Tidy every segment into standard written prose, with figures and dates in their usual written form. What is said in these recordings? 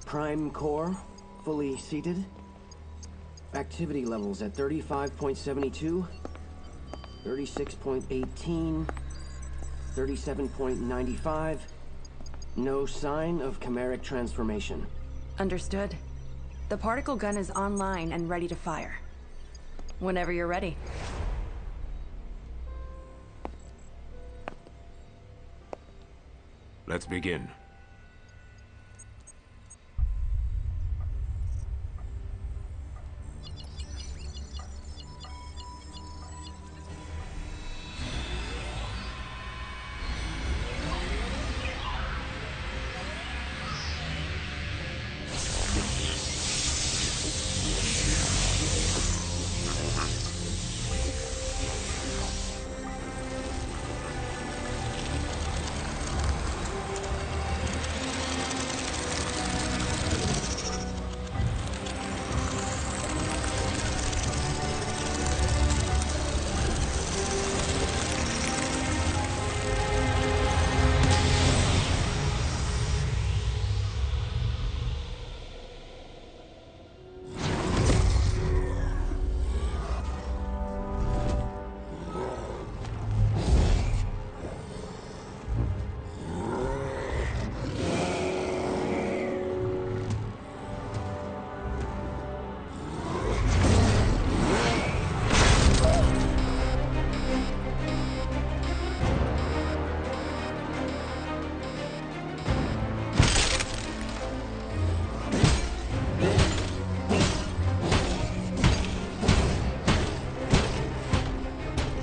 Prime core, fully seated. Activity levels at 35.72, 36.18, 37.95. No sign of chimeric transformation. Understood. The particle gun is online and ready to fire. Whenever you're ready. Let's begin.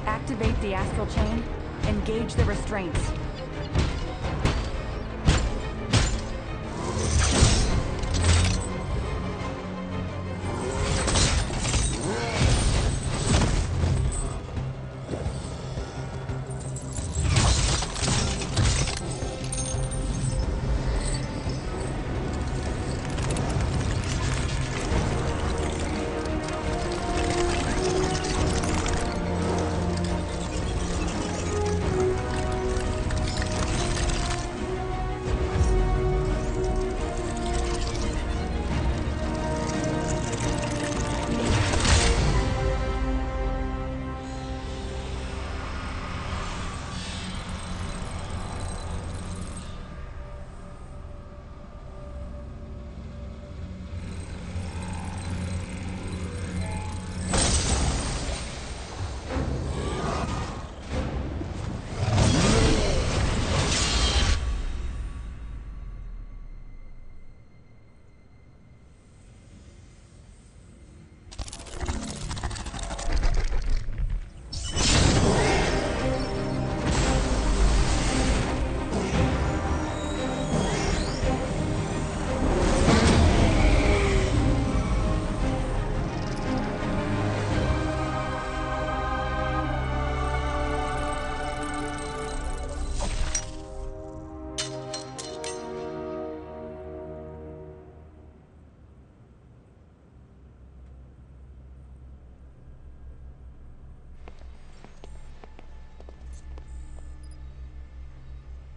Activate the Astral Chain. Engage the restraints.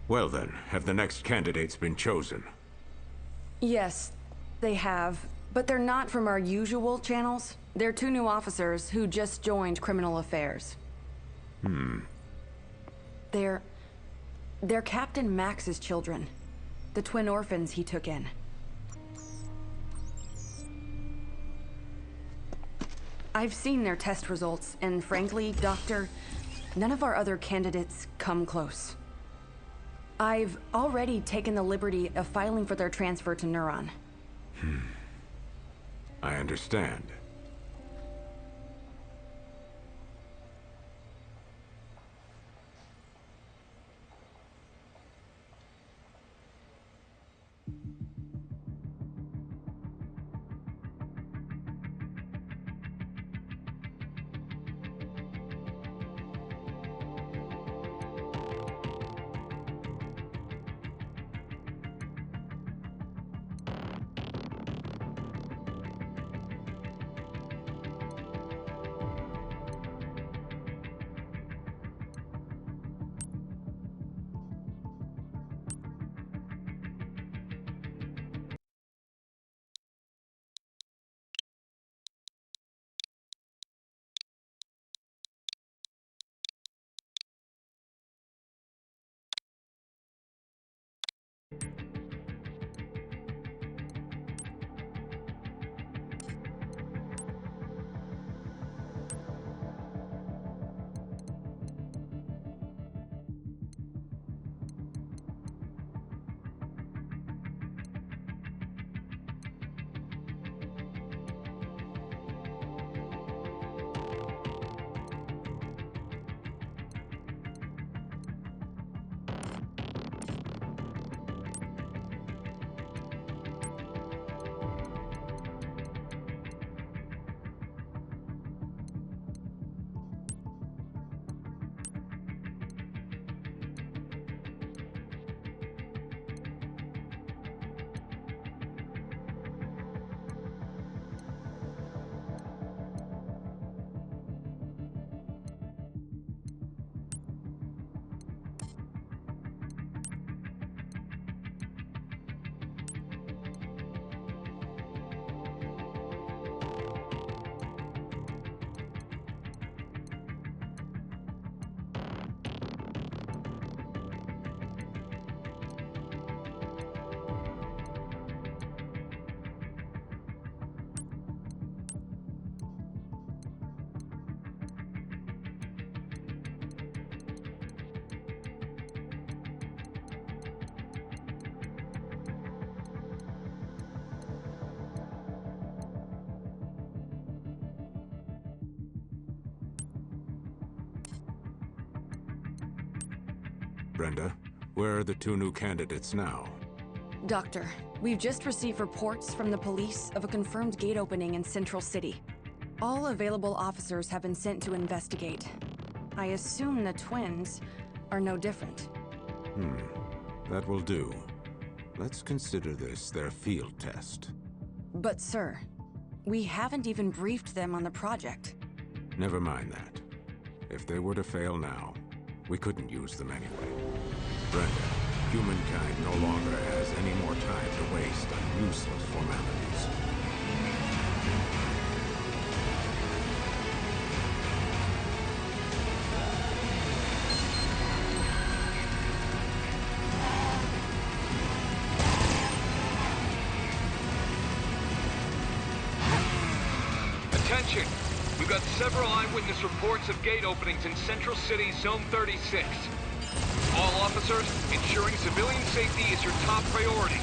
Well then, have the next candidates been chosen? Yes, they have. But they're not from our usual channels. They're two new officers who just joined Criminal Affairs. They're Captain Max's children. The twin orphans he took in. I've seen their test results, and frankly, Doctor, none of our other candidates come close. I've already taken the liberty of filing for their transfer to Neuron. I understand. Brenda, where are the two new candidates now? Doctor, we've just received reports from the police of a confirmed gate opening in Central City. All available officers have been sent to investigate. I assume the twins are no different. That will do. Let's consider this their field test. But sir, we haven't even briefed them on the project. Never mind that. If they were to fail now, we couldn't use them anyway. Brenda, humankind no longer has any more time to waste on useless formalities. Attention! We've got several eyewitness reports of gate openings in Central City, Zone 36. All officers, ensuring civilian safety is your top priority.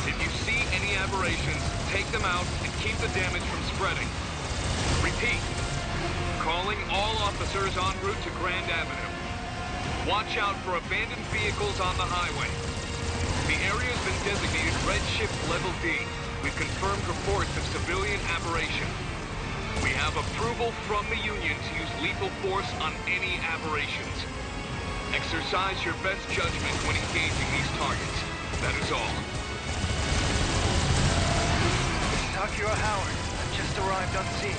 If you see any aberrations, take them out and keep the damage from spreading. Repeat. Calling all officers en route to Grand Avenue. Watch out for abandoned vehicles on the highway. The area has been designated Red Shift Level D. We've confirmed reports of civilian aberration. We have approval from the Union to use lethal force on any aberrations. Exercise your best judgment when engaging these targets. That is all. This is Akira Howard. I've just arrived on scene.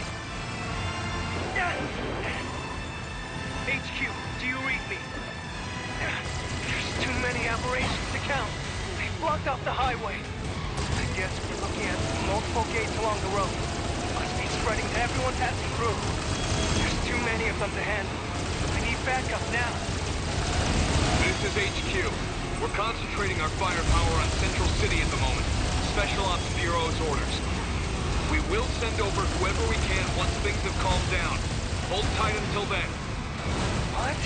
HQ, do you read me? There's too many aberrations to count. They've blocked off the highway. I guess we're looking at multiple gates along the road. Must be spreading to everyone passing through. There's too many of them to handle. I need backup now. This is HQ. We're concentrating our firepower on Central City at the moment. Special Ops Bureau's orders. We will send over whoever we can once things have calmed down. Hold tight until then. What?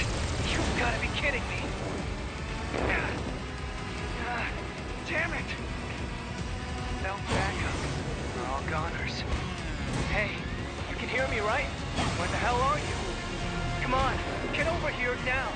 You've got to be kidding me. Damn it! No backup. We're all goners. Hey, you can hear me, right? Where the hell are you? Come on, get over here now.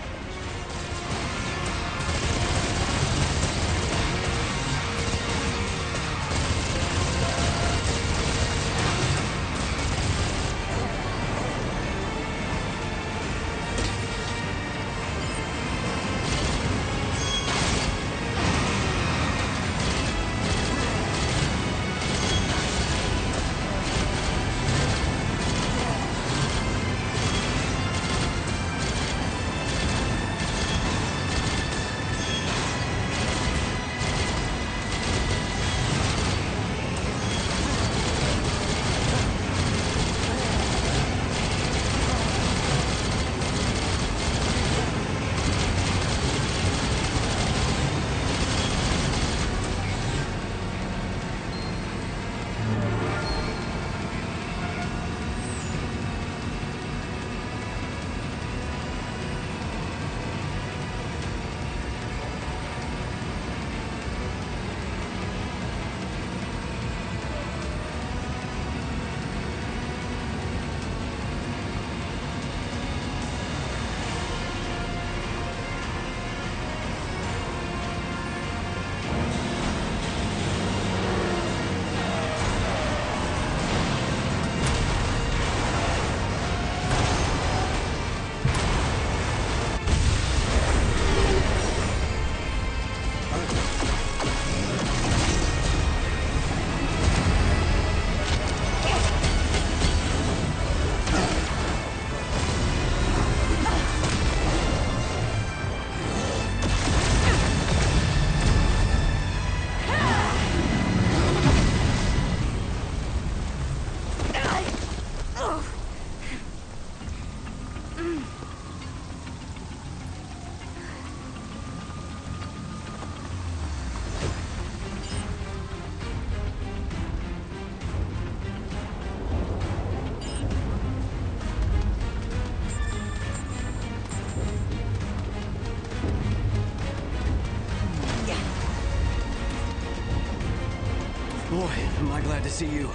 Boy, am I glad to see you.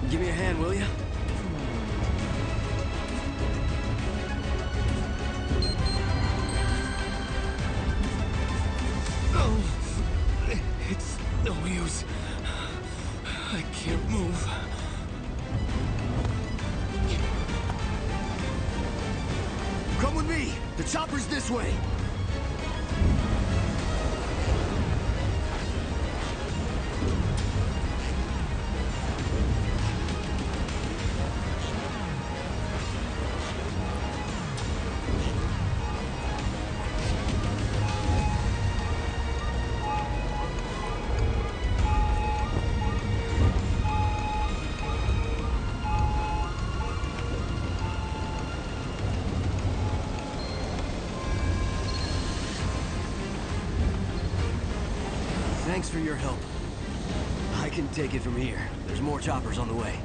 Give me a hand, will you? me! The chopper's this way! Thanks for your help. I can take it from here. There's more choppers on the way.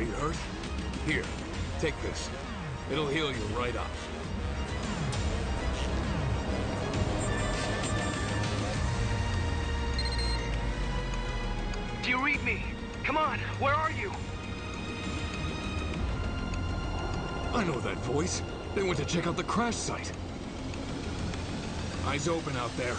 Are you hurt? Here, take this. It'll heal you right up. Do you read me? Come on, where are you? I know that voice. They went to check out the crash site. Eyes open out there.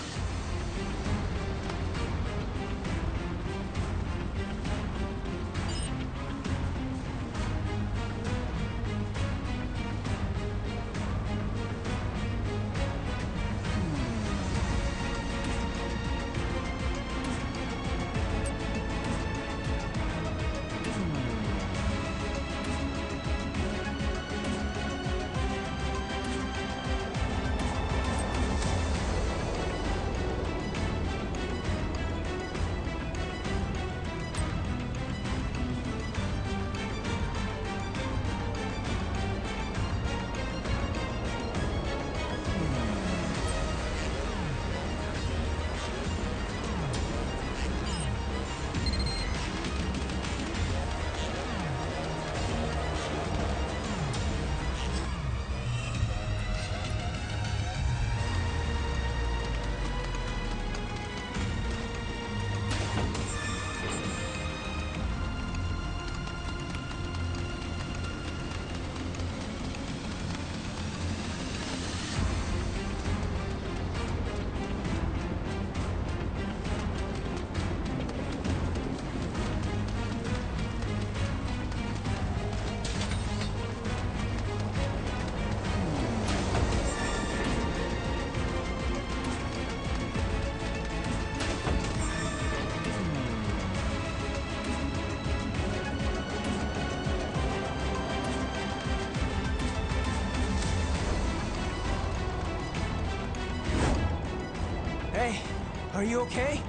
Are you okay?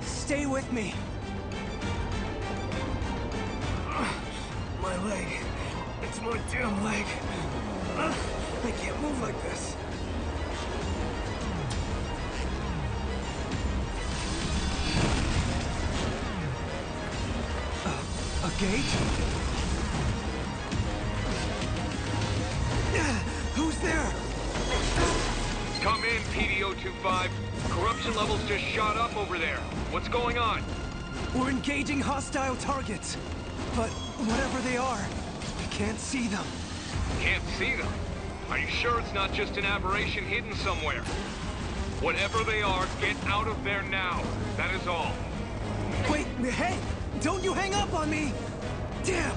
Stay with me. My leg. It's my damn leg. I can't move like this. A gate? Who's there? Come in, PD-025. Corruption levels just shot up over there. What's going on? We're engaging hostile targets. But whatever they are, I can't see them. Can't see them. Are you sure it's not just an aberration hidden somewhere? Whatever they are, get out of there now. That is all. Wait, hey! Don't you hang up on me! Damn!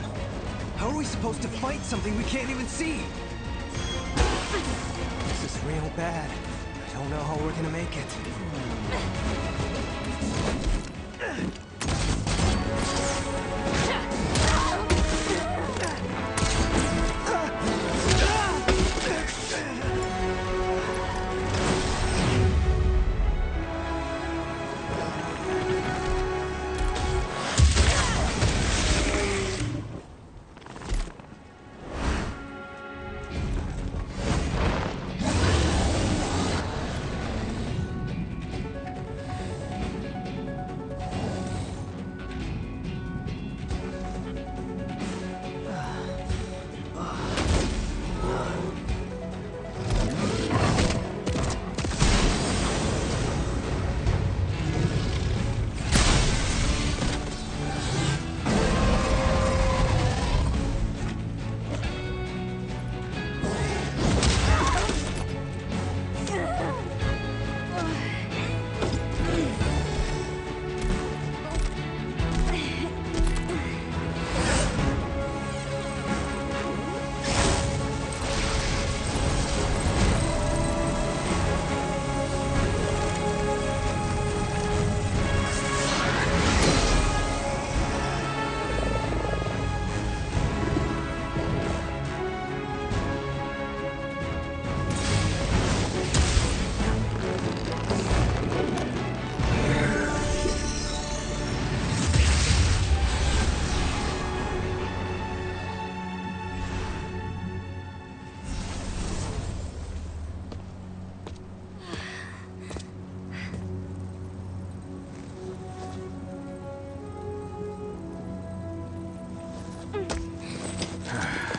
How are we supposed to fight something we can't even see? This is real bad. I don't know how we're gonna make it.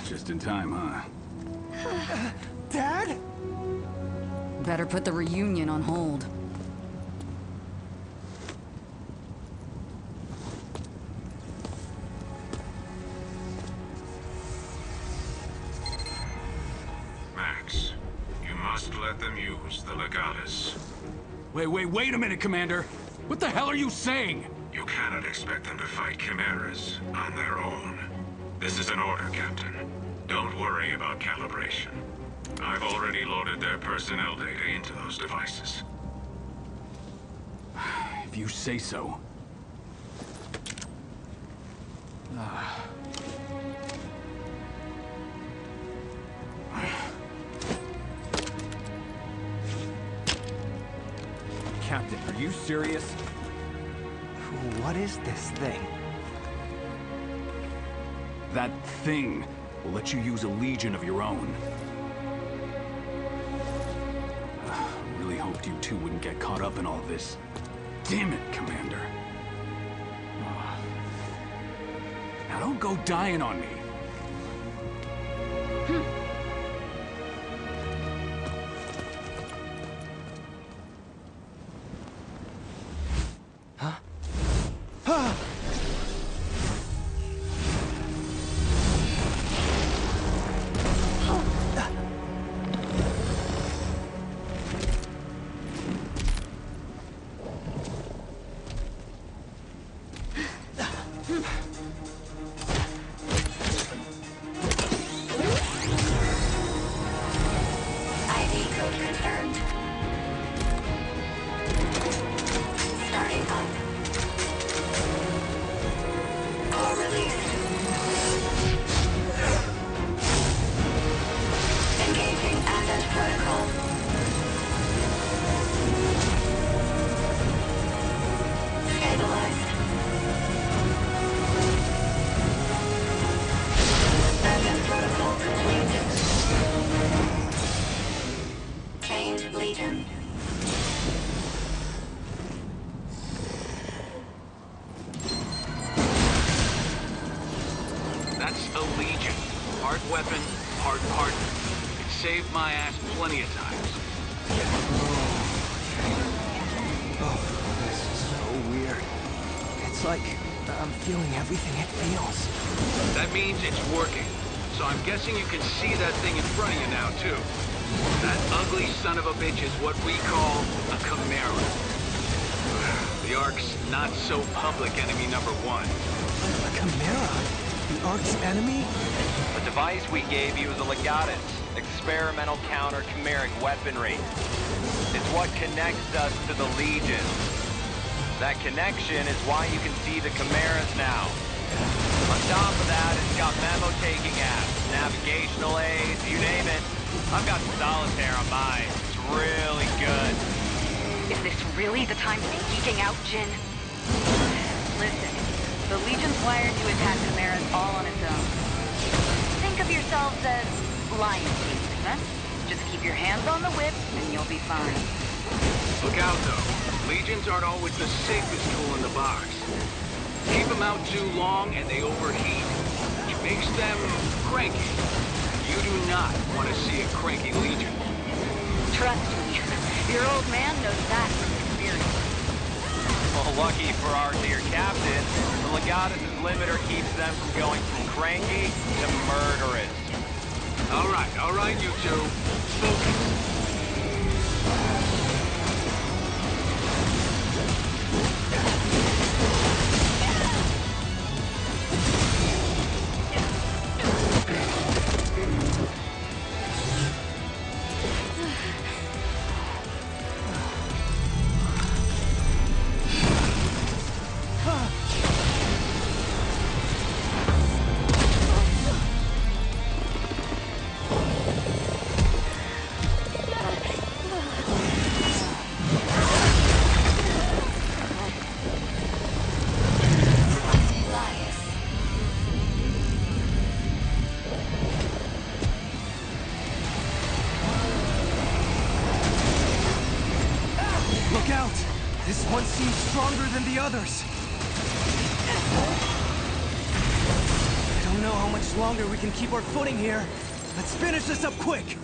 Just in time, huh? Dad? Better put the reunion on hold. Max, you must let them use the Legatus. Wait a minute, Commander! What the hell are you saying? You cannot expect them to fight chimeras on their own. This is an order, Captain. Don't worry about calibration. I've already loaded their personnel data into those devices. If you say so. Captain, are you serious? What is this thing? That thing will let you use a legion of your own. Really hoped you two wouldn't get caught up in all this. Damn it, Commander. Now don't go dying on me. That's a Legion. Part weapon, part partner. It saved my ass plenty of times. Oh, this is so weird. It's like I'm feeling everything it feels. That means it's working. So I'm guessing you can see that thing in front of you now, too. That ugly son of a bitch is what we call a Chimera. The Ark's not-so-public enemy number one. A Chimera? The Ark's enemy? The device we gave you is a Legatus, experimental counter-chimeric weaponry. It's what connects us to the Legion. That connection is why you can see the Chimeras now. On top of that, it's got memo-taking apps, navigational aids, you name it. I've got solitaire on mine. It's really good. Is this really the time to be geeking out, Jin? Listen, the Legion's wired to attack Chimeras all on its own. Think of yourselves as lion tamers, huh? Just keep your hands on the whip, and you'll be fine. Look out, though. Legions aren't always the safest tool in the box. Keep them out too long, and they overheat, which makes them cranky. You do not want to see a cranky Legion. Trust me, your old man knows that from experience. Well, lucky for our dear captain, the Legatus' limiter keeps them from going from cranky to murderous. All right, you two. Focus. Look out! This one seems stronger than the others. I don't know how much longer we can keep our footing here. Let's finish this up quick!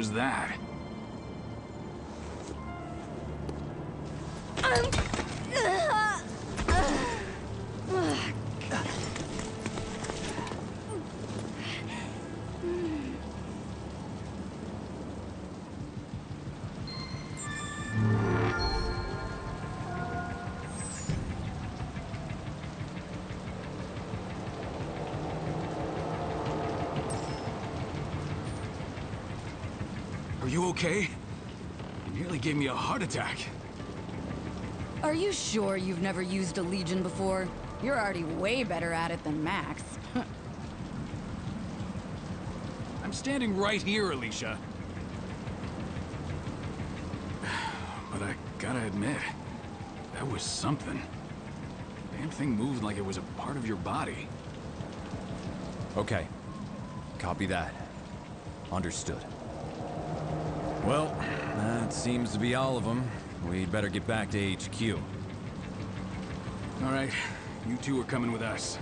was that? you okay? You nearly gave me a heart attack. Are you sure you've never used a Legion before? You're already way better at it than Max. I'm standing right here, Alicia. But I gotta admit, that was something. Damn thing moved like it was a part of your body. Okay. Copy that. Understood. Well, that seems to be all of them. We'd better get back to HQ. All right, you two are coming with us.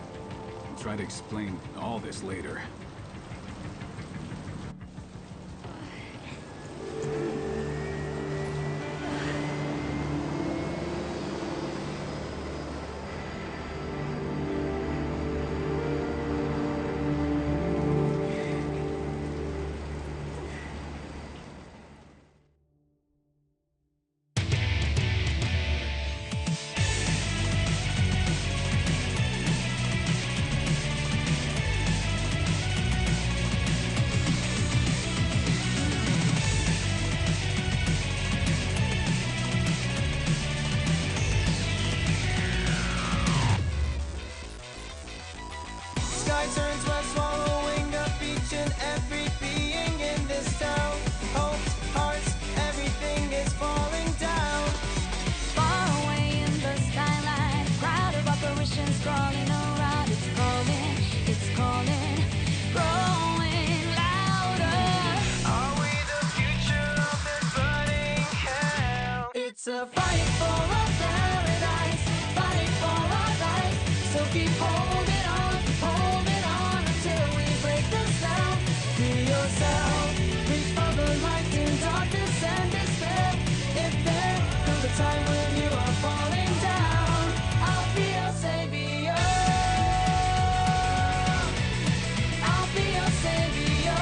I'll try to explain all this later. Sky turns west, swallowing up each and every being in this town. Hopes, hearts, everything is falling down. Far away in the skyline, crowd of apparitions crawling around. It's calling, growing louder. Are we the future of this burning hell? It's a fight for a paradise, fight for our life. So keep holding on until we break the sound. Free yourself, reach for the light in darkness and despair. If there comes a time when you are falling down, I'll be your savior. I'll be your savior.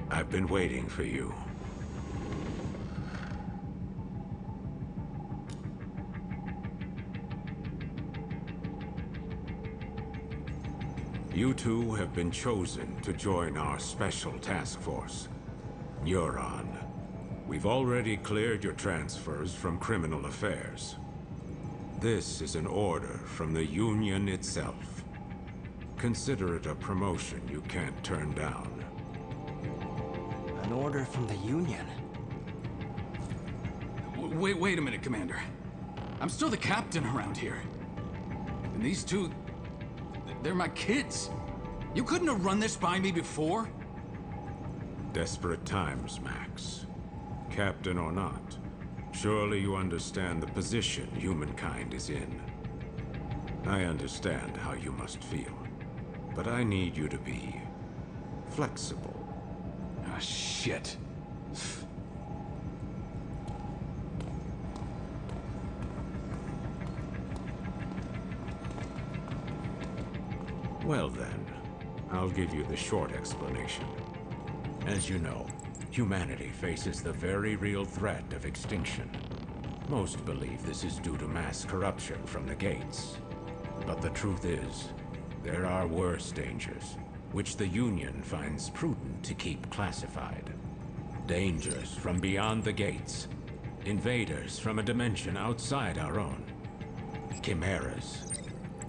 I've been waiting for you. You two have been chosen to join our special task force. Neuron. We've already cleared your transfers from criminal affairs. This is an order from the Union itself. Consider it a promotion you can't turn down. An order from the Union? Wait a minute, Commander. I'm still the captain around here. And these two, they're my kids. You couldn't have run this by me before? Desperate times, Max. Captain or not, surely you understand the position humankind is in. I understand how you must feel, but I need you to be flexible. Ah, shit. Well then, I'll give you the short explanation. As you know, humanity faces the very real threat of extinction. Most believe this is due to mass corruption from the gates. But the truth is, there are worse dangers, which the Union finds prudent to keep classified. Dangers from beyond the gates. Invaders from a dimension outside our own. Chimeras,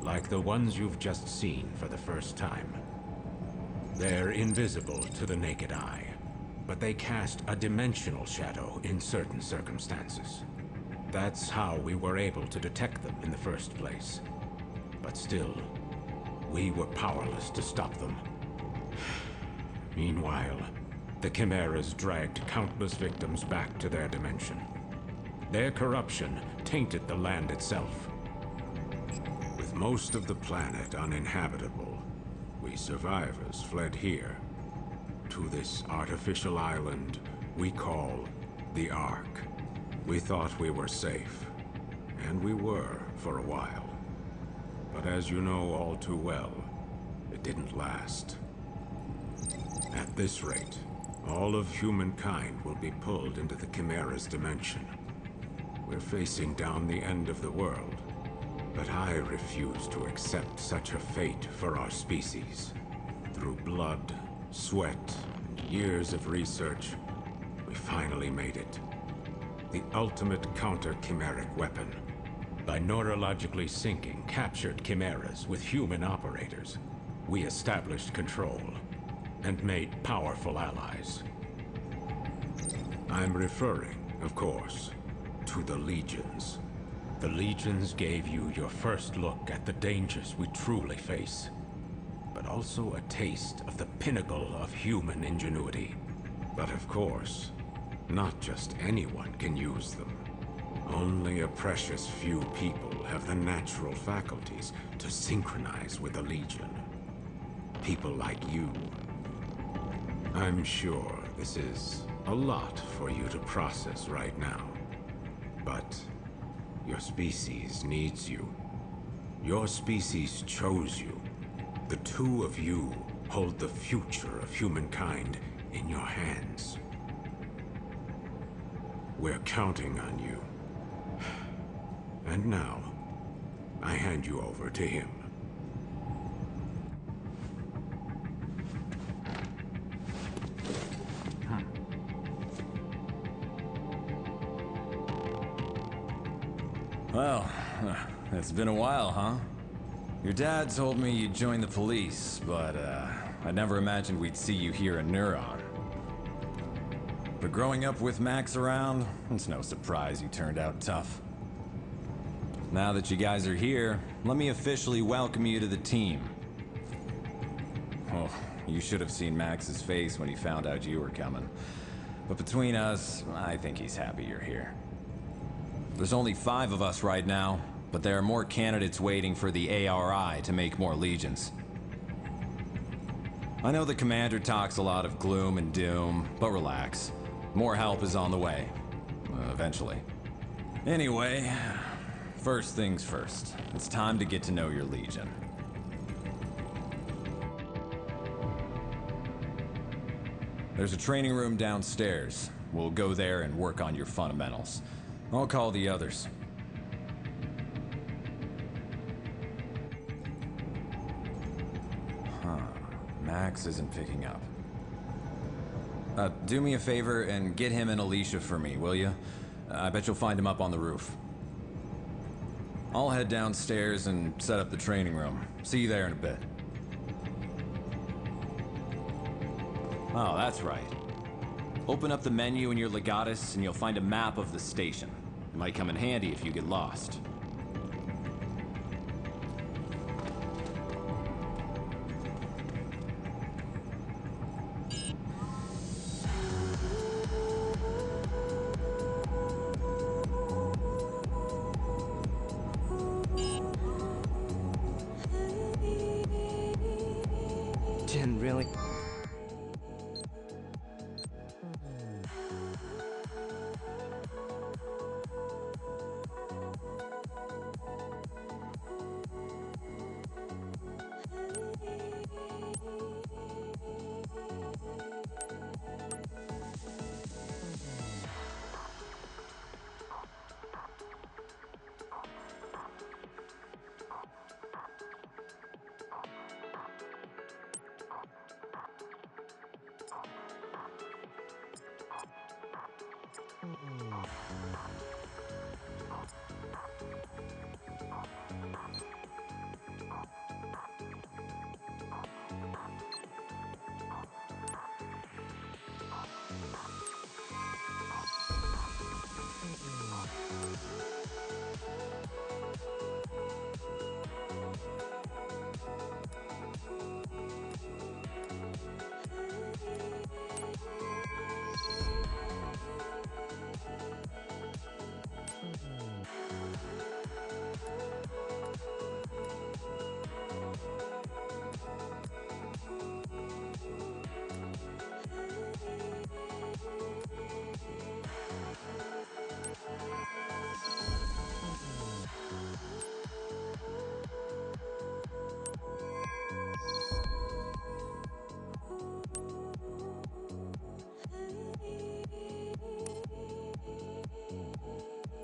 like the ones you've just seen for the first time. They're invisible to the naked eye, but they cast a dimensional shadow in certain circumstances. That's how we were able to detect them in the first place. But still, we were powerless to stop them. Meanwhile, the Chimeras dragged countless victims back to their dimension. Their corruption tainted the land itself. With most of the planet uninhabitable, we survivors fled here, to this artificial island we call the Ark. We thought we were safe, and we were for a while. But as you know all too well, it didn't last. At this rate, all of humankind will be pulled into the Chimera's dimension. We're facing down the end of the world, but I refuse to accept such a fate for our species. Through blood, sweat, and years of research, we finally made it. The ultimate counter-chimeric weapon. By neurologically syncing captured chimeras with human operators, we established control and made powerful allies. I'm referring, of course, to the Legions. The Legions gave you your first look at the dangers we truly face, but also a taste of the pinnacle of human ingenuity. But of course, not just anyone can use them. Only a precious few people have the natural faculties to synchronize with the Legion. People like you. I'm sure this is a lot for you to process right now. But your species needs you. Your species chose you. The two of you hold the future of humankind in your hands. We're counting on you. And now, I hand you over to him. Well, it's been a while, huh? Your dad told me you'd join the police, but I never imagined we'd see you here in Neuron. But growing up with Max around, it's no surprise you turned out tough. Now that you guys are here, let me officially welcome you to the team. Oh, you should have seen Max's face when he found out you were coming. But between us, I think he's happy you're here. There's only 5 of us right now, but there are more candidates waiting for the ARI to make more Legions. I know the Commander talks a lot of gloom and doom, but relax. More help is on the way. Eventually. Anyway, first things first. It's time to get to know your Legion. There's a training room downstairs. We'll go there and work on your fundamentals. I'll call the others. Huh. Max isn't picking up. Do me a favor and get him and Alicia for me, will you? I bet you'll find him up on the roof. I'll head downstairs and set up the training room. See you there in a bit. Oh, that's right. Open up the menu in your Legatus and you'll find a map of the station. It might come in handy if you get lost. Jin really...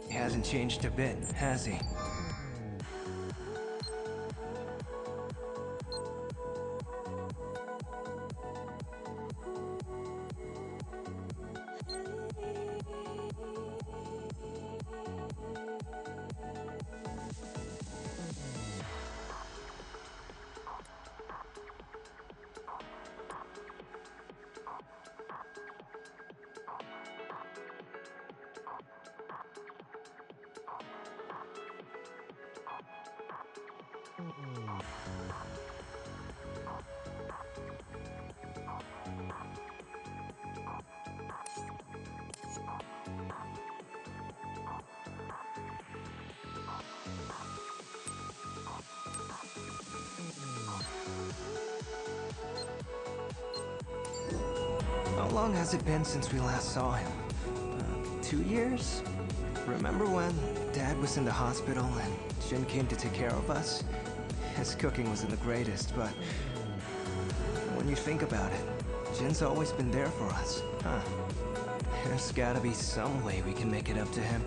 He hasn't changed a bit, has he? How long has it been since we last saw him? 2 years? Remember when Dad was in the hospital and Jin came to take care of us? His cooking wasn't the greatest, but when you think about it, Jin's always been there for us, huh? There's gotta be some way we can make it up to him.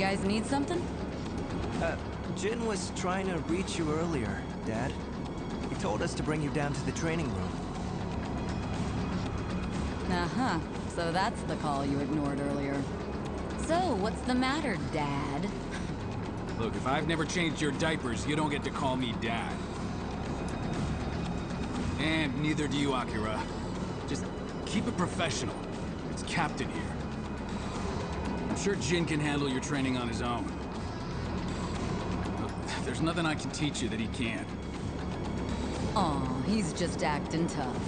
guys need something? Jin was trying to reach you earlier, Dad. He told us to bring you down to the training room. Uh-huh. So that's the call you ignored earlier. So, what's the matter, Dad? Look, if I've never changed your diapers, you don't get to call me Dad. And neither do you, Akira. Just keep it professional. It's Captain here. I'm sure Jin can handle your training on his own. Look, there's nothing I can teach you that he can't. Aw, he's just acting tough.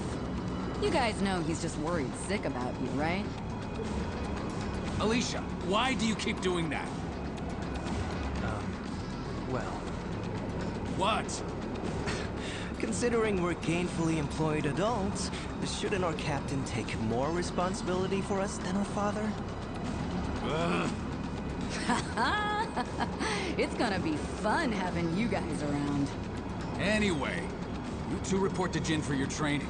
You guys know he's just worried sick about you, right? Alicia, why do you keep doing that? Well... What? Considering we're gainfully employed adults, shouldn't our captain take more responsibility for us than our father? It's gonna be fun having you guys around. Anyway, you two report to Jin for your training.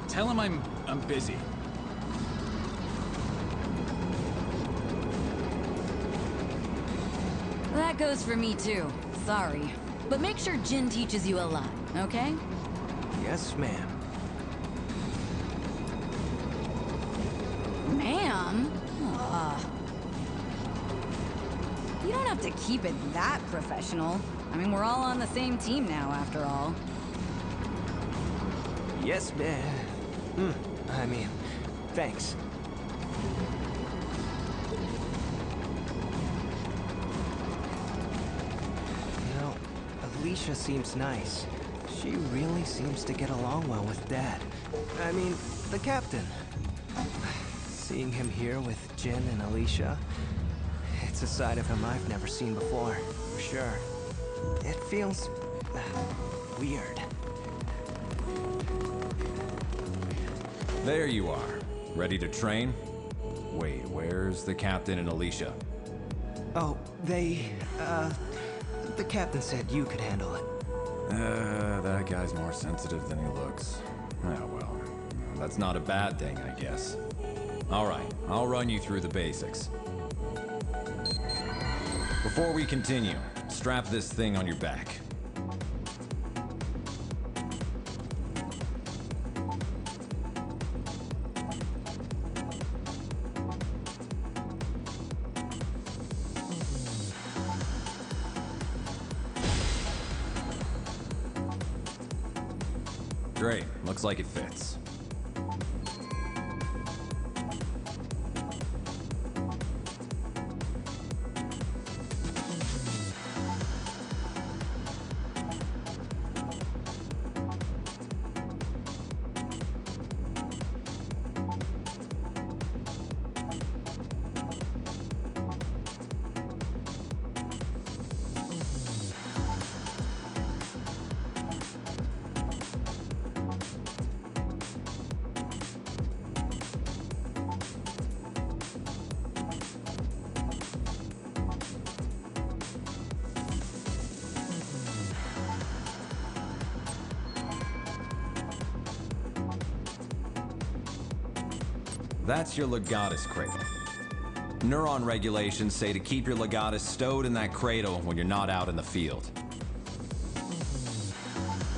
Tell him I'm busy. That goes for me too. Sorry. But make sure Jin teaches you a lot, okay? Yes, ma'am. Ma'am? You don't have to keep it that professional. I mean, we're all on the same team now, after all. Yes, ma'am. I mean, thanks. You know, Alicia seems nice. She really seems to get along well with Dad. I mean, the captain. Seeing him here with Jin and Alicia, it's a side of him I've never seen before, for sure. It feels... weird. There you are. Ready to train? Wait, where's the captain and Alicia? Oh, they... the captain said you could handle it. That guy's more sensitive than he looks. Oh, well. That's not a bad thing, I guess. Alright, I'll run you through the basics. Before we continue, strap this thing on your back. Great, looks like it fits. That's your Legatus cradle. Neuron regulations say to keep your Legatus stowed in that cradle when you're not out in the field.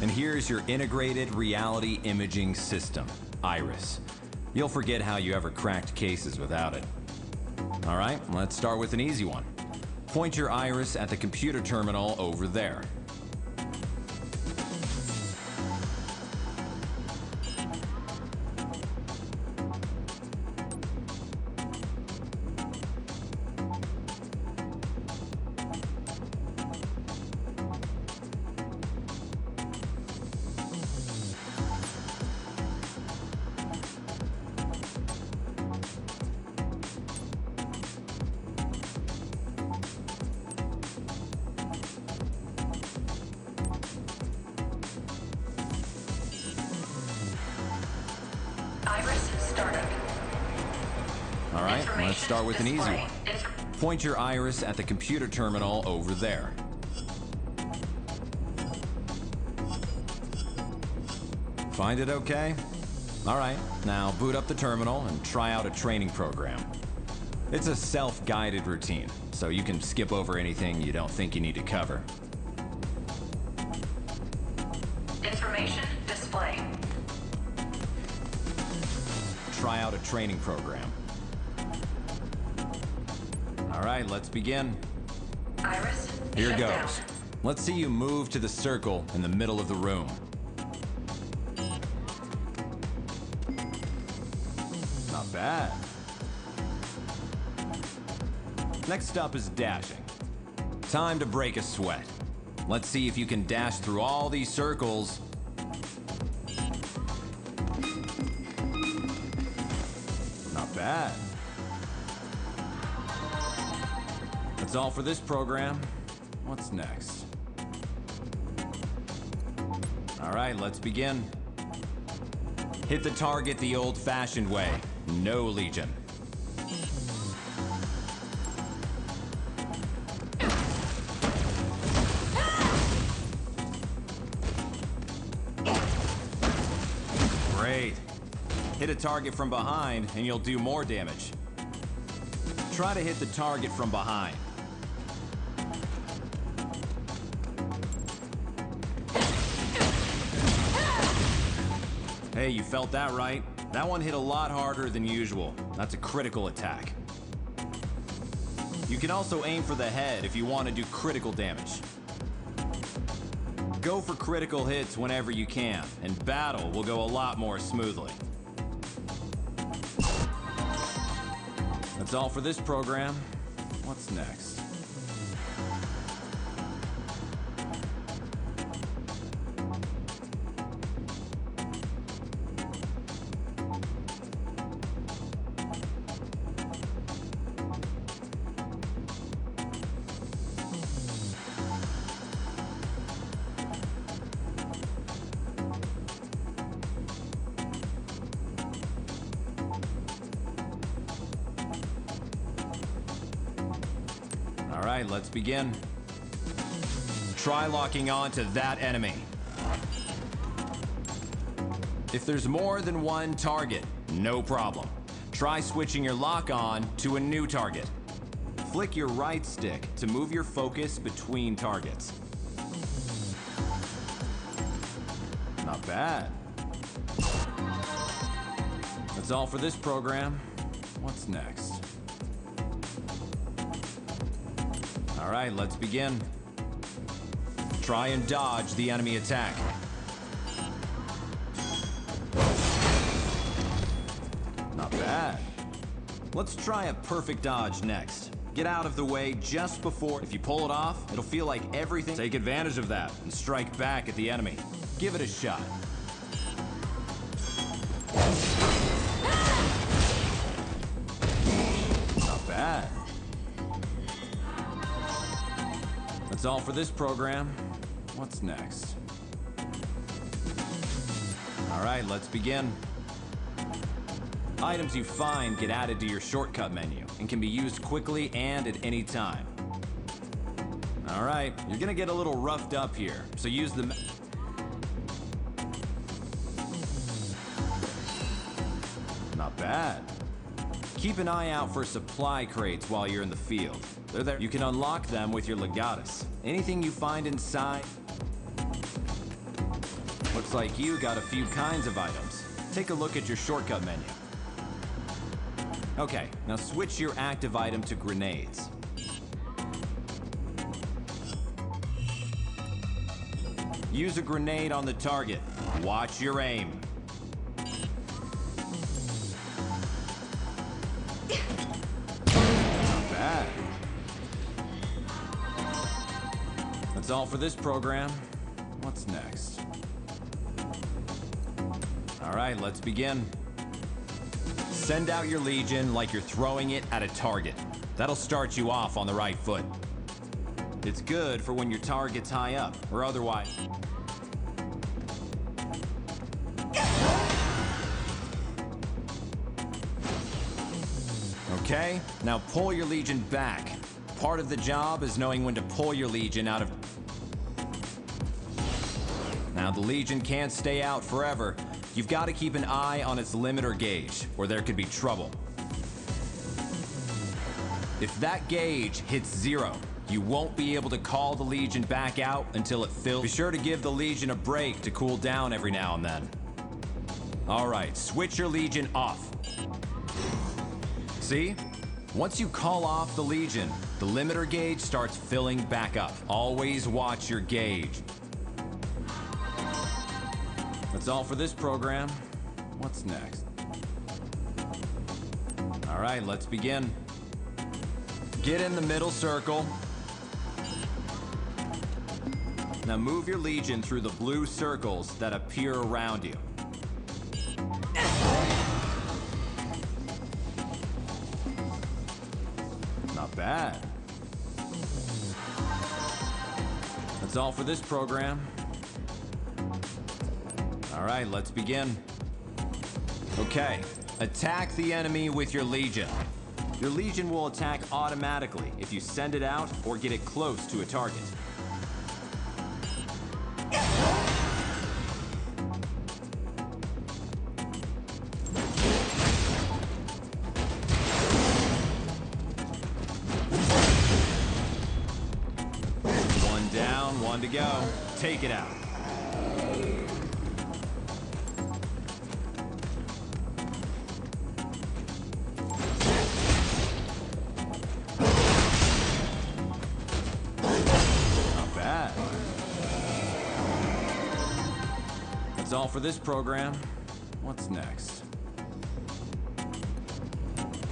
And here's your integrated reality imaging system, Iris. You'll forget how you ever cracked cases without it. All right, let's start with an easy one. Point your Iris at the computer terminal over there. All right, let's start with an easy one. Point your Iris at the computer terminal over there. Find it okay? All right, now boot up the terminal and try out a training program. It's a self-guided routine, so so you can skip over anything you don't think you need to cover. Information display. Try out a training program. All right, let's begin. Iris, Here shut goes. down. Let's see you move to the circle in the middle of the room. Not bad. Next up is dashing. Time to break a sweat. Let's see if you can dash through all these circles. Not bad. That's all for this program. What's next? All right, let's begin. Hit the target the old-fashioned way. No Legion. Great. Hit a target from behind and you'll do more damage. Try to hit the target from behind. Hey, you felt that right? That one hit a lot harder than usual. That's a critical attack. You can also aim for the head if you want to do critical damage. Go for critical hits whenever you can, and battle will go a lot more smoothly. That's all for this program. What's next? All right, let's begin. Try locking on to that enemy. If there's more than one target, no problem. Try switching your lock on to a new target. Flick your right stick to move your focus between targets. Not bad. That's all for this program. What's next? All right, let's begin. Try and dodge the enemy attack. Not bad. Let's try a perfect dodge next. Get out of the way just before. If you pull it off, it'll feel like everything. Take advantage of that and strike back at the enemy. Give it a shot. Not bad. That's all for this program. What's next? All right, let's begin. Items you find get added to your shortcut menu and can be used quickly and at any time. All right, you're gonna get a little roughed up here, so use the... Not bad. Keep an eye out for supply crates while you're in the field. They're there. You can unlock them with your legatus. Anything you find inside... Looks like you got a few kinds of items. Take a look at your shortcut menu. Okay, now switch your active item to grenades. Use a grenade on the target. Watch your aim. Not bad. That's all for this program. What's next? All right, let's begin. Send out your Legion like you're throwing it at a target. That'll start you off on the right foot. It's good for when your target's high up, or otherwise. Okay, now pull your Legion back. Part of the job is knowing when to pull your Legion out of... Now the Legion can't stay out forever. You've got to keep an eye on its limiter gauge, or there could be trouble. If that gauge hits 0, you won't be able to call the Legion back out until it fills. Be sure to give the Legion a break to cool down every now and then. All right, switch your Legion off. See? Once you call off the Legion, the limiter gauge starts filling back up. Always watch your gauge. That's all for this program. What's next? All right, let's begin. Get in the middle circle. Now move your Legion through the blue circles that appear around you. Not bad. That's all for this program. All right, let's begin. Okay, attack the enemy with your Legion. Your Legion will attack automatically if you send it out or get it close to a target. One down, one to go. Take it out. That's all for this program. What's next?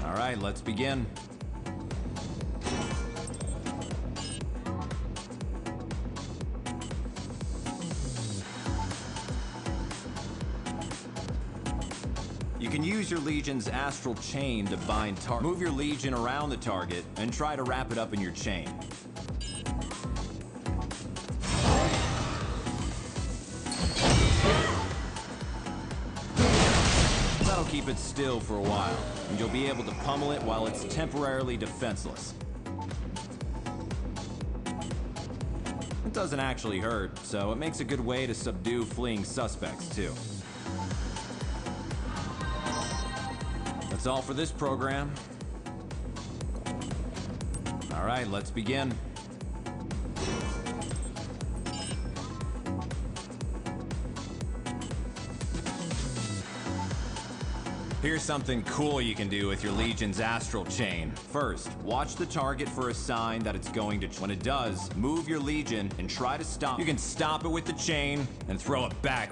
All right, let's begin. You can use your Legion's Astral Chain to bind target. Move your Legion around the target and try to wrap it up in your chain. That'll keep it still for a while, and you'll be able to pummel it while it's temporarily defenseless. It doesn't actually hurt, so it makes a good way to subdue fleeing suspects, too. That's all for this program. All right, let's begin. Here's something cool you can do with your Legion's Astral Chain. First, watch the target for a sign that it's going to... When it does, move your Legion and try to stop. You can stop it with the chain and throw it back.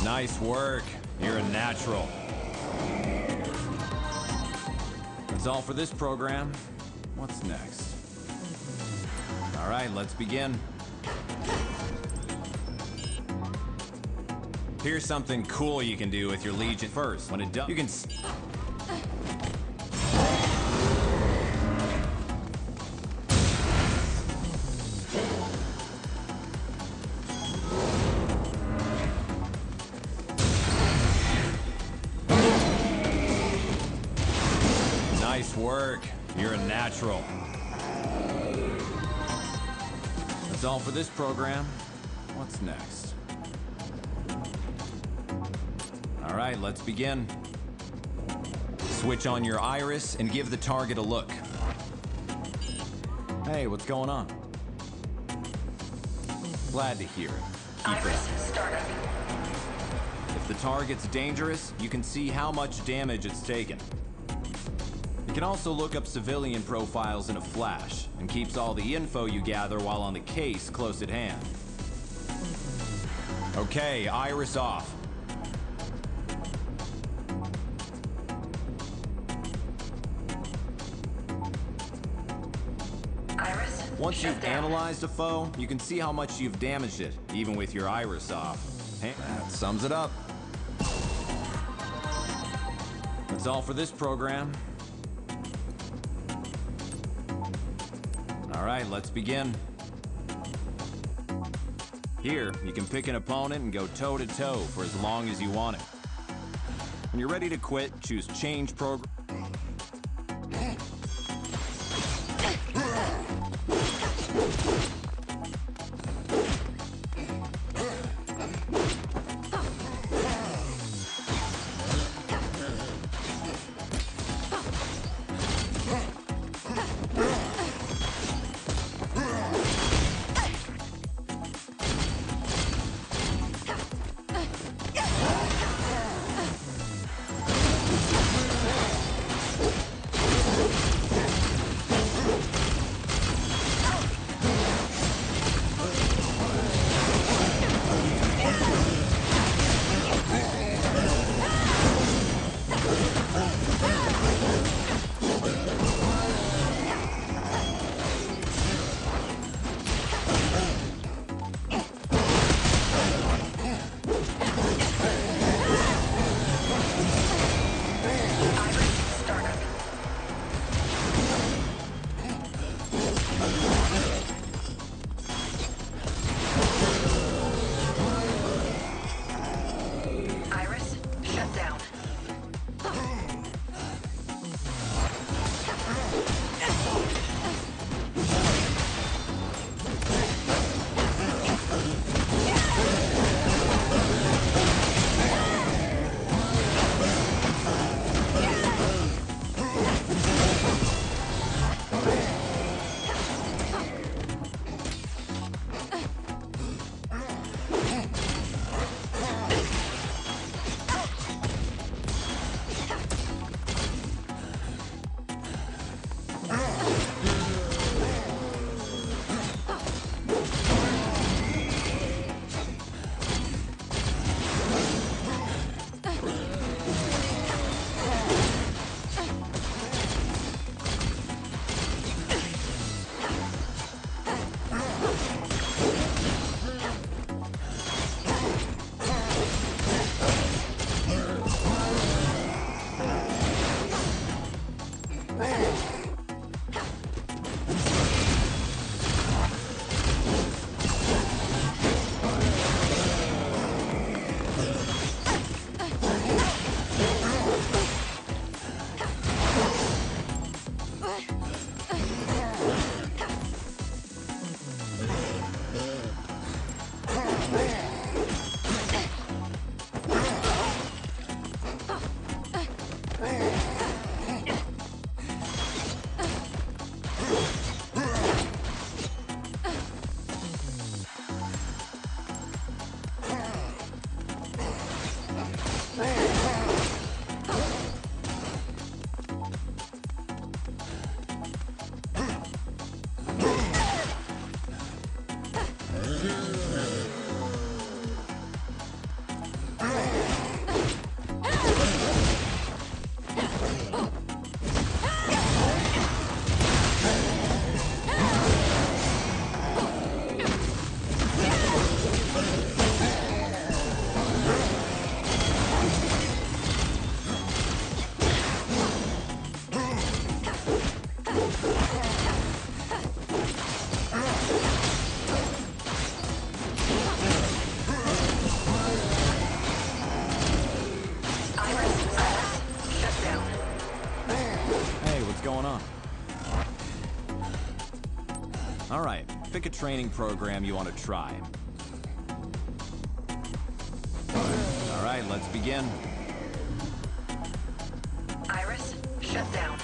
Nice work. You're a natural. That's all for this program. What's next? All right, let's begin. Here's something cool you can do with your Legion. First, when it does, you can... Nice work. You're a natural. That's all for this program. What's next? All right, let's begin. Switch on your iris and give the target a look. Hey, what's going on? Glad to hear it. Keep it up. If the target's dangerous, you can see how much damage it's taken. You can also look up civilian profiles in a flash, and keeps all the info you gather while on the case close at hand. Okay, iris off. Iris? Once you've analyzed a foe, you can see how much you've damaged it, even with your iris off. That sums it up. That's all for this program. All right, let's begin. Here, you can pick an opponent and go toe-to-toe for as long as you want it. When you're ready to quit, choose Change Program. All right, pick a training program you want to try. All right, let's begin. Iris, shut down.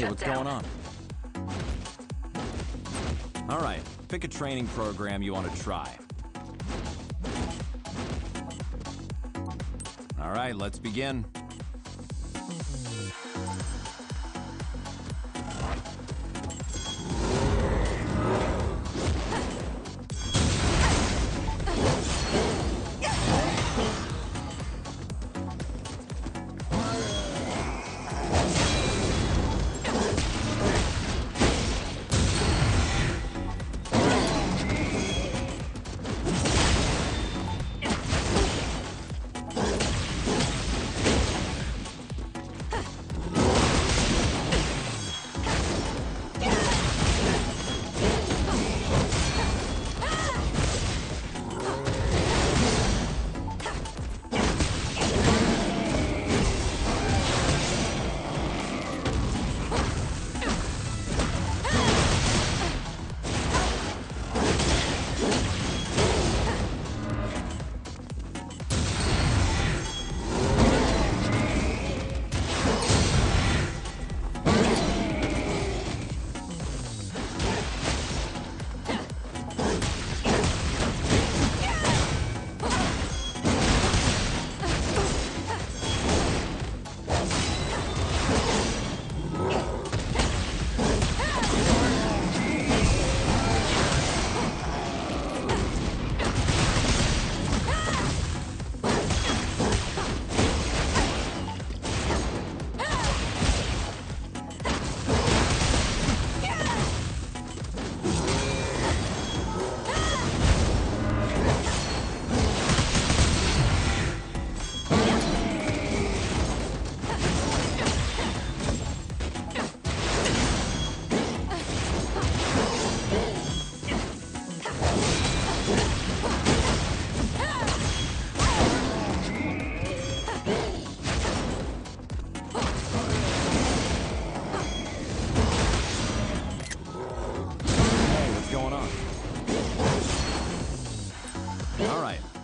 What's going on? All right, pick a training program you want to try. All right, let's begin.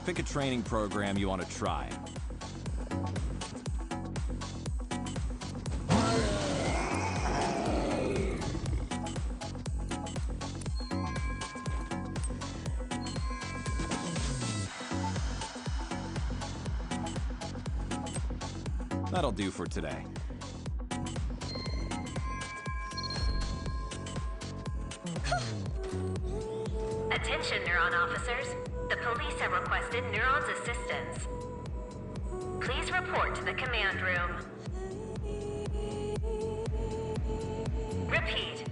pick a training program you want to try. That'll do for today. Attention, Neuron officers. The police have requested Neuron's assistance. Please report to the command room. Repeat.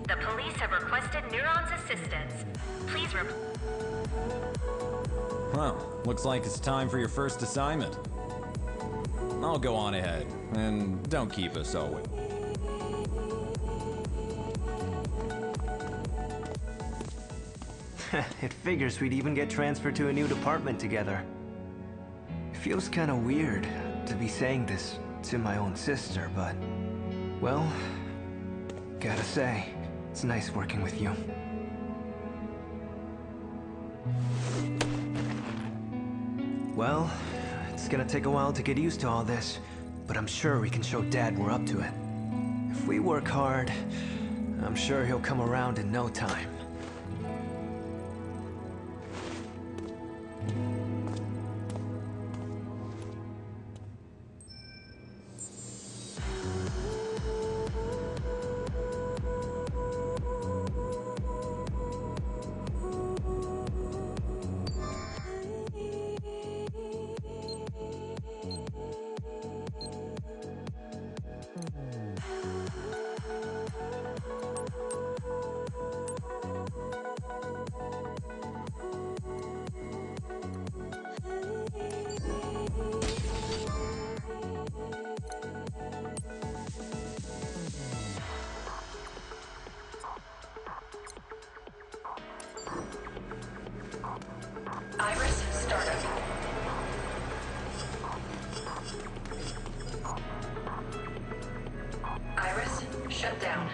The police have requested Neuron's assistance. Please report. Well, looks like it's time for your first assignment. I'll go on ahead, and don't keep us all waiting. It figures we'd even get transferred to a new department together. It feels kinda weird to be saying this to my own sister, but... well, gotta say, it's nice working with you. Well, it's gonna take a while to get used to all this, but I'm sure we can show Dad we're up to it. If we work hard, I'm sure he'll come around in no time. Iris, startup. Iris, shut down.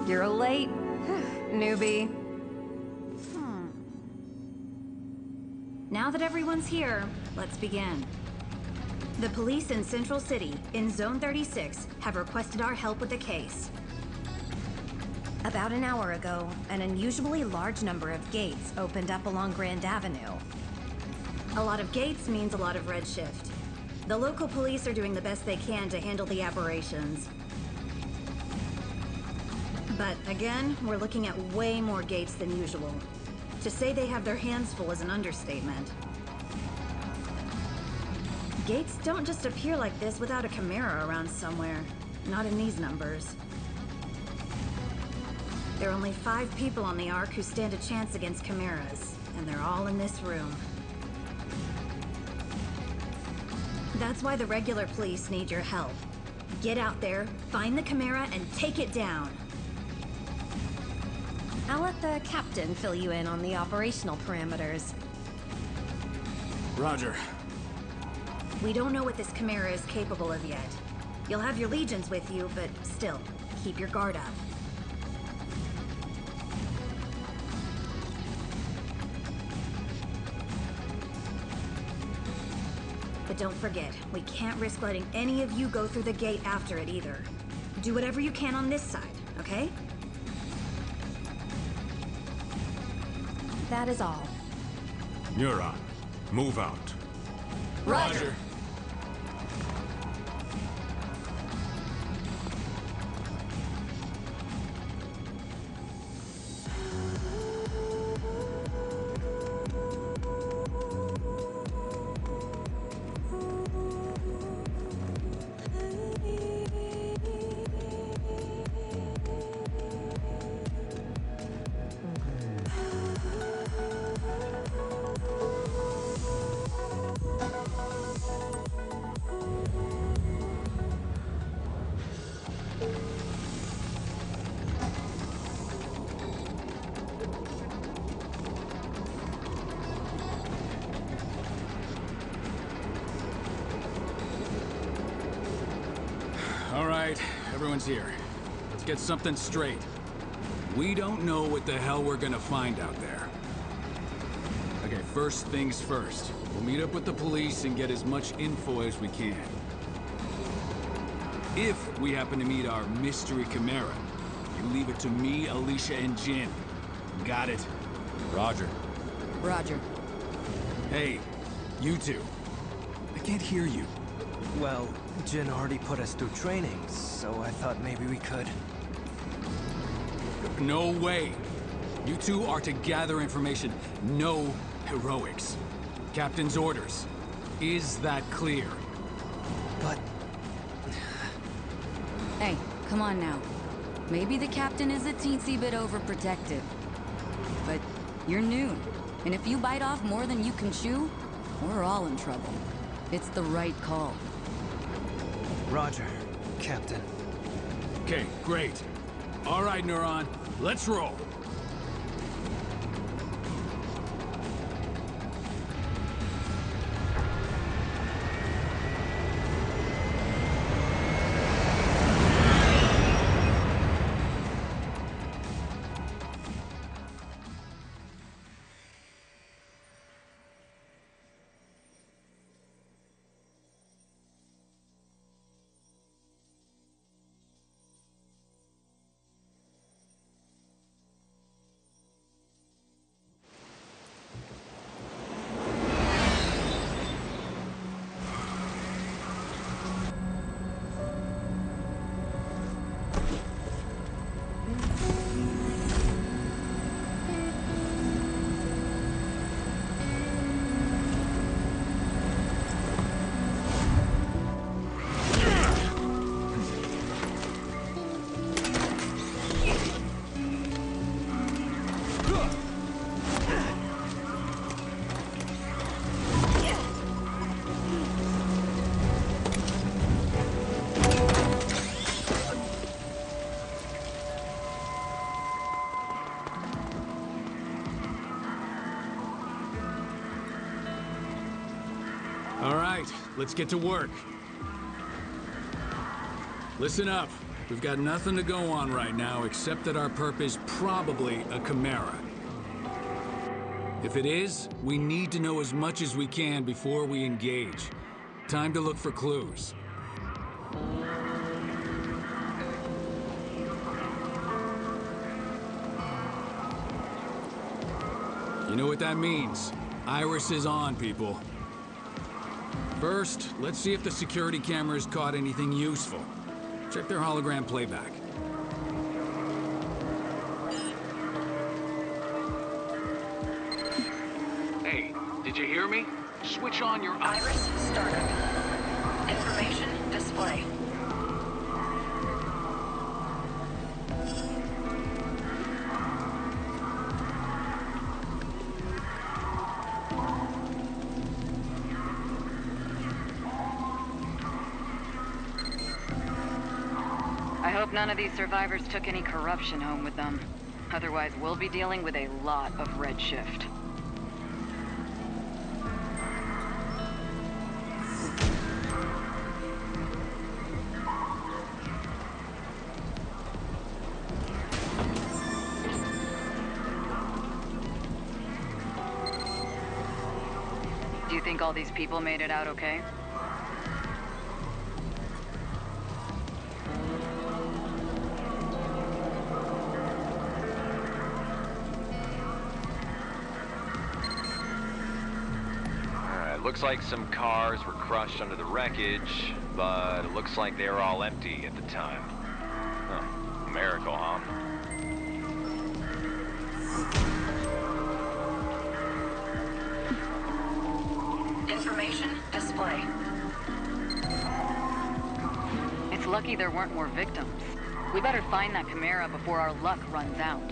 You're late, newbie. Now that everyone's here, let's begin. The police in Central City, in Zone 36, have requested our help with the case. About an hour ago, an unusually large number of gates opened up along Grand Avenue. A lot of gates means a lot of redshift. The local police are doing the best they can to handle the aberrations. But again, we're looking at way more gates than usual. To say they have their hands full is an understatement. Gates don't just appear like this without a Chimera around somewhere. Not in these numbers. There are only 5 people on the Ark who stand a chance against Chimeras, and they're all in this room. That's why the regular police need your help. Get out there, find the Chimera, and take it down. I'll let the captain fill you in on the operational parameters. Roger. We don't know what this Chimera is capable of yet. You'll have your legions with you, but still, keep your guard up. But don't forget, we can't risk letting any of you go through the gate after it either. Do whatever you can on this side, okay? That is all. Neuron, move out. Roger. All right, everyone's here. Let's get something straight. We don't know what the hell we're gonna find out there. Okay, first things first. We'll meet up with the police and get as much info as we can. If we happen to meet our mystery Chimera, you leave it to me, Alicia, and Jin. Got it? Roger. Roger. Hey, you two. I can't hear you. Well, Jin already put us through training, so I thought maybe we could. No way. You two are to gather information. No heroics. Captain's orders. Is that clear? But... Hey, come on now. Maybe the captain is a teensy bit overprotective. But you're new, and if you bite off more than you can chew, we're all in trouble. It's the right call. Roger, Captain. Okay, great. All right, Neuron, let's roll. All right, let's get to work. Listen up. We've got nothing to go on right now except that our perp is probably a Chimera. If it is, we need to know as much as we can before we engage. Time to look for clues. You know what that means? Iris is on, people. First, let's see if the security cameras caught anything useful. Check their hologram playback. Hey, did you hear me? Switch on your Iris startup. Information display. I hope none of these survivors took any corruption home with them. Otherwise, we'll be dealing with a lot of redshift. Do you think all these people made it out okay? Looks like some cars were crushed under the wreckage, but it looks like they were all empty at the time. Huh. A miracle, huh? Information display. It's lucky there weren't more victims. We better find that Chimera before our luck runs out.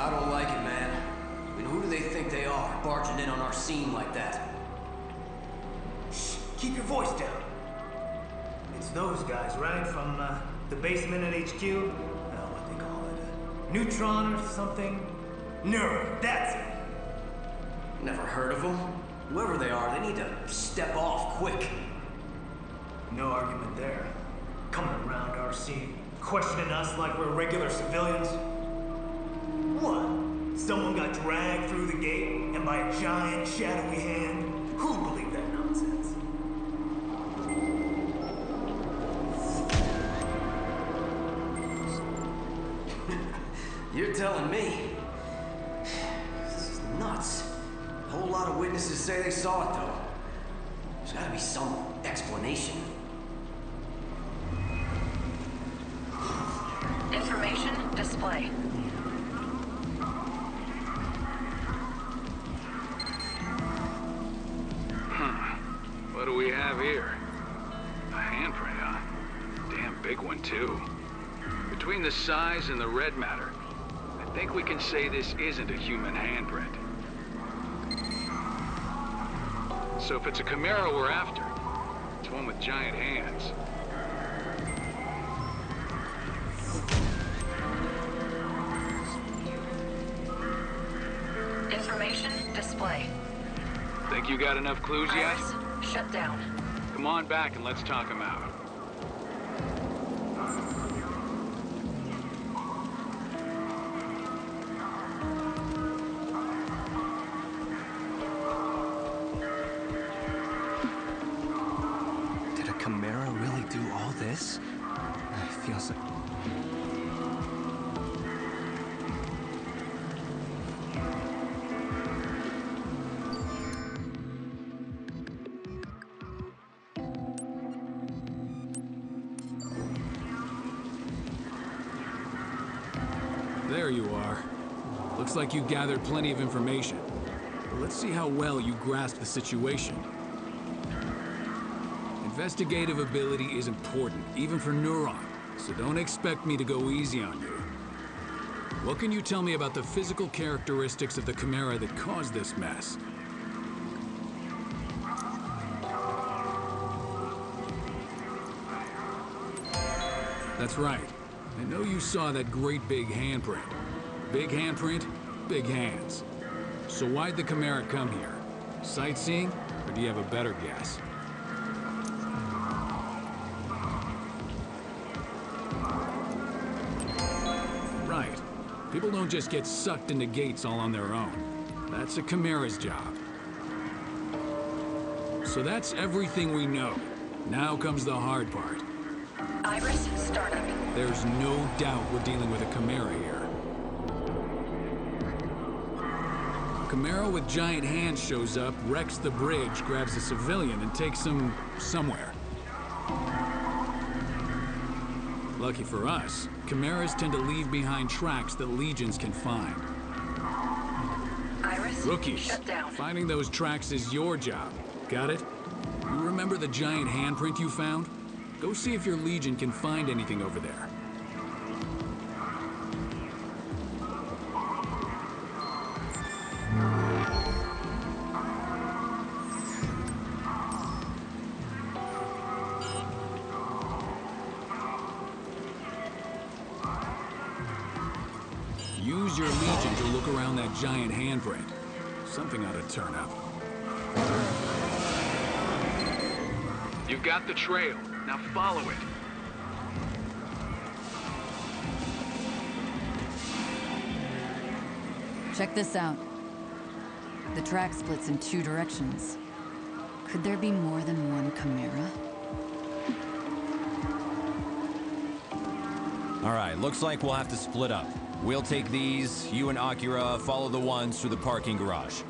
I don't like it, man. I mean, who do they think they are, barging in on our scene like that? Shh, keep your voice down. It's those guys, right? From the basement at HQ? What they call it? Neutron or something? Neuro, that's it. Never heard of them. Whoever they are, they need to step off quick. No argument there. Coming around our scene, questioning us like we're regular civilians. What? Someone got dragged through the gate and by a giant shadowy hand? Who'd believe that nonsense? You're telling me. This is nuts. A whole lot of witnesses say they saw it, though. There's gotta be some explanation. Information display. What do we have here? A handprint, huh? Damn big one, too. Between the size and the red matter, I think we can say this isn't a human handprint. So if it's a Chimera we're after, it's one with giant hands. Information display. Think you got enough clues yet? Iris, shut down. Come on back and let's talk them out. Did a Chimera really do all this? It feels like... There you are. Looks like you gathered plenty of information. Let's see how well you grasp the situation. Investigative ability is important, even for Neuron, so don't expect me to go easy on you. What can you tell me about the physical characteristics of the Chimera that caused this mess? That's right. I know you saw that great big handprint. Big handprint, big hands. So why'd the Chimera come here? Sightseeing? Or do you have a better guess? Right. People don't just get sucked into gates all on their own. That's a Chimera's job. So that's everything we know. Now comes the hard part. Iris, startup. There's no doubt we're dealing with a Chimera here. Chimera with giant hands shows up, wrecks the bridge, grabs a civilian, and takes him somewhere. Lucky for us, Chimeras tend to leave behind tracks that legions can find. Iris, Rookies, shut down. finding those tracks is your job. Got it? You remember the giant handprint you found? Go see if your legion can find anything over there. Use your legion to look around that giant handprint. Something ought to turn up. You've got the trail. Now follow it. Check this out. The track splits in 2 directions. Could there be more than one Chimera? All right, looks like we'll have to split up. We'll take these, you and Akira follow the ones through the parking garage.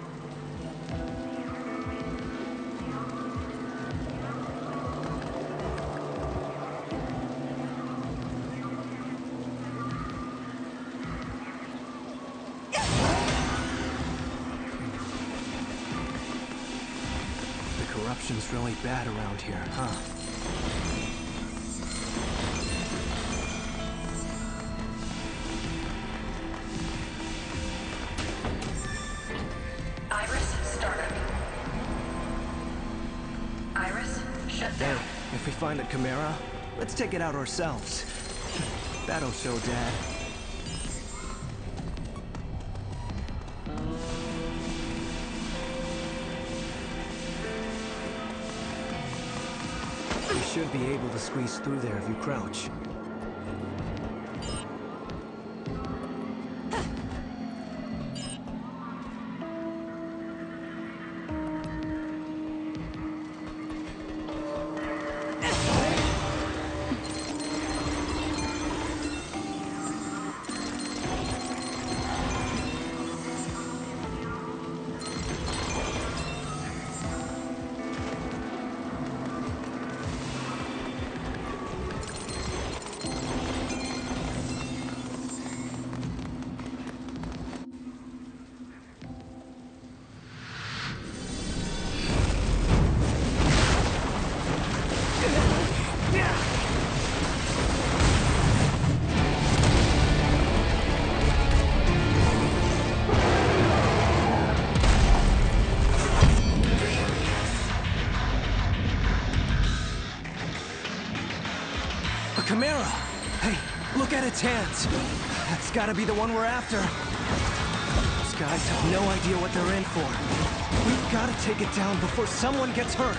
The corruption's really bad around here, huh? Iris, startup. Iris, shut down. Hey, if we find a Chimera, let's take it out ourselves. That'll show Dad. You should be able to squeeze through there if you crouch. Chimera! Hey, look at its hands! That's gotta be the one we're after. Those guys have no idea what they're in for. We've gotta take it down before someone gets hurt.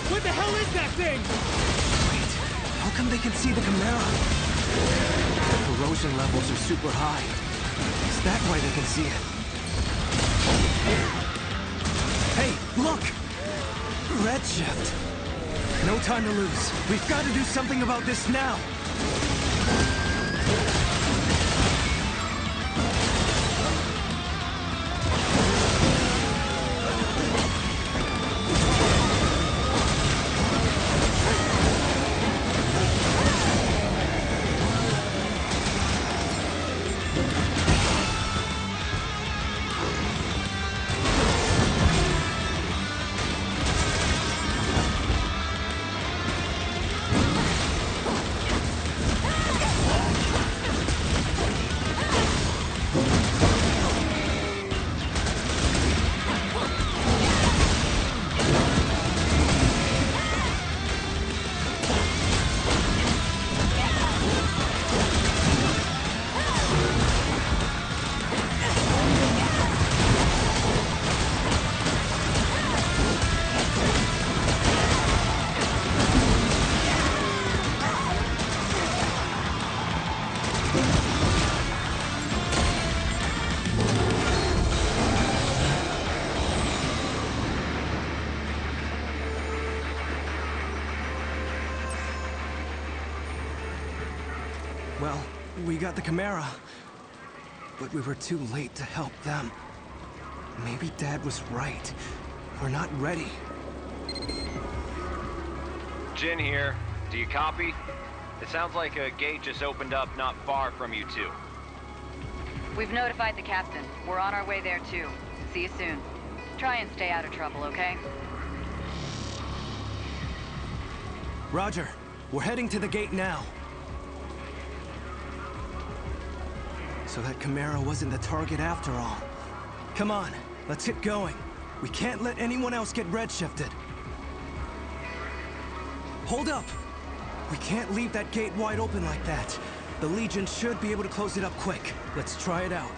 What the hell is that thing? Wait, how come they can see the Chimera? The corrosion levels are super high. Is that why they can see it? Hey, look! Redshift. No time to lose. We've got to do something about this now. Well, we got the Chimera, but we were too late to help them. Maybe Dad was right. We're not ready. Jin here. Do you copy? It sounds like a gate just opened up not far from you two. We've notified the captain. We're on our way there too. See you soon. Try and stay out of trouble, okay? Roger. We're heading to the gate now. So that Chimera wasn't the target after all. Come on, let's get going. We can't let anyone else get redshifted. Hold up! We can't leave that gate wide open like that. The Legion should be able to close it up quick. Let's try it out.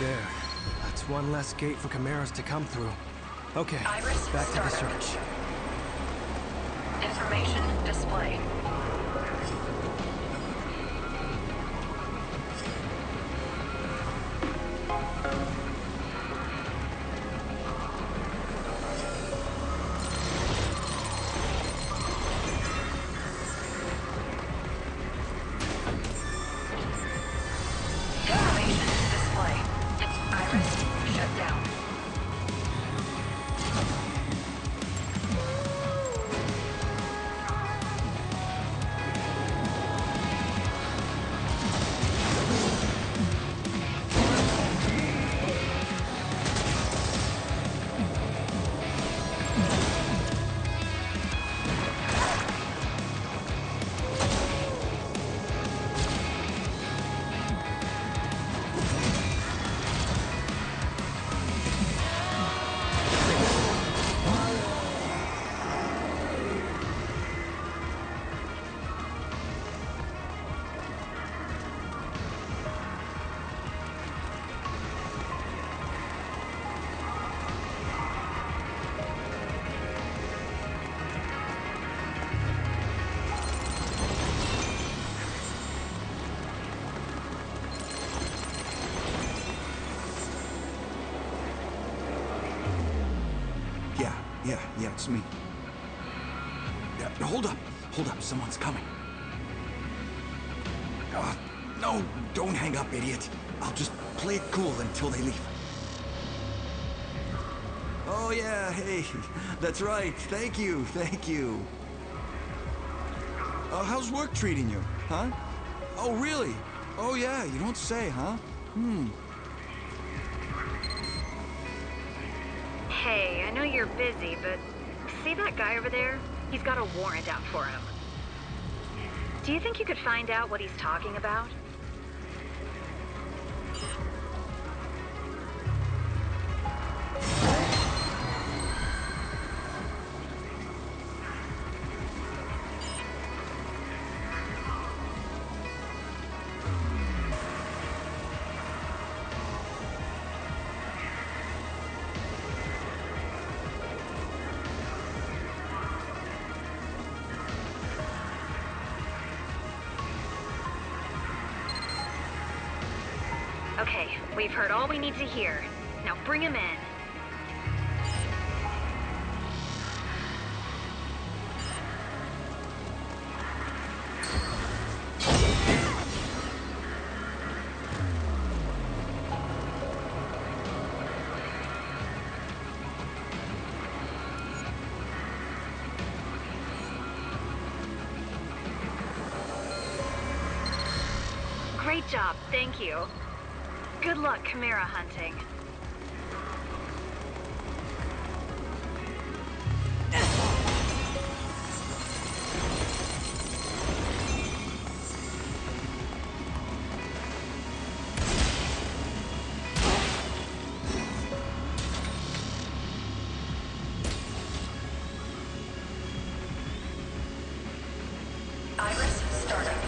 There. That's one less gate for Chimeras to come through. Okay, Iris back to the started. search. Information display. Information display. Iris shut down. Yeah, it's me. Yeah, hold up, someone's coming. No, don't hang up, idiot. I'll just play it cool until they leave. Oh yeah, hey, that's right, thank you. How's work treating you, huh? Oh really? Oh yeah, you don't say, huh? Hey, I know you're busy, but see that guy over there? He's got a warrant out for him. Do you think you could find out what he's talking about? Okay, we've heard all we need to hear. Now bring him in. Great job, thank you. Good luck Chimera hunting. Iris starting.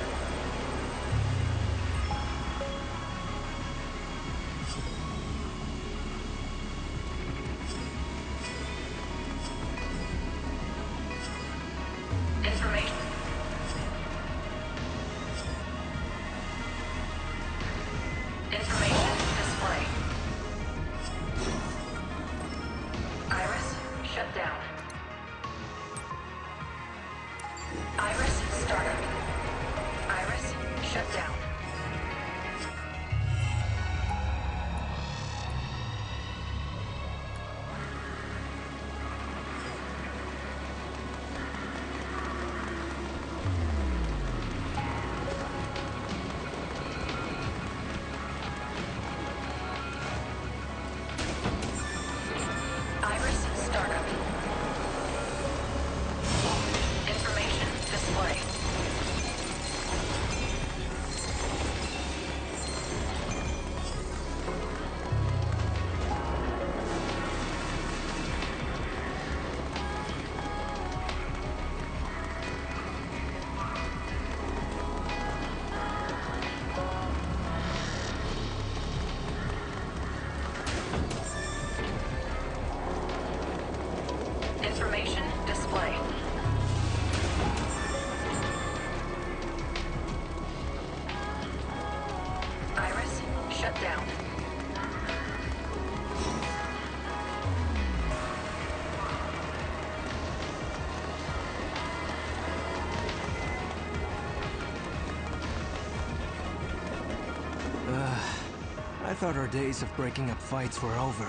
I thought our days of breaking up fights were over.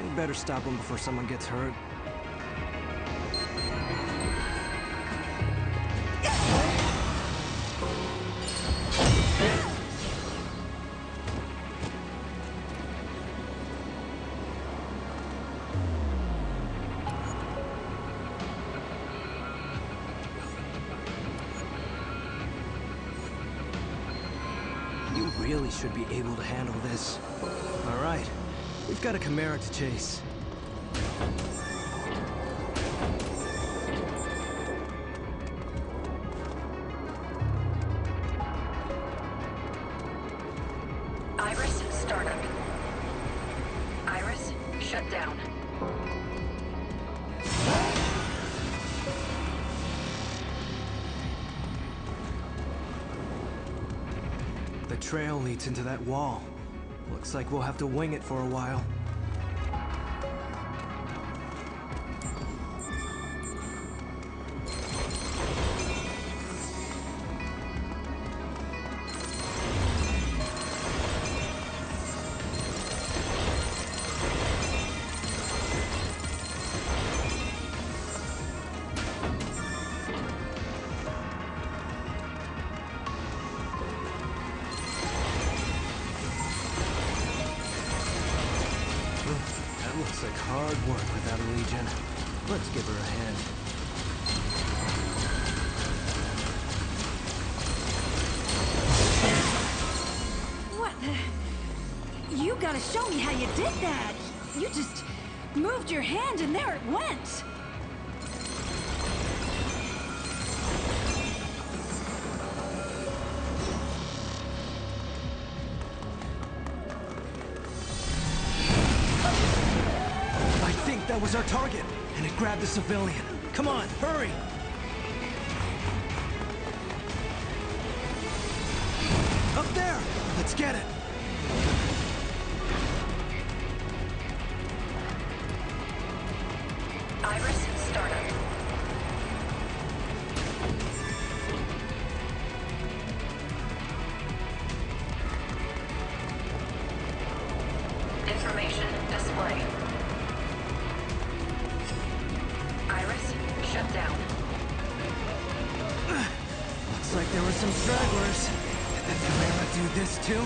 We better stop them before someone gets hurt. You really should be able to handle this. All right, we've got a Chimera to chase. Iris, startup. Iris, shut down. The trail leads into that wall. Looks like we'll have to wing it for a while. That looks like hard work without a Legion. Let's give her a hand. What the... You gotta show me how you did that! You just moved your hand and there it went! I think that was our target, and it grabbed a civilian. Come on, hurry! Up there! Let's get it! Iris, startup. Information display. Iris, shut down. Looks like there were some stragglers. Did the Chimera do this too?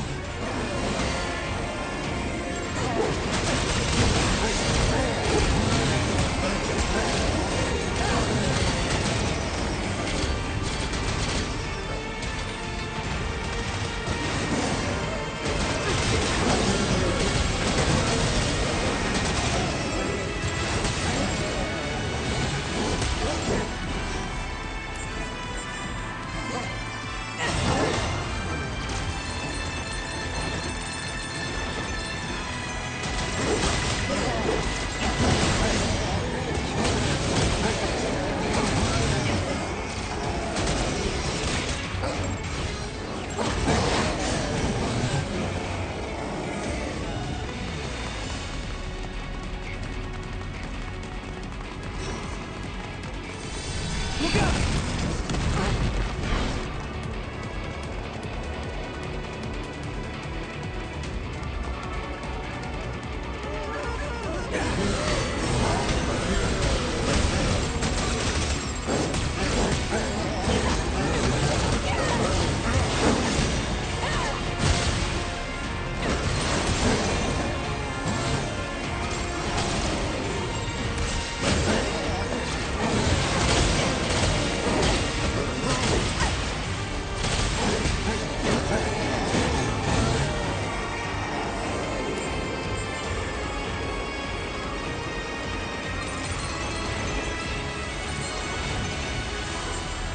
Look out!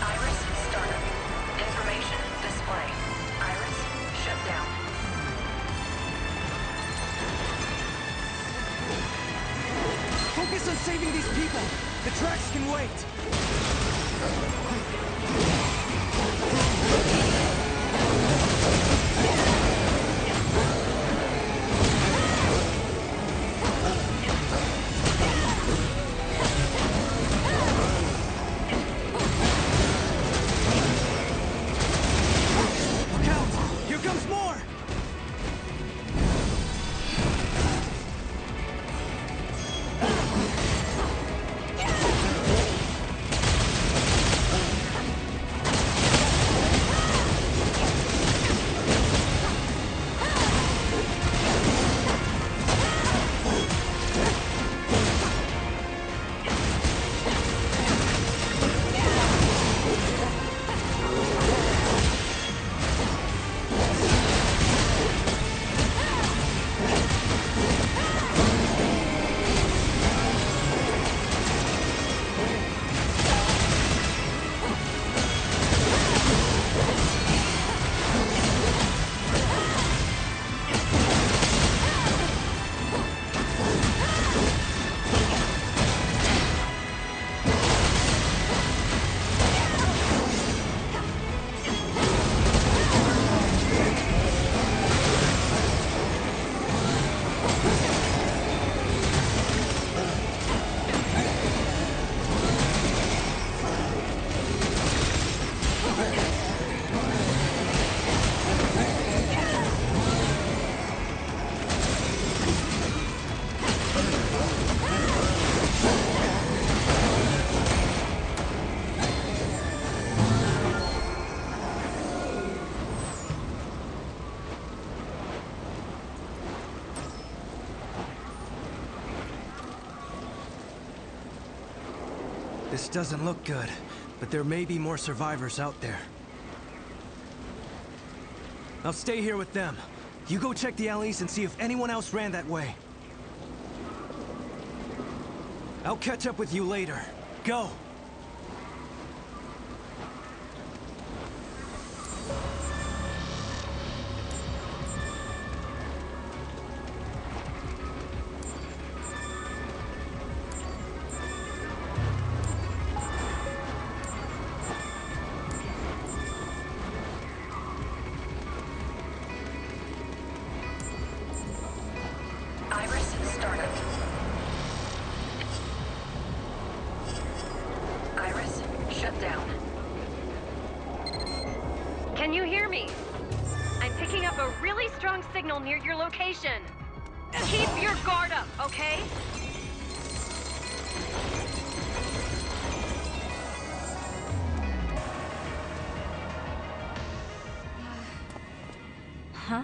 Iris, startup. Information display. Iris, shut down. Focus on saving these people! The tracks can wait! Look out! Here comes more! This doesn't look good, but there may be more survivors out there. I'll stay here with them. You go check the alleys and see if anyone else ran that way. I'll catch up with you later. Go! Iris, startup. Iris, shut down. Can you hear me? I'm picking up a really strong signal near your location. Keep your guard up, okay? Huh?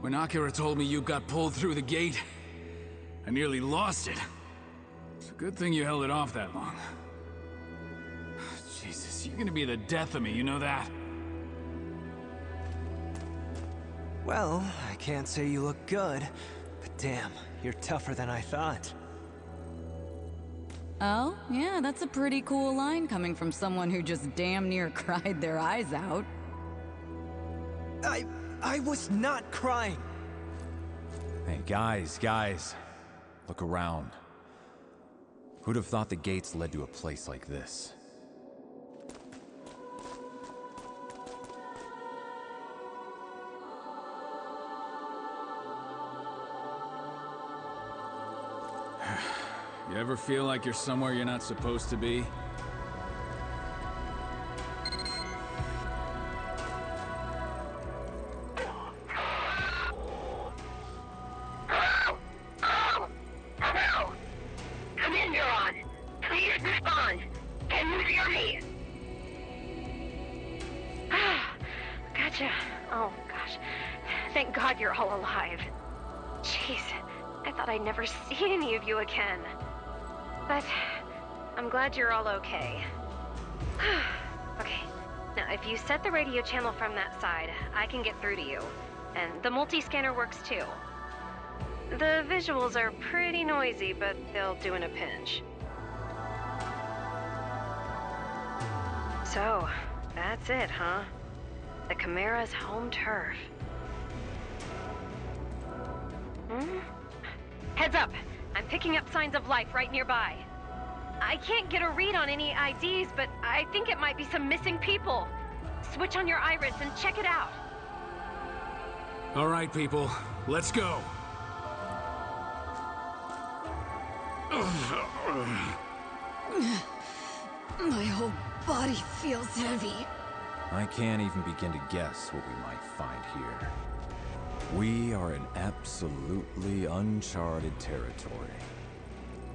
When Akira told me you got pulled through the gate, I nearly lost it. It's a good thing you held it off that long. Jesus, you're gonna be the death of me, you know that? Well, I can't say you look good, but damn, you're tougher than I thought. Oh, yeah, that's a pretty cool line coming from someone who just damn near cried their eyes out. I was not crying! Hey, guys. Look around. Who'd have thought the gates led to a place like this? You ever feel like you're somewhere you're not supposed to be? Come in, Neuron. Please respond. Can you hear me? Gotcha. Oh, gosh. Thank God you're all alive. Jeez, I thought I'd never see any of you again. But I'm glad you're all okay. Okay, now if you set the radio channel from that side, I can get through to you. And the multi-scanner works too. The visuals are pretty noisy, but they'll do in a pinch. So, that's it, huh? The Chimera's home turf. Heads up! I'm picking up signs of life right nearby. I can't get a read on any IDs, but I think it might be some missing people. Switch on your iris and check it out. All right, people, let's go. My whole body feels heavy. I can't even begin to guess what we might find here. We are in absolutely uncharted territory.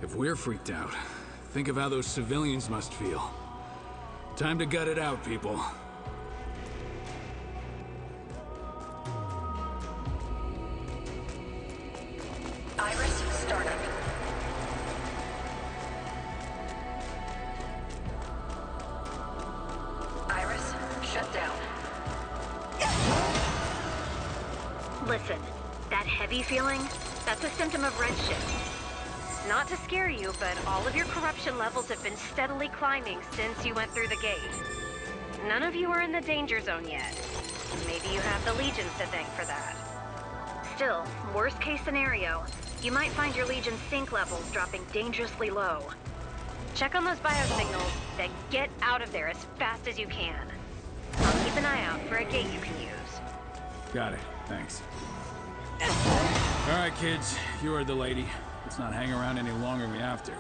If we're freaked out, think of how those civilians must feel. Time to gut it out, people. Iris startup. Iris shut down. Listen, that heavy feeling, that's a symptom of redshift. Not to scare you, but all of your corruption levels have been steadily climbing since you went through the gate. None of you are in the danger zone yet. Maybe you have the Legions to thank for that. Still, worst case scenario, you might find your Legion's sync levels dropping dangerously low. Check on those biosignals, then get out of there as fast as you can. I'll keep an eye out for a gate you can use. Got it, thanks. All right, kids, you heard the lady. Let's not hang around any longer than we have to.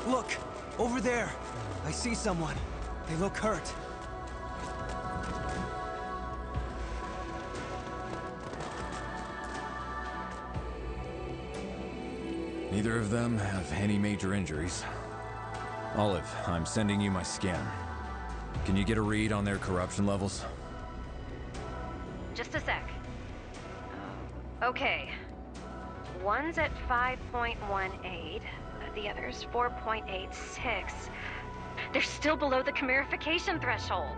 Look! Over there! I see someone. They look hurt. Neither of them have any major injuries. Olive, I'm sending you my scan. Can you get a read on their corruption levels? Just a sec. Okay. One's at 5.18, the other's 4.86. They're still below the chimerification threshold.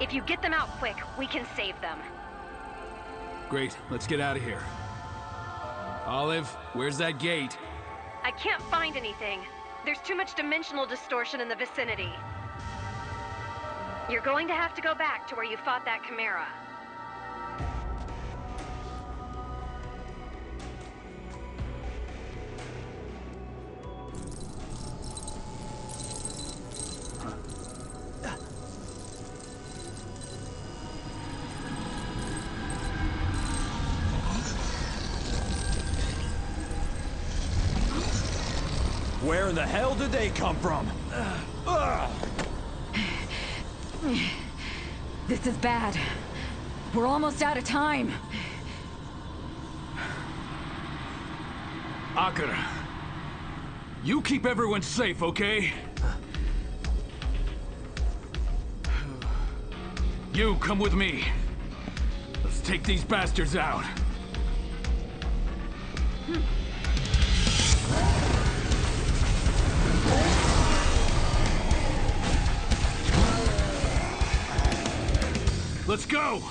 If you get them out quick, we can save them. Great, let's get out of here. Olive, where's that gate? I can't find anything. There's too much dimensional distortion in the vicinity. You're going to have to go back to where you fought that chimera. Where in the hell did they come from? This is bad. We're almost out of time. Akira, you keep everyone safe, okay? You come with me. Let's take these bastards out. Let's go!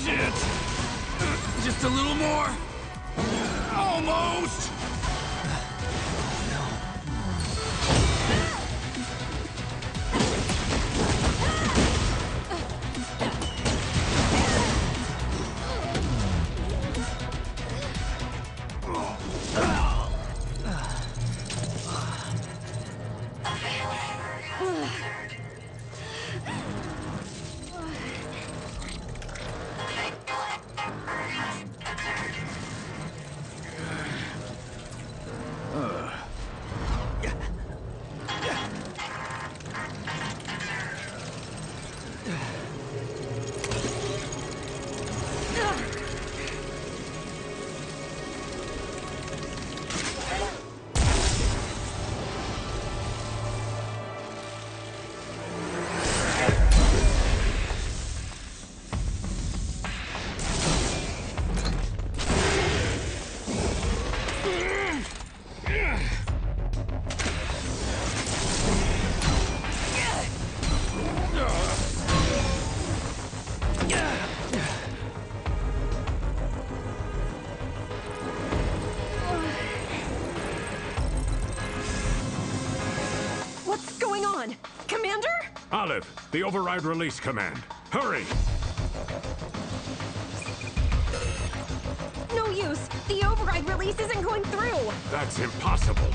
Shit! Just a little more! Almost! What's going on? Commander? Olive, the override release command. Hurry! No use. The override release isn't going through. That's impossible.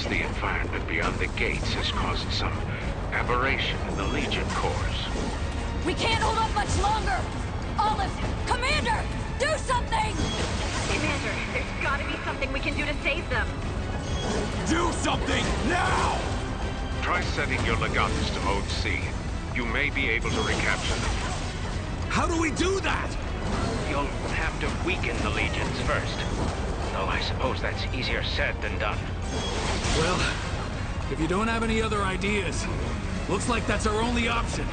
The environment beyond the gates has caused some aberration in the Legion cores. We can't hold up much longer! Olive! Commander! Do something! Commander, there's gotta be something we can do to save them. Do something! Now! Try setting your legatus to Mode C. You may be able to recapture them. How do we do that? You'll have to weaken the Legions first. Though I suppose that's easier said than done. Well, if you don't have any other ideas, looks like that's our only option.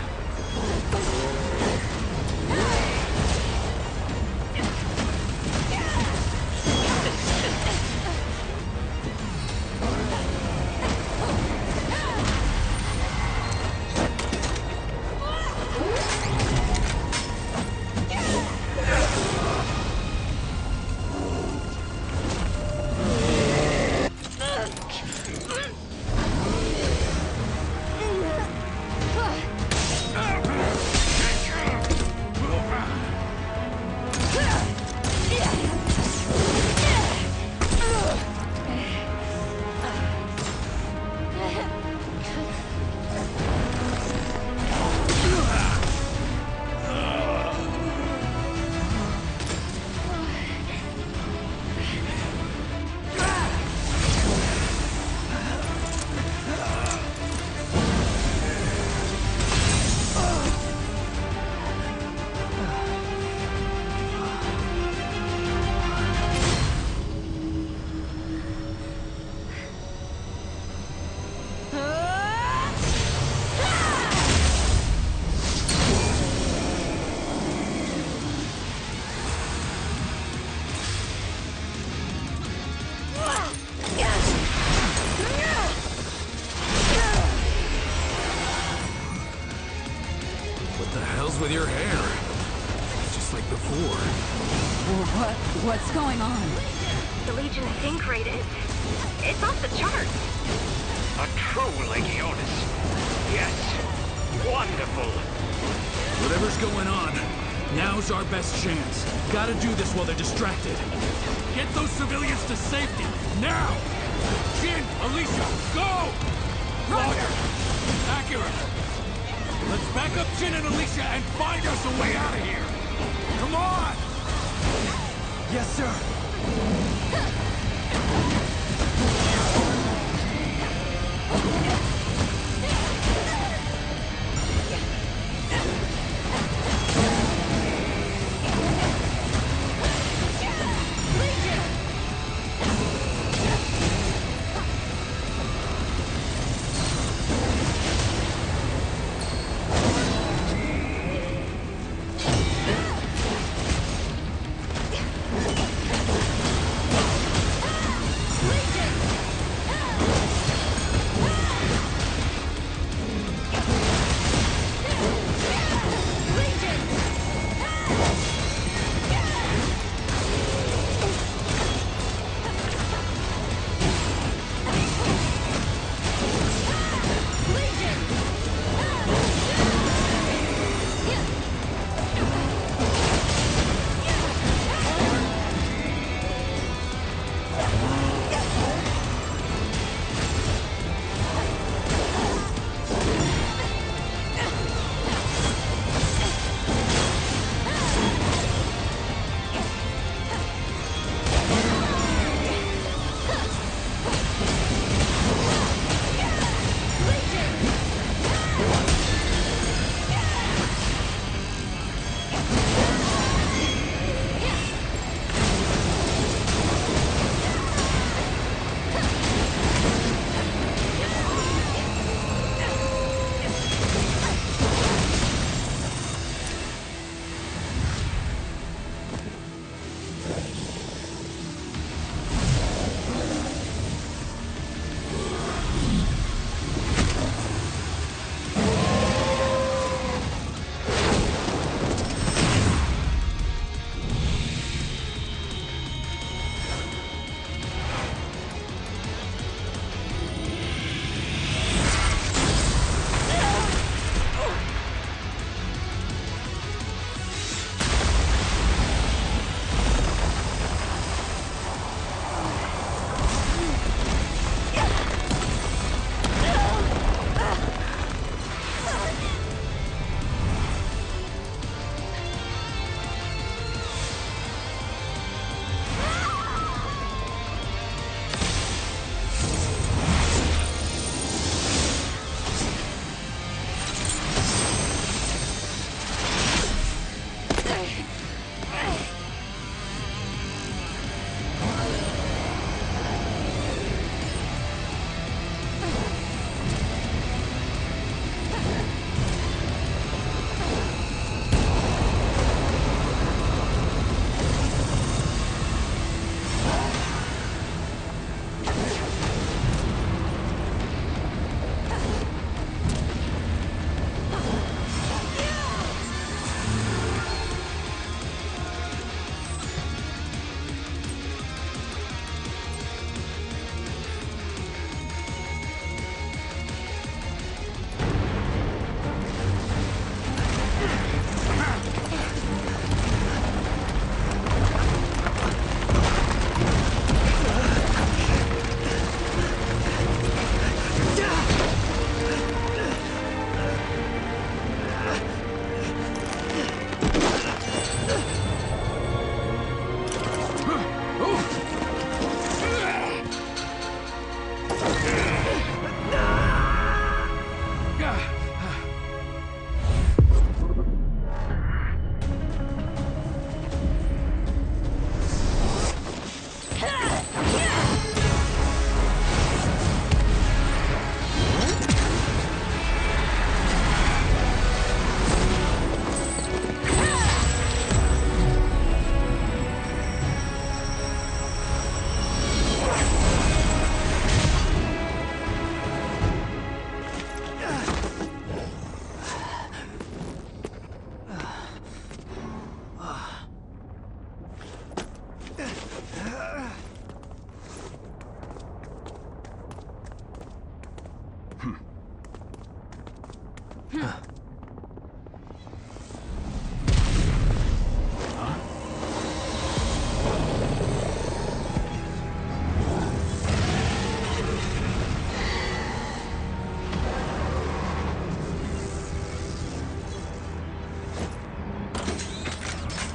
The hell's with your hair? Just like before. What's going on? The Legion's sync rate is... it's off the charts. A true Legionis. Yes. Wonderful. Whatever's going on, now's our best chance. Gotta do this while they're distracted. Get those civilians to safety, now! Jin, Alicia, go! Roger! Accurate! Let's back up Jin and Alicia and find us a way out of here! Come on! Yes, sir!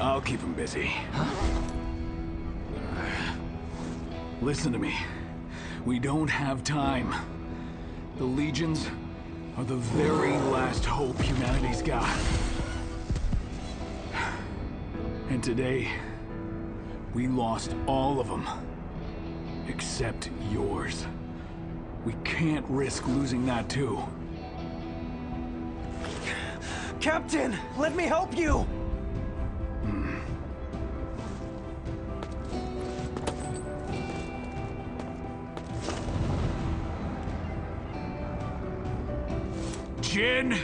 I'll keep him busy. Listen to me. We don't have time. The Legions are the very last hope humanity's got. And today, we lost all of them. Except yours. We can't risk losing that too. Captain, let me help you! Jin!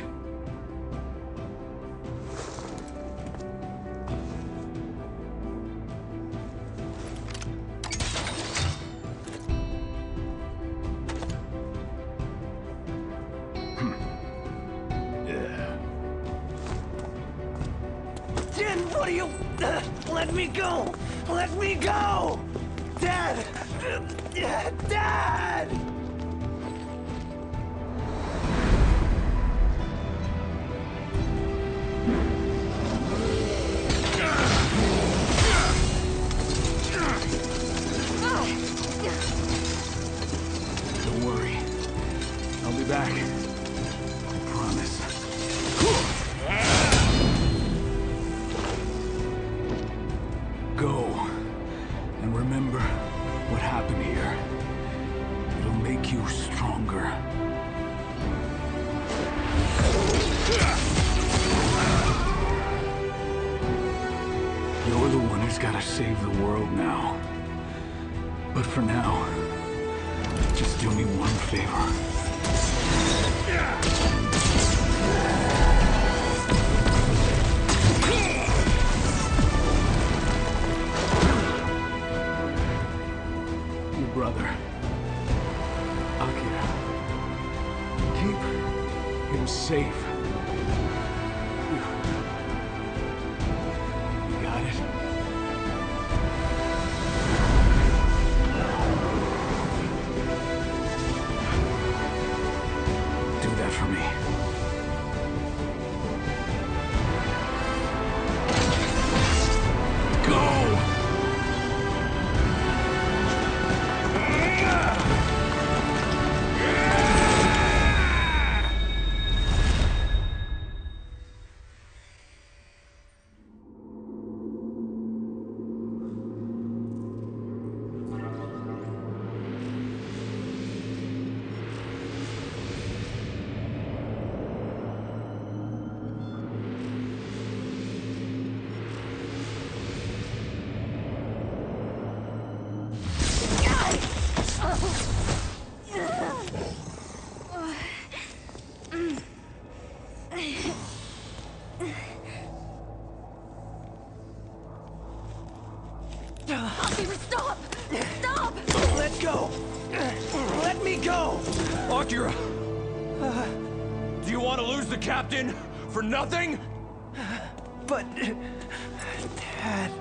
Jin, what are you... let me go! Let me go! Dad! Dad! Don't worry. I'll be back. I promise. Go. And remember what happened here. It'll make you stronger. You're the one who's gotta save the world now. But for now, just do me one favor. Your brother, Akira. Keep him safe. You got it? Do that for me. Go! Stop! Stop! Let go! Let me go! Akira! Do you want to lose the captain for nothing? But... Dad...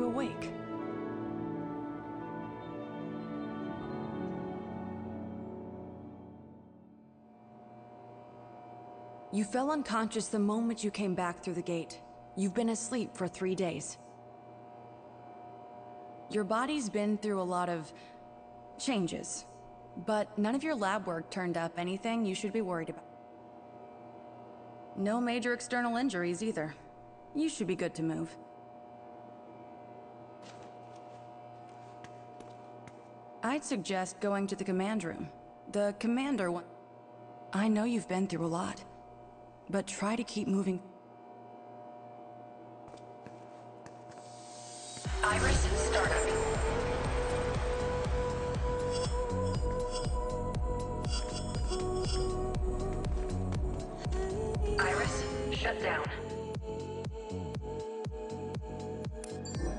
you awake. You fell unconscious the moment you came back through the gate. You've been asleep for 3 days. Your body's been through a lot of changes, but none of your lab work turned up anything you should be worried about. No major external injuries either. You should be good to move. I'd suggest going to the command room. The commander wa- I know you've been through a lot, but try to keep moving. Iris startup. Iris shut down.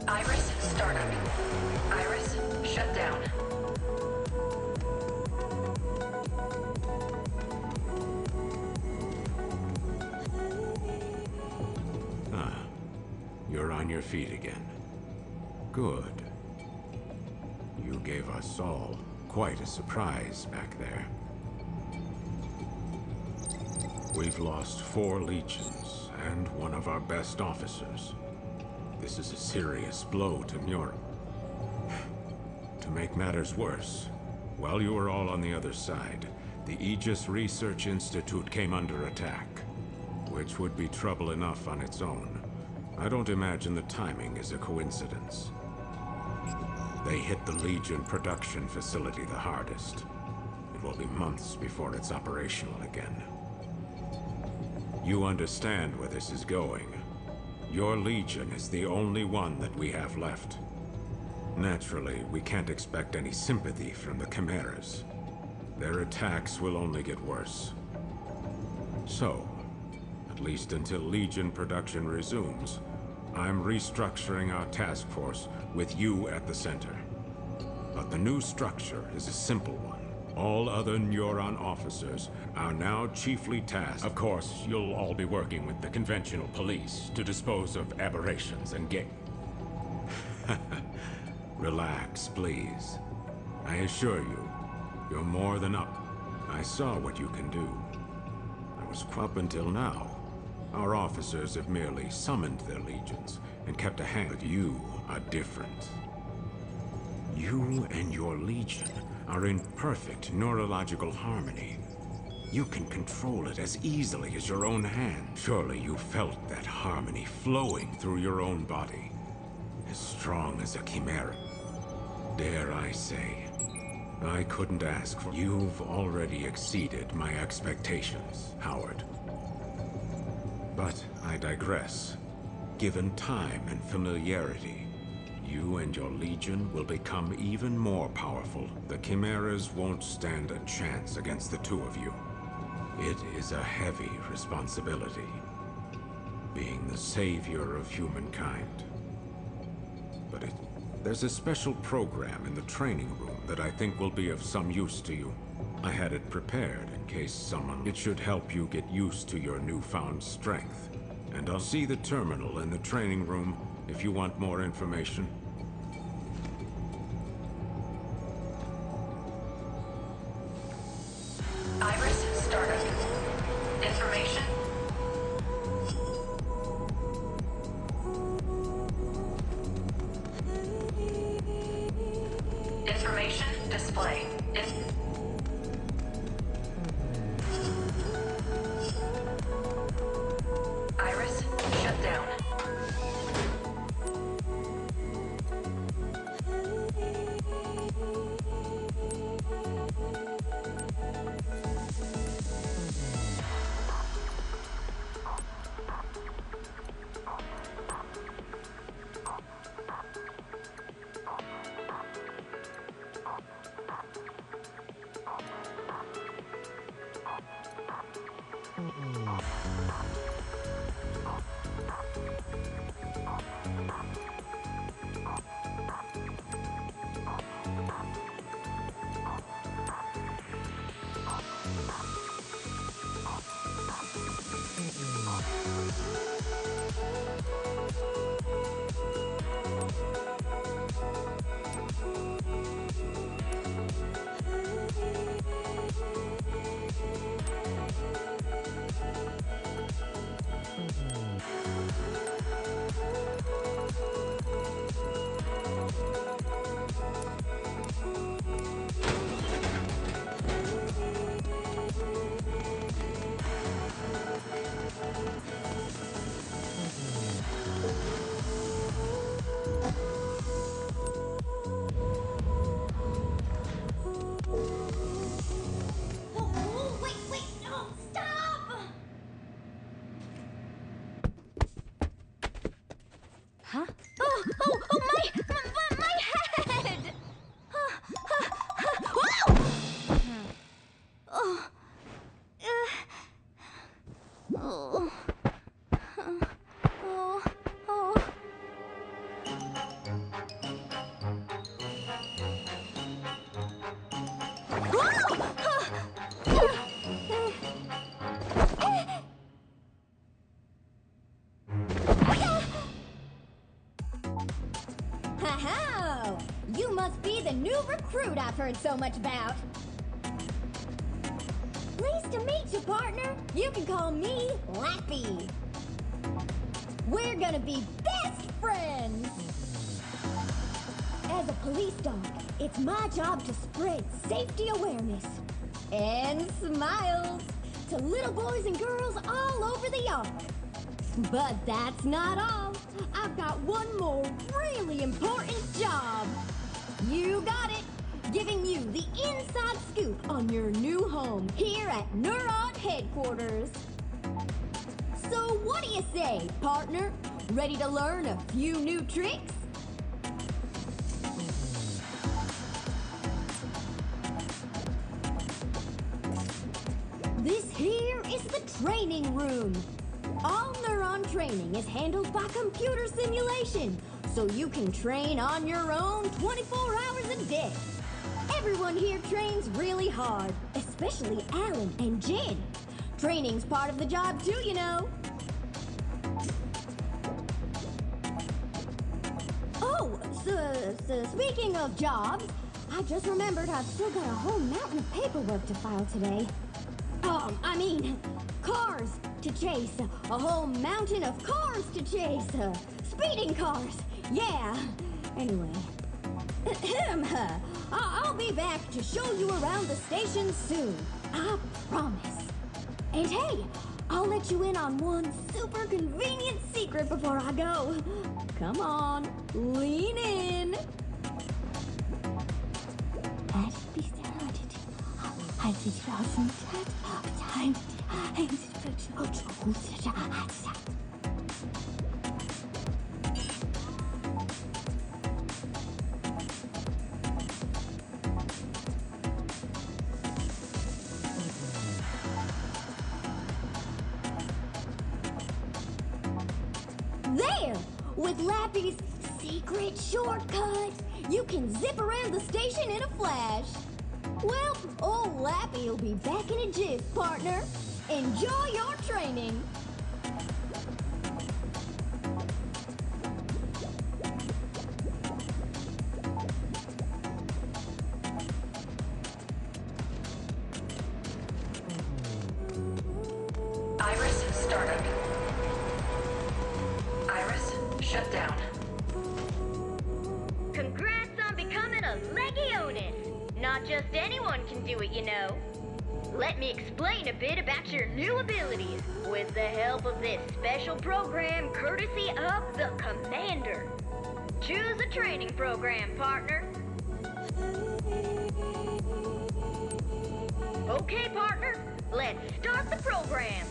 Iris startup. Iris shut down. You're on your feet again. Good. You gave us all quite a surprise back there. We've lost 4 legions and one of our best officers. This is a serious blow to Neuron. To make matters worse, while you were all on the other side, the Aegis Research Institute came under attack, which would be trouble enough on its own. I don't imagine the timing is a coincidence. They hit the Legion production facility the hardest. It will be months before it's operational again. You understand where this is going. Your Legion is the only one that we have left. Naturally, we can't expect any sympathy from the Chimeras. Their attacks will only get worse. So, at least until Legion production resumes, I'm restructuring our task force with you at the center. But the new structure is a simple one. All other Neuron officers are now chiefly tasked. Of course, you'll all be working with the conventional police to dispose of aberrations and Relax, please. I assure you, you're more than up. I saw what you can do. I was up until now. Our officers have merely summoned their legions and kept a hand. But you are different. You and your legion are in perfect neurological harmony. You can control it as easily as your own hand. Surely you felt that harmony flowing through your own body. As strong as a chimera. Dare I say, I couldn't ask for... You've already exceeded my expectations, Howard. But I digress. Given time and familiarity, you and your legion will become even more powerful. The Chimeras won't stand a chance against the two of you. It is a heavy responsibility, being the savior of humankind. But there's a special program in the training room that I think will be of some use to you. I had it prepared in case someone... It should help you get used to your newfound strength. And I'll see the terminal in the training room if you want more information. Iris startup. Information. Information display. Iris shut down. new recruit I've heard so much about. Pleased to meet you, partner. You can call me Lappy. We're gonna be best friends. As a police dog, it's my job to spread safety awareness and smiles to little boys and girls all over the yard. But that's not all. I've got one more really important job. You got it. Giving you the inside scoop on your new home here at Neuron Headquarters. So what do you say, partner? Ready to learn a few new tricks? This here is the training room. All neuron training is handled by computer simulation, so you can train on your own 24 hours a day. Everyone here trains really hard, especially Alan and Jen. Training's part of the job too, you know. Oh, so speaking of jobs, I just remembered I've still got a whole mountain of paperwork to file today. I mean, cars to chase. A whole mountain of cars to chase. Speeding cars. Yeah. Anyway. I'll be back to show you around the station soon. I promise. And hey, I'll let you in on one super convenient secret before I go. Come on, lean in. There! With Lappy's secret shortcut, you can zip around the station in a flash. Well, old Lappy will be back in a jiff, partner. Enjoy your training. Iris startup. Iris shut down. Congrats on becoming a Legionist! Not just anyone can do it, you know. Let me explain a bit about your new abilities with the help of this special program courtesy of the Commander. Choose a training program, partner. Okay, partner, let's start the program.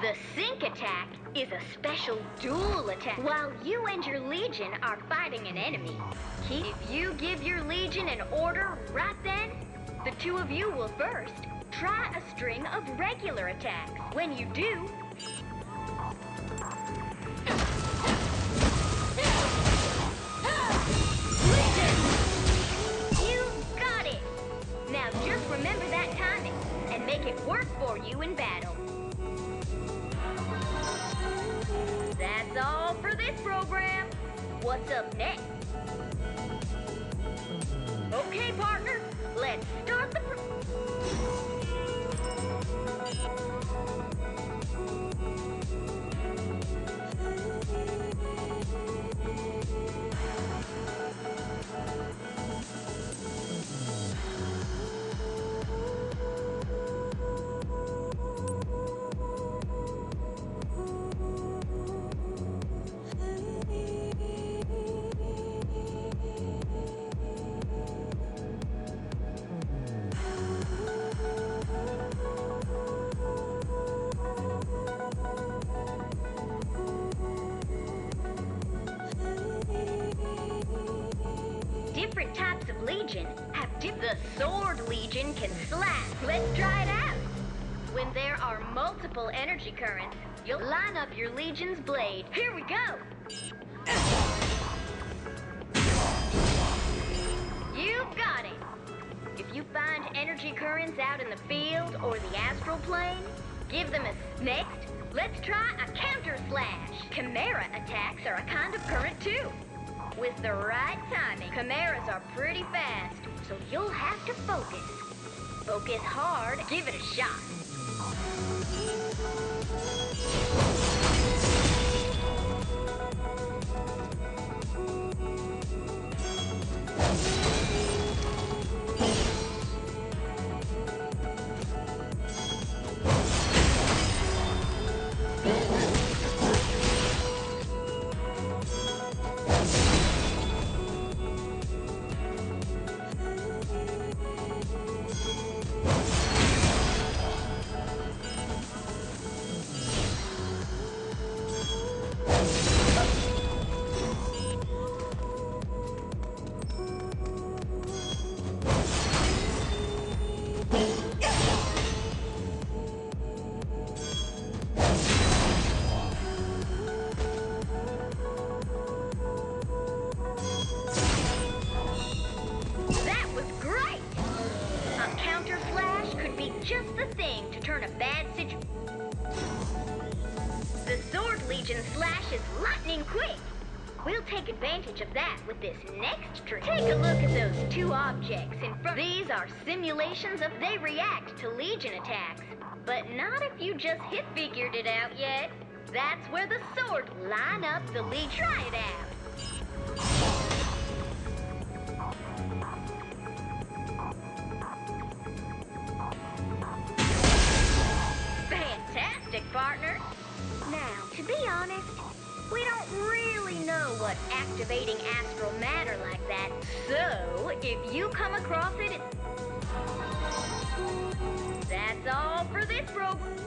The sync attack is a special dual attack. While you and your Legion are fighting an enemy, if you give your Legion an order right then, the two of you will first try a string of regular attacks. When you do, you got it! Now just remember that timing and make it work for you in battle. That's all for this program. What's up next? Okay, partner, let's start the different types of Legion have The Sword Legion can slash. Let's try it out. When there are multiple energy currents, you'll line up your Legion's blade. Here we go. You've got it. If you find energy currents out in the field or the astral plane, give them a... Next, let's try a counter slash. Chimera attacks are a kind of current too. With the right timing, chimeras are pretty fast, so you'll have to focus. Focus hard, give it a shot. Just the thing to turn a bad situation. The Sword Legion slash is lightning quick. We'll take advantage of that with this next trick. Take a look at those two objects in front. These are simulations of they react to Legion attacks. But not if you just figured it out yet. That's where the sword line up the Legion. Try it out. Partner. Now, to be honest, we don't really know what activating astral matter like that. So, if you come across it, that's all for this program.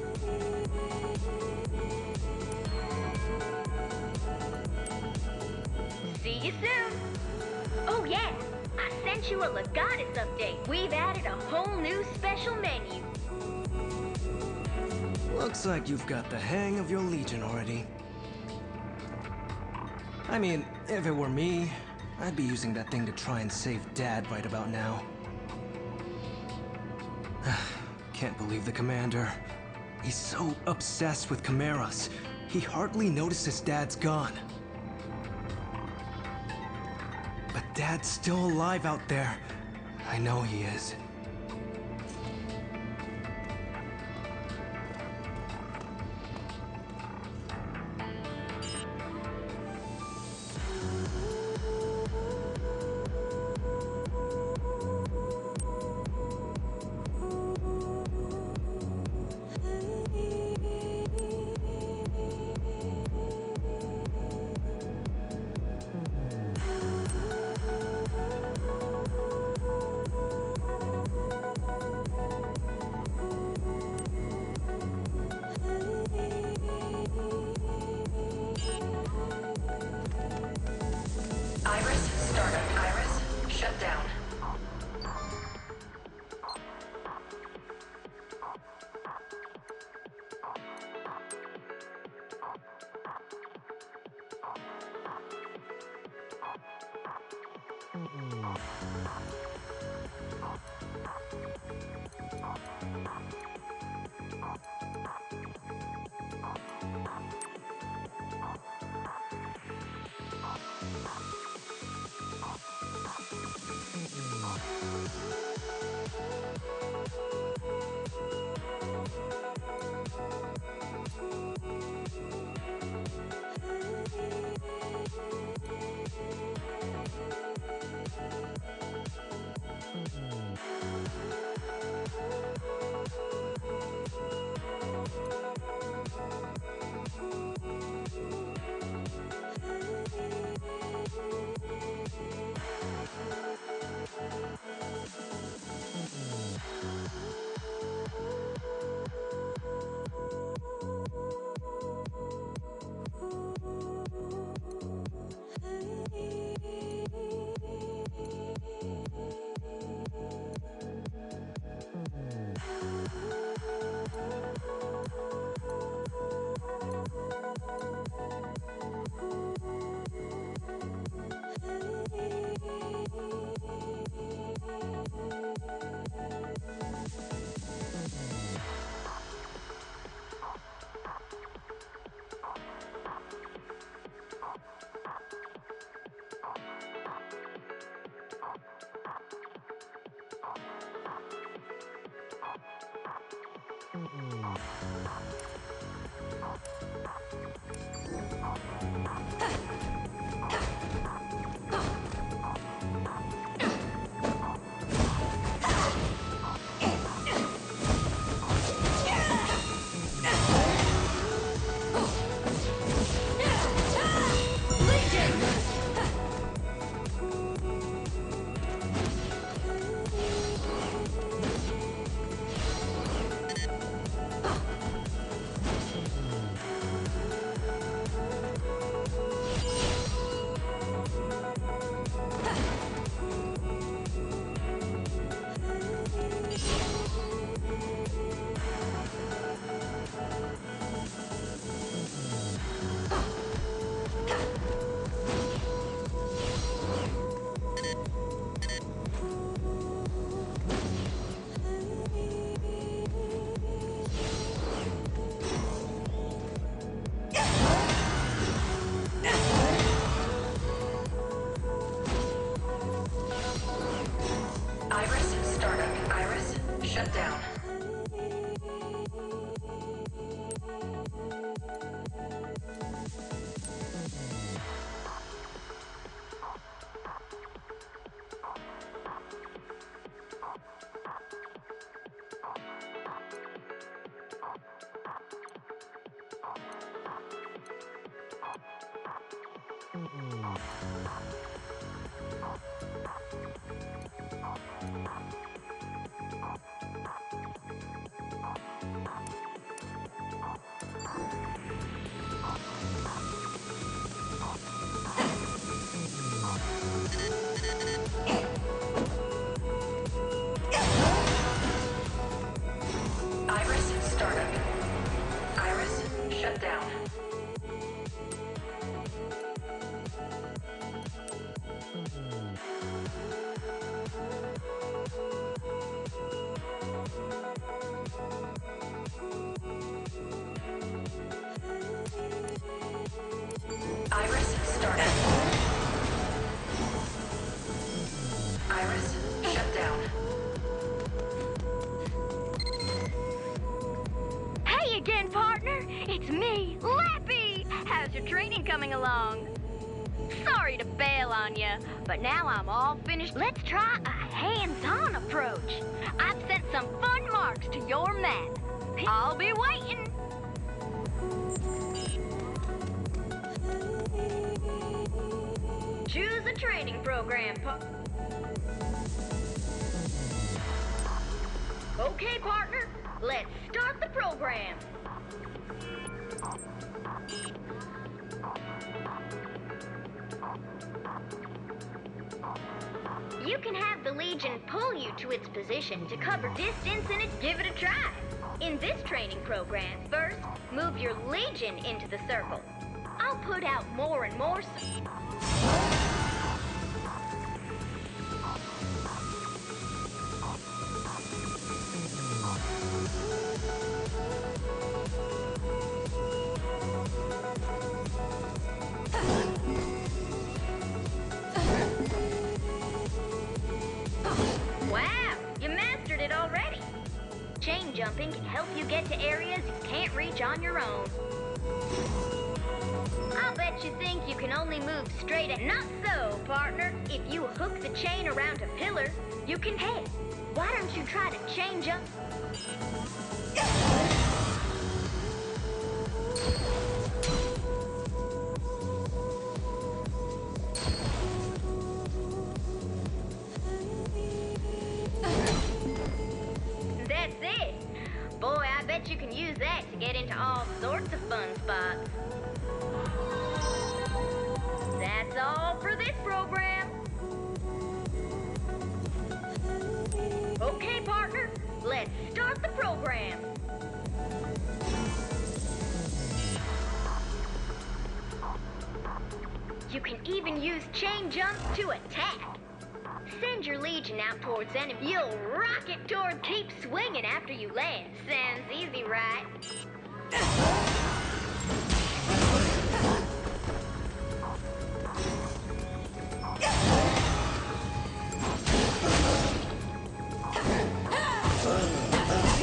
See you soon. Oh yeah, I sent you a Legatus update. We've added a whole new special menu. Looks like you've got the hang of your Legion already. I mean, if it were me, I'd be using that thing to try and save Dad right about now. Can't believe the Commander. He's so obsessed with chimeras, he hardly notices Dad's gone. But Dad's still alive out there. I know he is. It's me, Lappy! How's your training coming along? Sorry to bail on you, but now I'm all finished. Let's try a hands-on approach. I've sent some fun marks to your map. I'll be waiting. Choose a training program. Okay, partner, let's start the program. You can have the Legion pull you to its position to cover distance and give it a try. In this training program, first, move your Legion into the circle. I'll put out more and more... Wow, you mastered it already. Chain jumping can help you get to areas you can't reach on your own. I'll bet you think you can only move straight ahead. Not so, partner. If you hook the chain around a pillar, you can head. Why don't you try to chain jump? That's it. Boy, I bet you can use that to get into all sorts of fun spots. That's all for this program. Okay, partner, let's start the program. You can even use chain jumps to attack. Send your Legion out towards enemy. You'll rocket toward, keep swinging after you land. Sounds easy, right?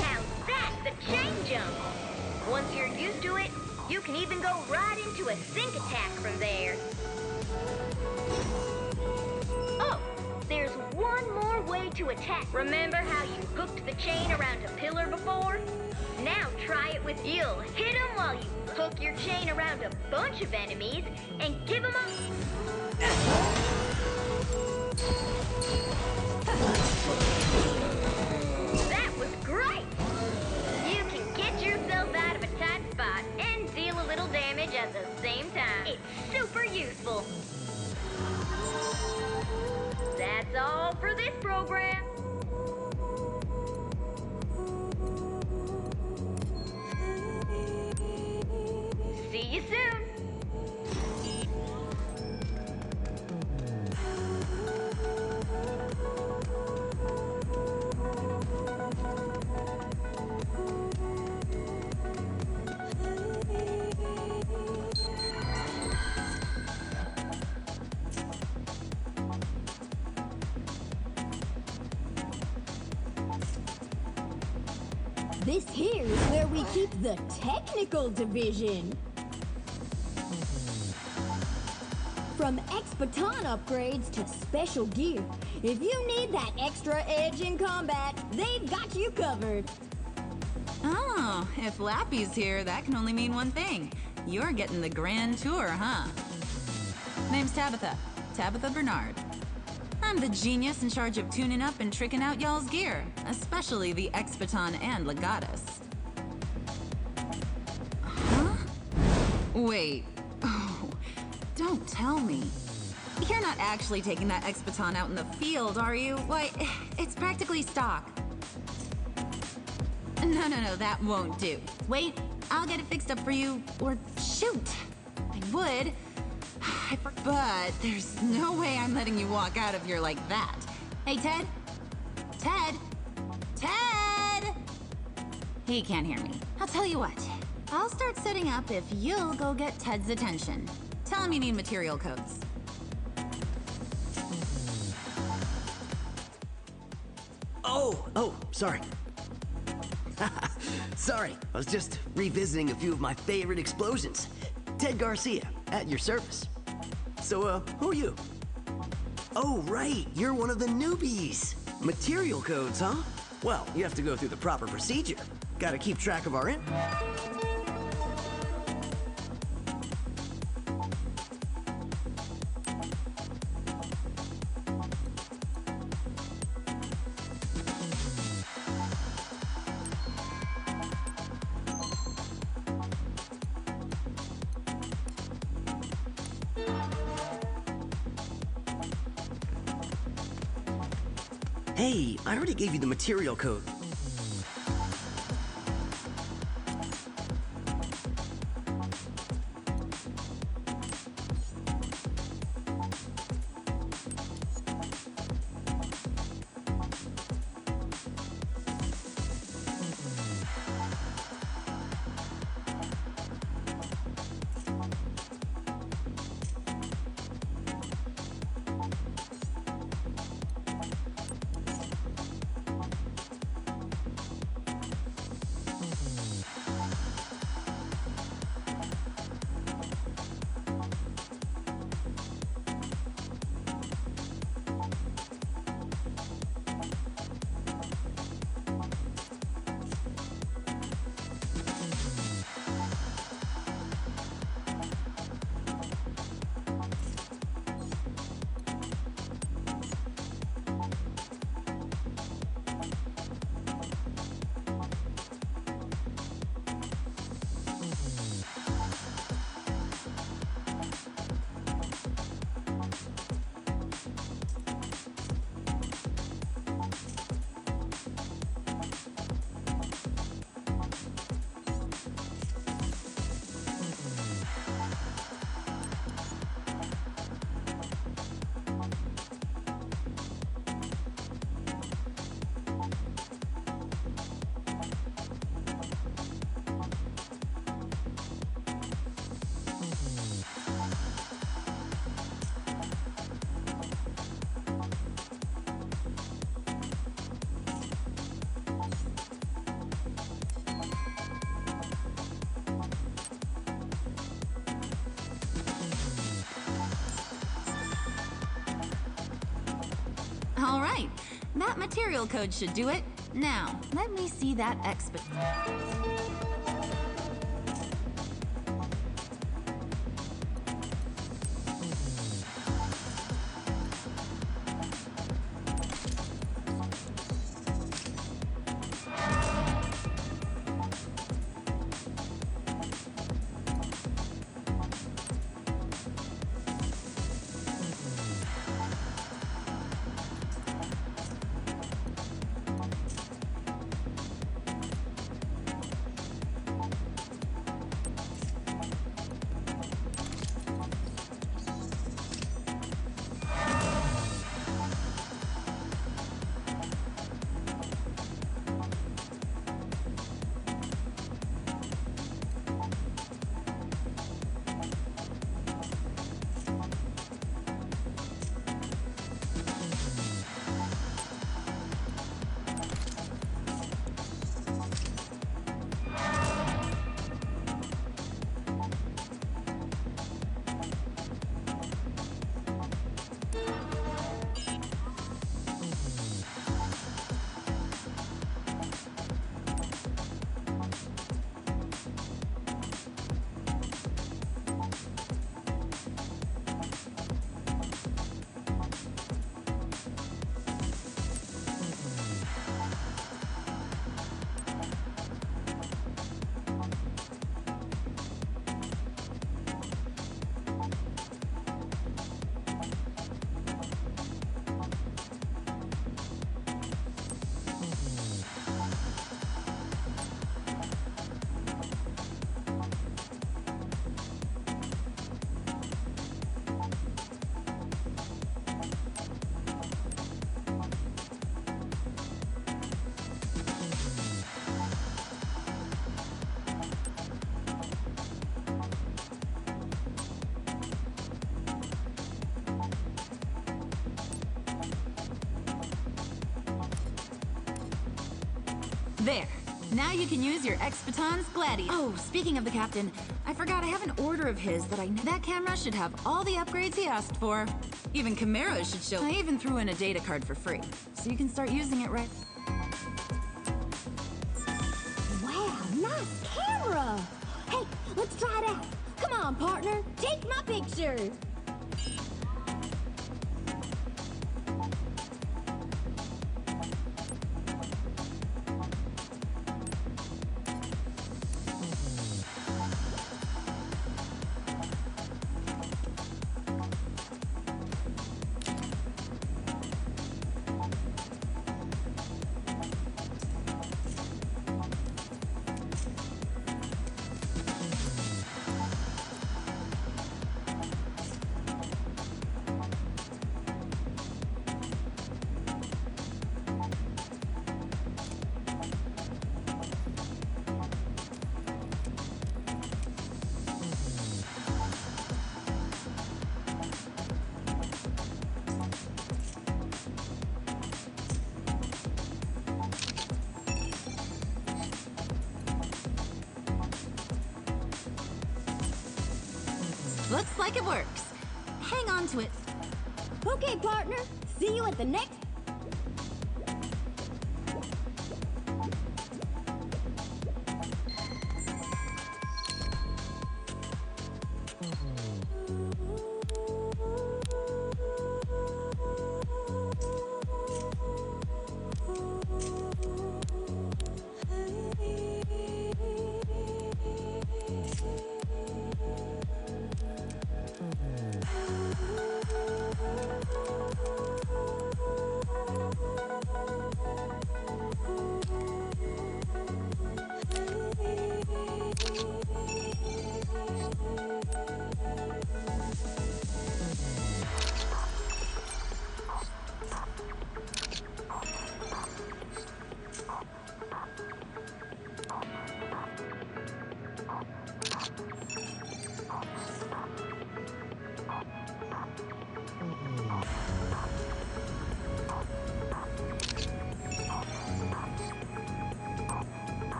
Now that's the chain jump. Once you're used to it, you can even go right into a sync attack from there. Oh, there's one more way to attack. Remember how you hooked the chain around a pillar before? Now try it with You'll hit them while you hook your chain around a bunch of enemies and give them a... That was great! You can get yourself out of a tight spot and deal a little damage at the same time. It's super useful. That's all for this program. See you soon. This here is where we keep the technical division. From X-Baton upgrades to special gear, if you need that extra edge in combat, they've got you covered. Oh, if Lappy's here, that can only mean one thing. You're getting the grand tour, huh? Name's Tabitha. Tabitha Bernard. I'm the genius in charge of tuning up and tricking out y'all's gear, especially the X-Baton and Legatus. Huh? Wait. Oh, don't tell me. You're not actually taking that X-Baton out in the field, are you? Why, it's practically stock. No, that won't do. Wait, I'll get it fixed up for you. Or shoot, I would. But there's no way I'm letting you walk out of here like that. Hey, Ted? Ted? Ted! He can't hear me. I'll tell you what. I'll start setting up if you'll go get Ted's attention. Tell him you need material codes. Oh, sorry. Sorry, I was just revisiting a few of my favorite explosions. Ted Garcia, at your service. So, who are you? Oh, right, you're one of the newbies. Material codes, huh? Well, you have to go through the proper procedure. Gotta keep track of our Hey, I already gave you the material code. All right, that material code should do it. Now, let me see that expo. There. Now you can use your Expaton's Gladiator. Oh, speaking of the captain, I forgot I have an order of his that that camera should have all the upgrades he asked for. Even Camaros should show. I even threw in a data card for free, so you can start using it right. Wow, nice camera! Hey, let's try it out. Come on, partner, take my picture. Looks like it works. Hang on to it. Okay, partner. See you at the next...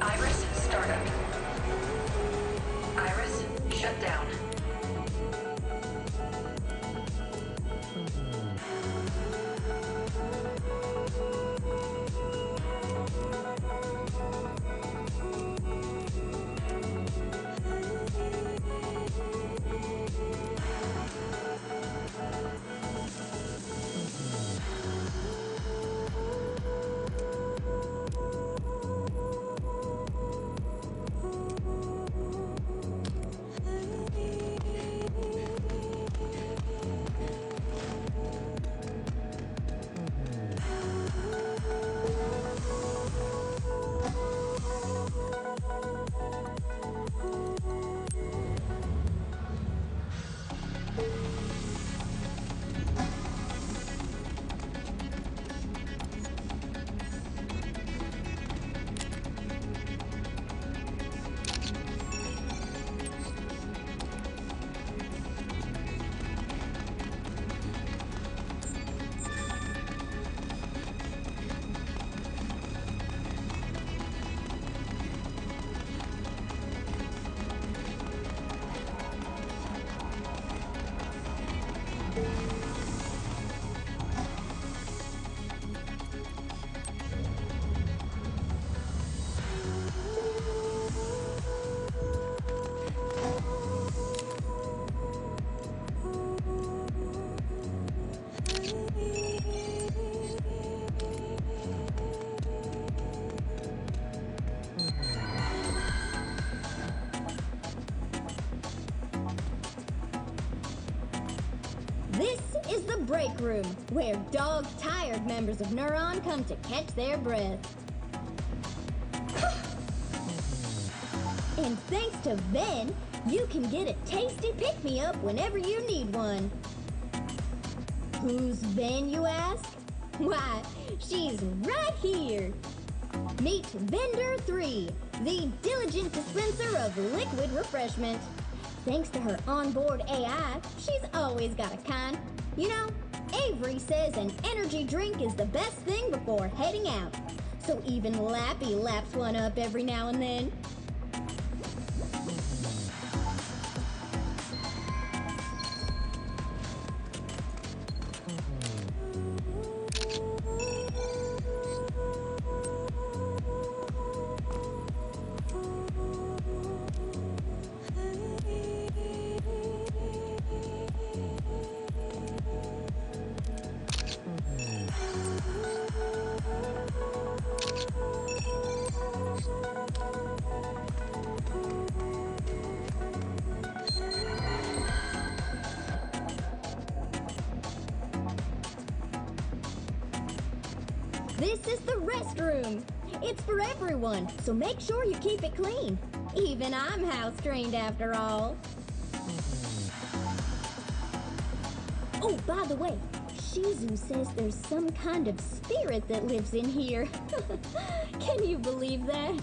Iris, startup. Iris, shut down. This is the break room, where dog-tired members of Neuron come to catch their breath. And thanks to Ven, you can get a tasty pick-me-up whenever you need one. Who's Ven, you ask? Why, she's right here. Meet Vendor 3, the diligent dispenser of liquid refreshment. Thanks to her onboard AI, she's always got a kind. You know, Avery says an energy drink is the best thing before heading out. So even Lappy laps one up every now and then. This is the restroom. It's for everyone, so make sure you keep it clean. Even I'm house-trained after all. Oh, by the way, Shizu says there's some kind of spirit that lives in here. Can you believe that?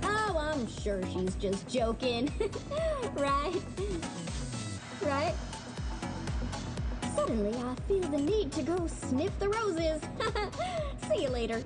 Oh, I'm sure she's just joking. Right? Right? Suddenly, I feel the need to go sniff the roses. See you later.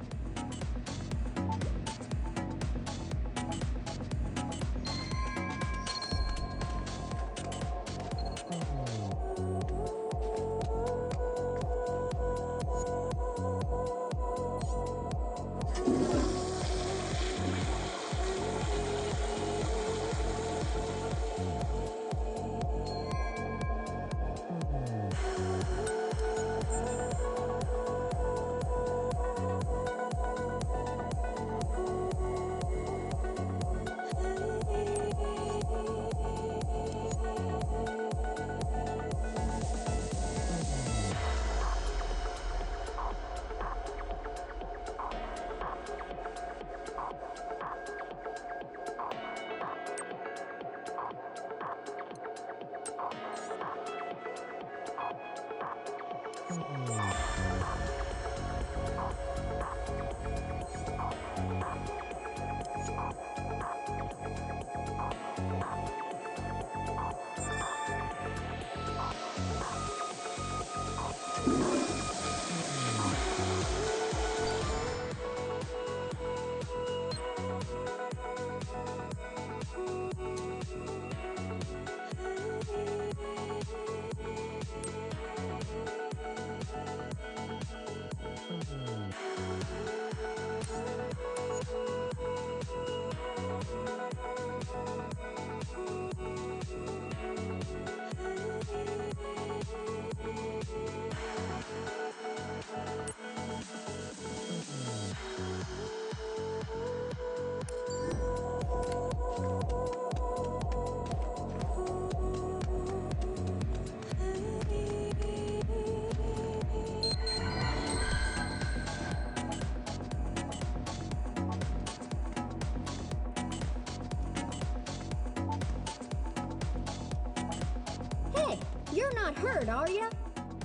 You're not hurt, are you?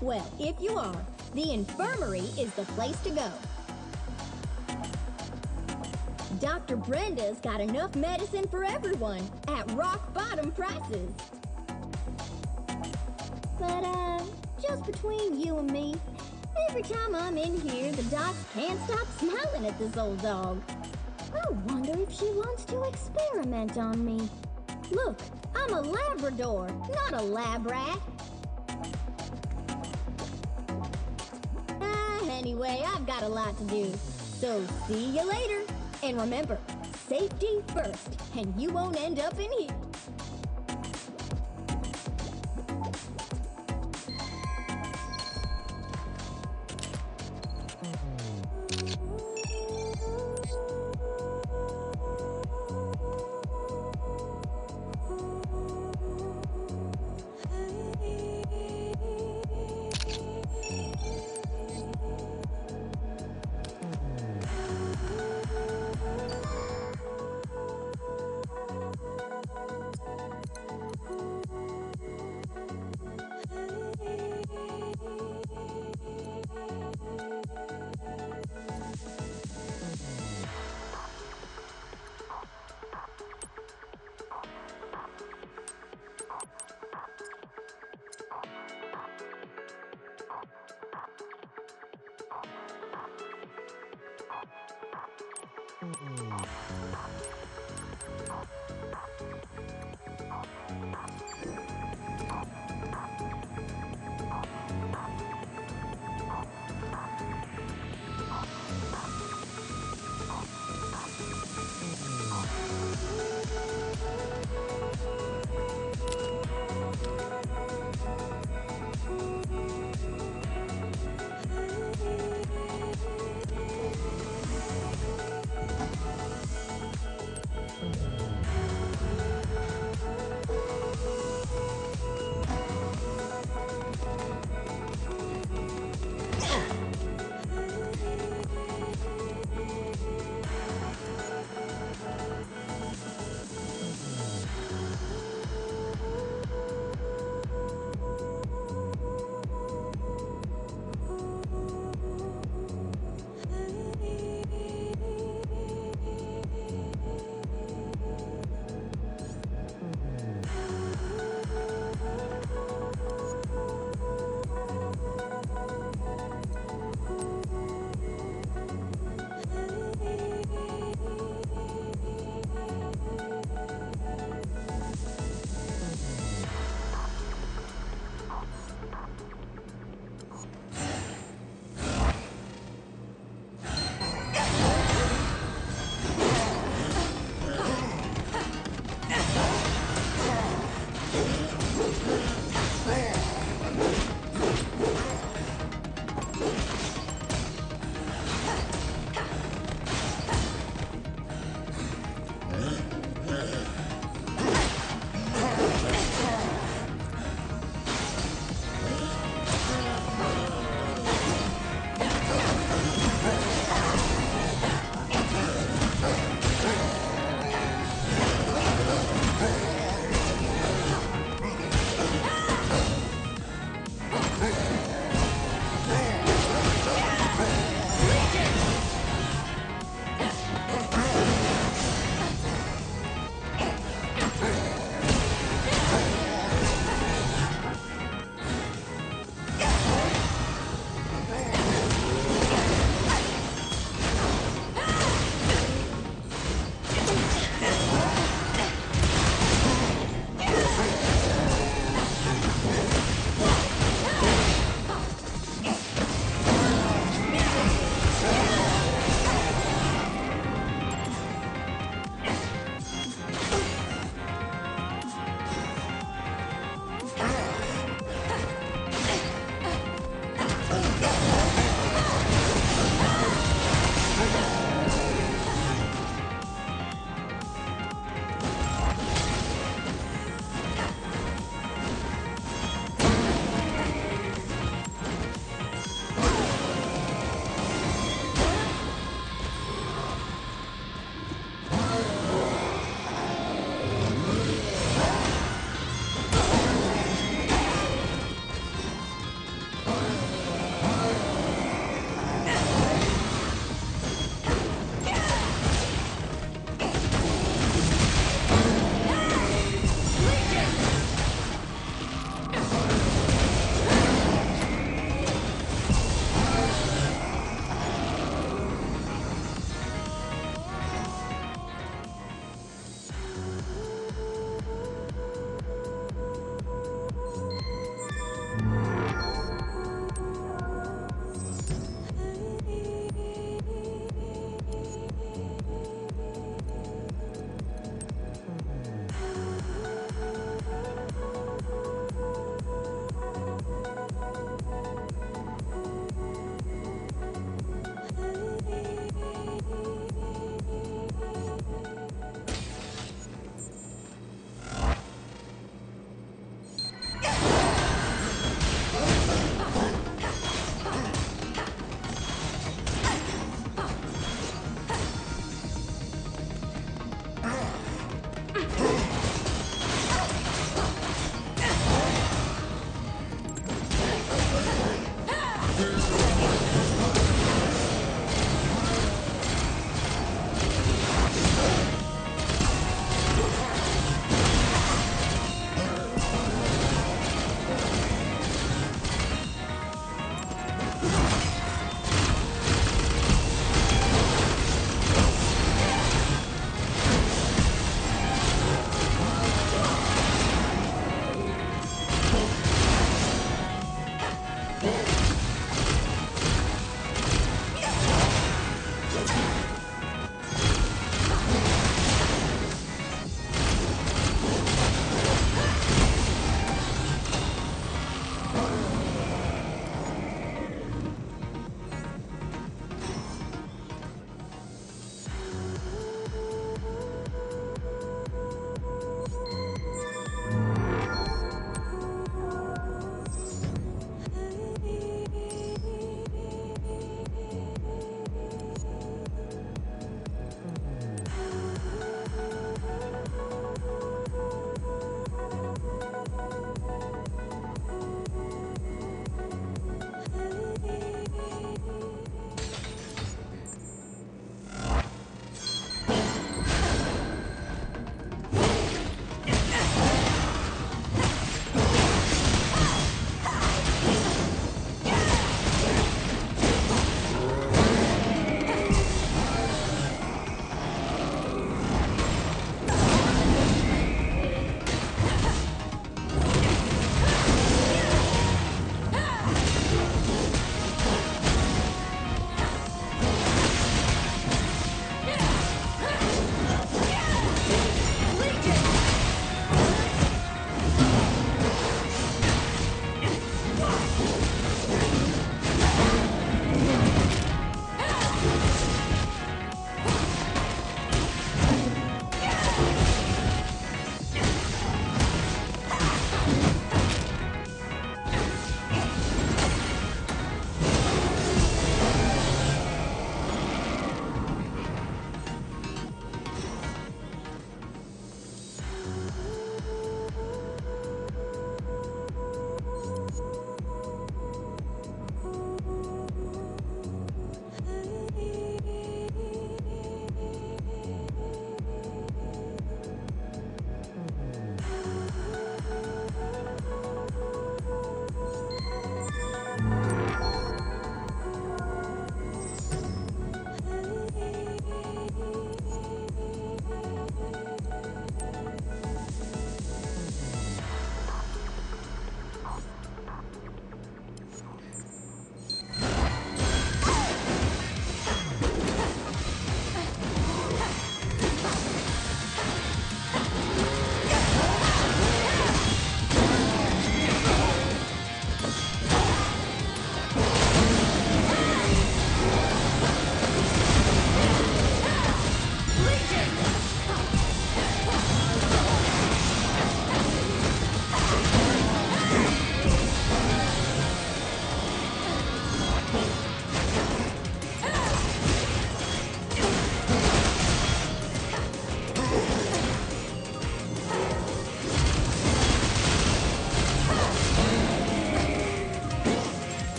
Well, if you are, the infirmary is the place to go. Dr. Brenda's got enough medicine for everyone at rock-bottom prices. But, just between you and me, every time I'm in here, the doc can't stop smiling at this old dog. I wonder if she wants to experiment on me. Look, I'm a Labrador, not a lab rat. Anyway, I've got a lot to do. So see you later. And remember, safety first, and you won't end up in here.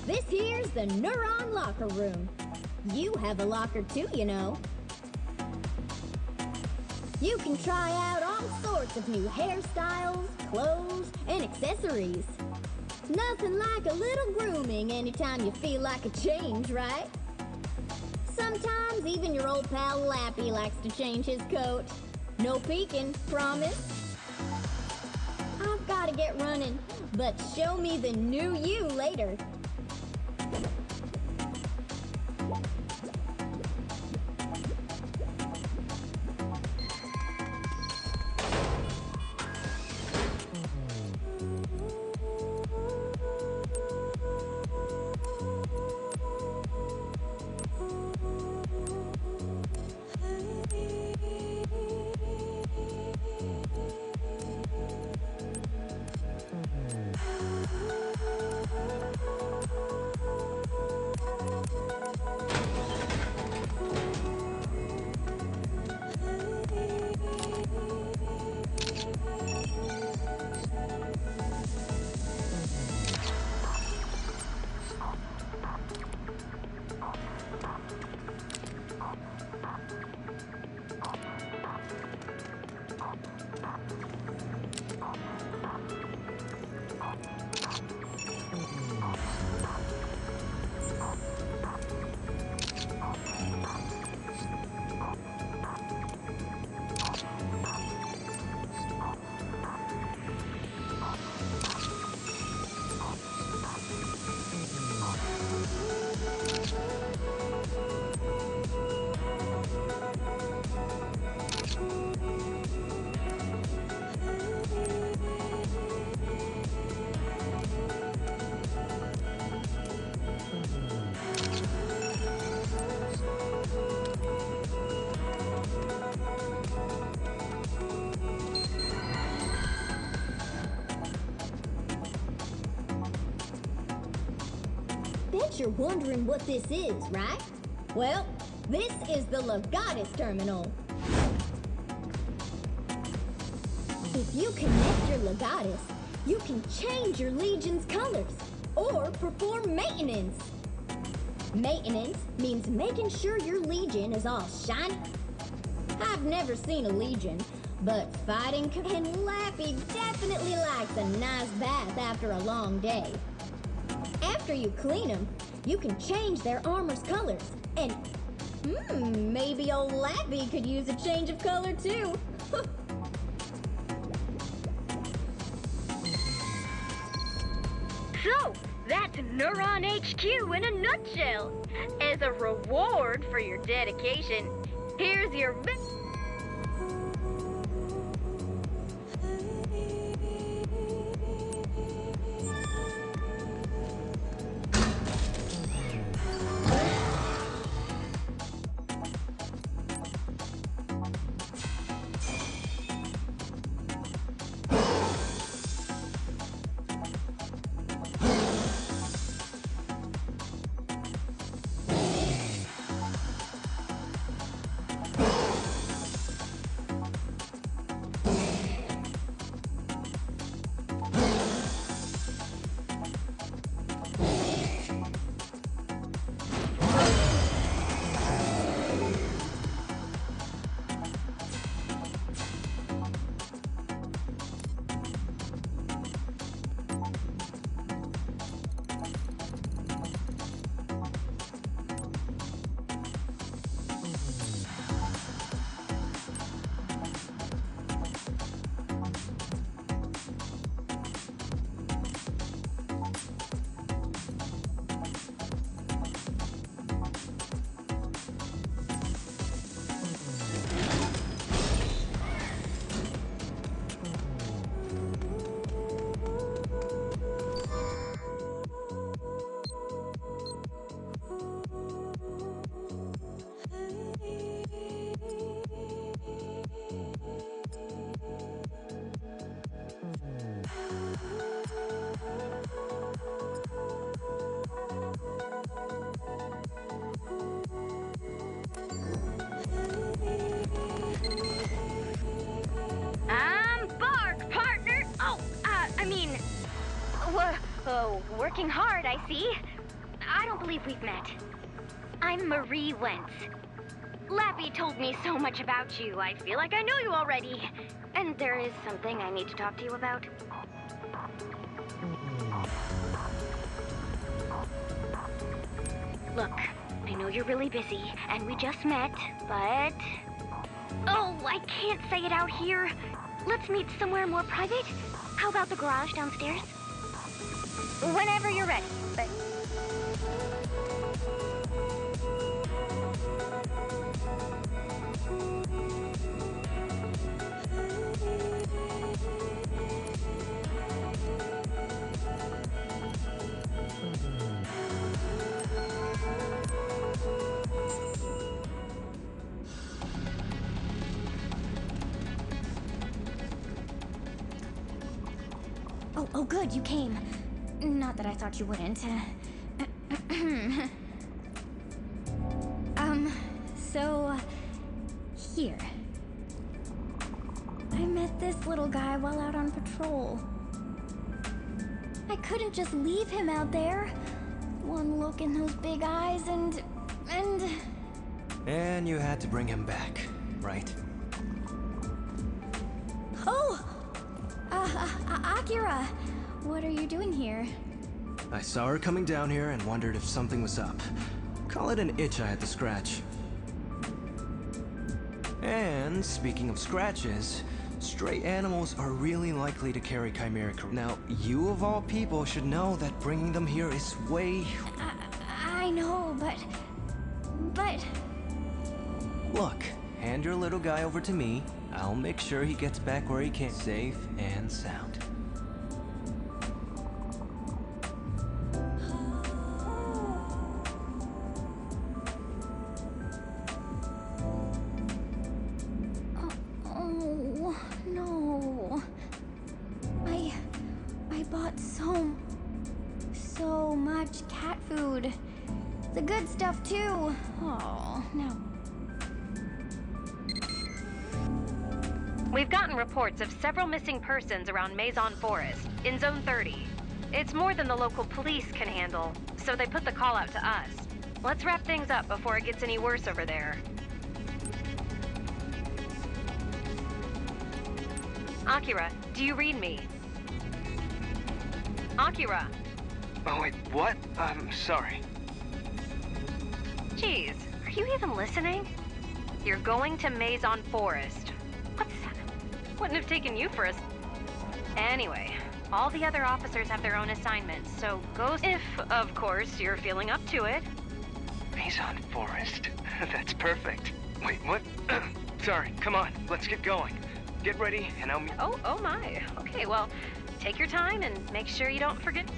This here's the Neuron Locker Room. You have a locker too, you know. You can try out all sorts of new hairstyles, clothes, and accessories. Nothing like a little grooming anytime you feel like a change, right? Sometimes even your old pal Lappy likes to change his coat. No peeking, promise. I've got to get running, but show me the new you later. Bet you're wondering what this is, right? Well, this is the Legatus Terminal. If you connect your Legatus, you can change your Legion's colors or perform maintenance. Maintenance means making sure your Legion is all shiny. I've never seen a Legion, but fighting and Lappy definitely likes a nice bath after a long day. After you clean them, you can change their armor's colors. And, maybe old Lappy could use a change of color too. So, that's Neuron HQ in a nutshell. As a reward for your dedication, here's your working hard, I see. I don't believe we've met. I'm Marie Wentz. Lappy told me so much about you, I feel like I know you already. And there is something I need to talk to you about. Look, I know you're really busy, and we just met, but... Oh, I can't say it out here. Let's meet somewhere more private. How about the garage downstairs? Whenever you're ready, but... Oh, good, you came. Not that I thought you wouldn't. So... Here. I met this little guy while out on patrol. I couldn't just leave him out there. One look in those big eyes and... And you had to bring him back, right? Oh! Akira! What are you doing here? I saw her coming down here and wondered if something was up. Call it an itch I had to scratch. And speaking of scratches, stray animals are really likely to carry chimeric. Now, you of all people should know that bringing them here is way... I know, but... Look, hand your little guy over to me. I'll make sure he gets back where he can, safe and sound. Oh, no. I bought so much cat food. The good stuff, too. Oh, no. We've gotten reports of several missing persons around Maison Forest, in Zone 30. It's more than the local police can handle, so they put the call out to us. Let's wrap things up before it gets any worse over there. Akira, do you read me? Akira! Oh, wait, what? I'm sorry. Jeez, are you even listening? You're going to Maison Forest. What's that? Wouldn't have taken you for a... Anyway, all the other officers have their own assignments, so go if, of course, you're feeling up to it. Maison Forest? That's perfect. Wait, what? Sorry, come on, let's get going. Get ready, and I'll meet... Oh my. Okay, well, take your time and make sure you don't forget...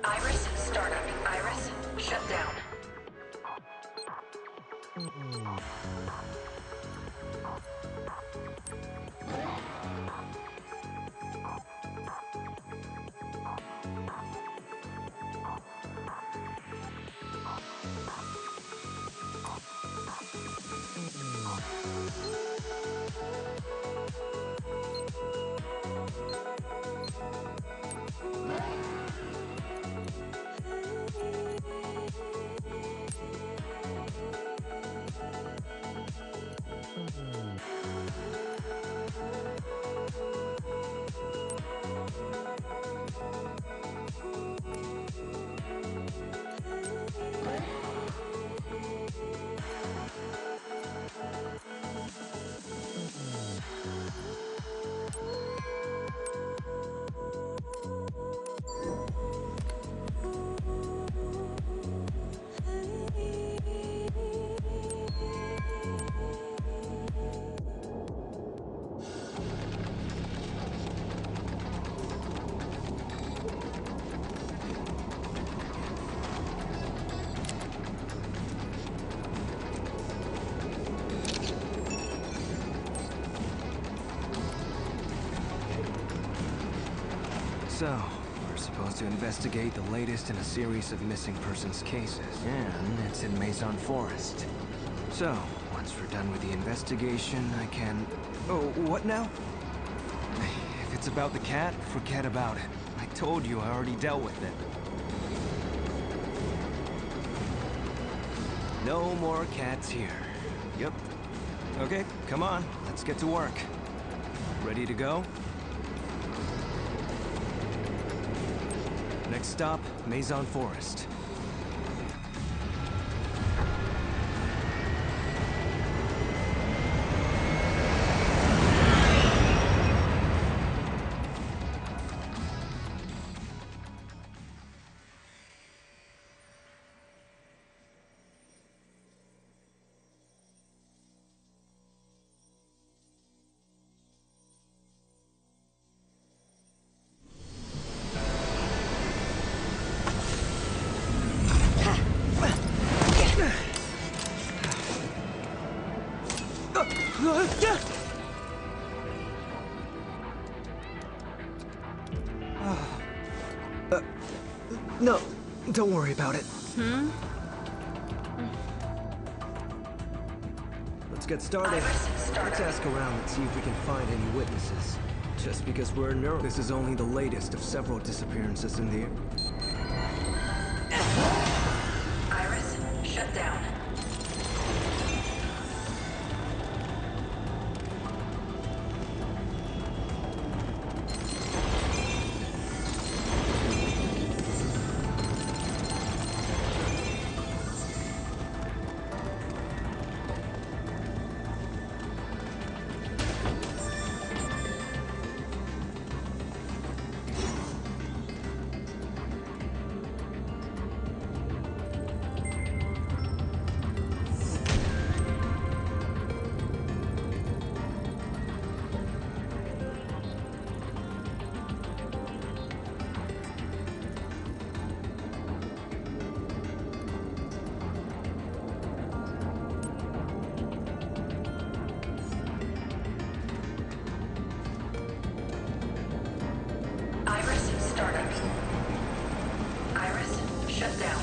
Iris, startup. Iris, shut down. So, we're supposed to investigate the latest in a series of missing persons cases, and it's in Maison Forest. So, once we're done with the investigation, I can... Oh, what now? If it's about the cat, forget about it. I told you I already dealt with it. No more cats here. Yep. Okay, come on, let's get to work. Ready to go? Next stop, Maison Forest. No, don't worry about it. Let's get started. Let's ask around and see if we can find any witnesses. Just because we're neuro, this is only the latest of several disappearances in the air. Iris, shut down. startup. Iris, shut down.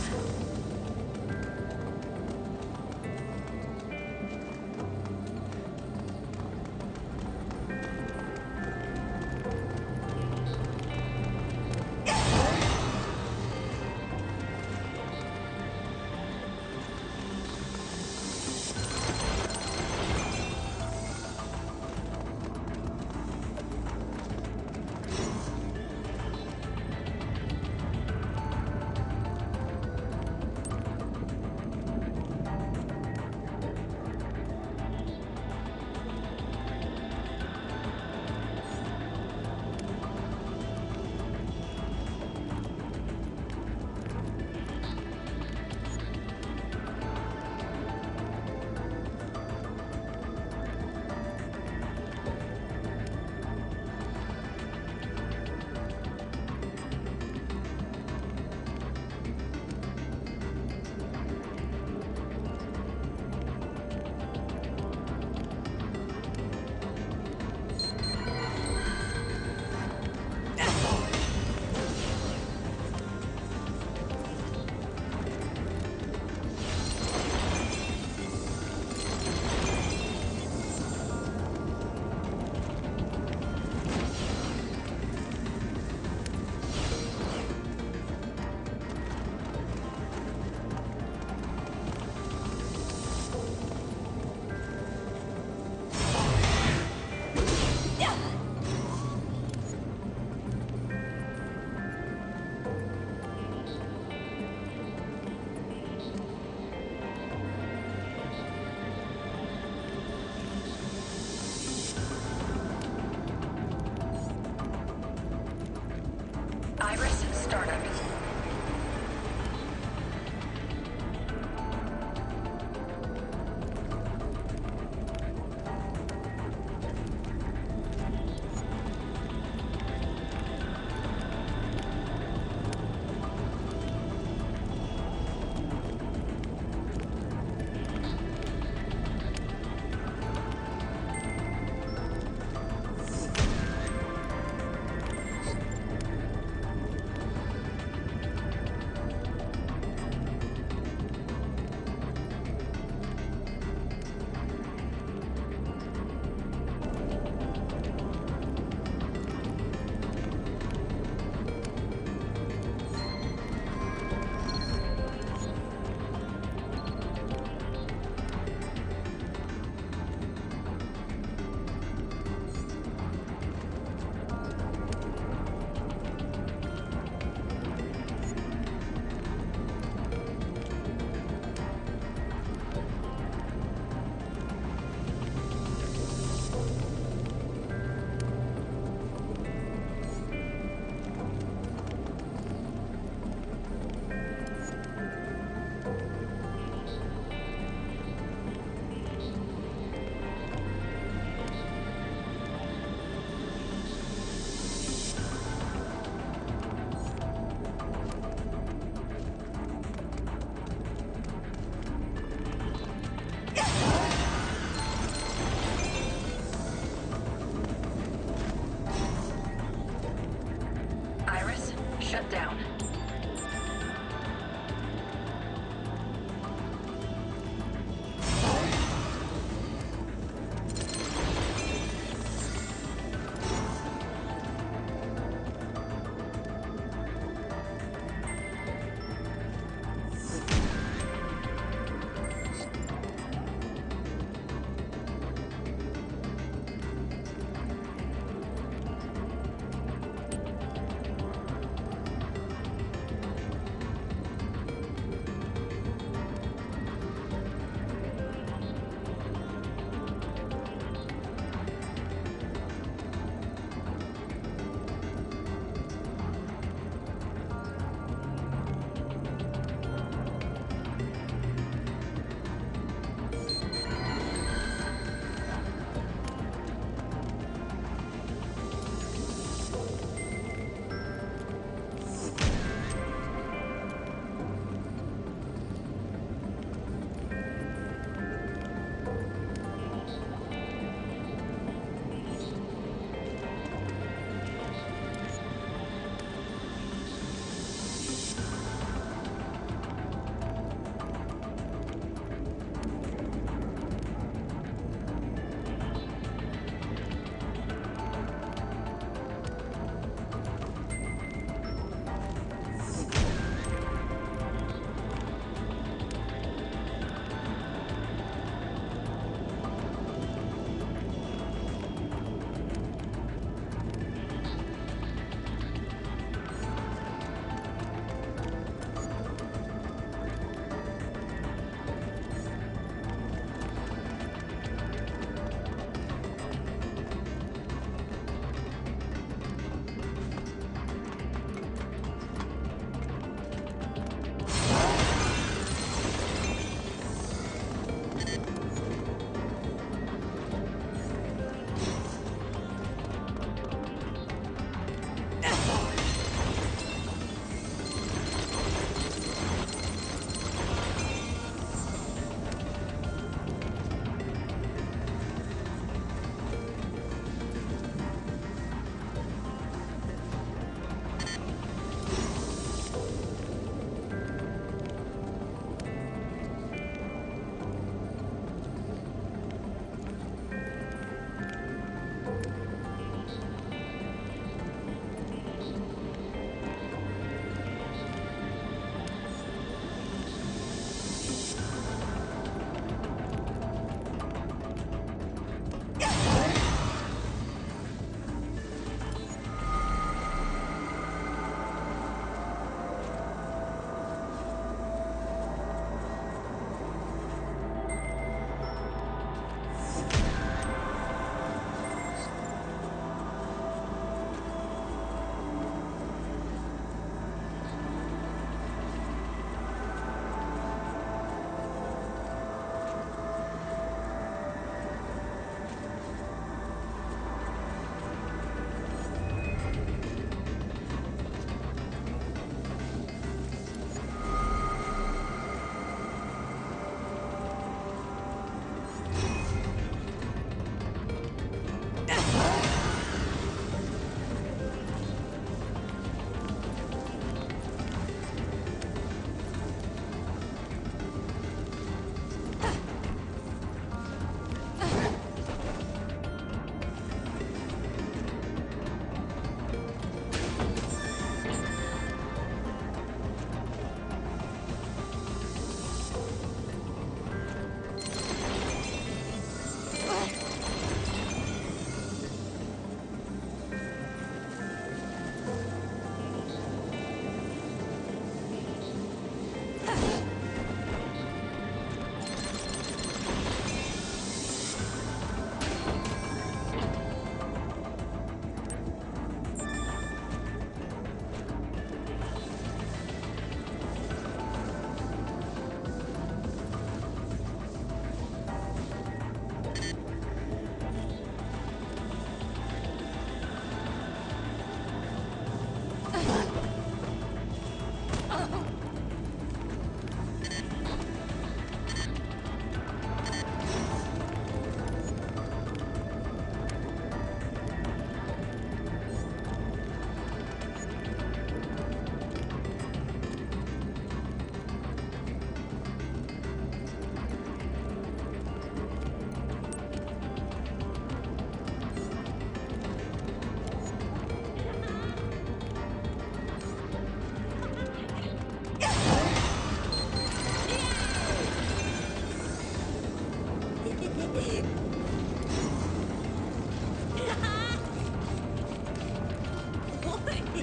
Iris, startup. Iris, shut down.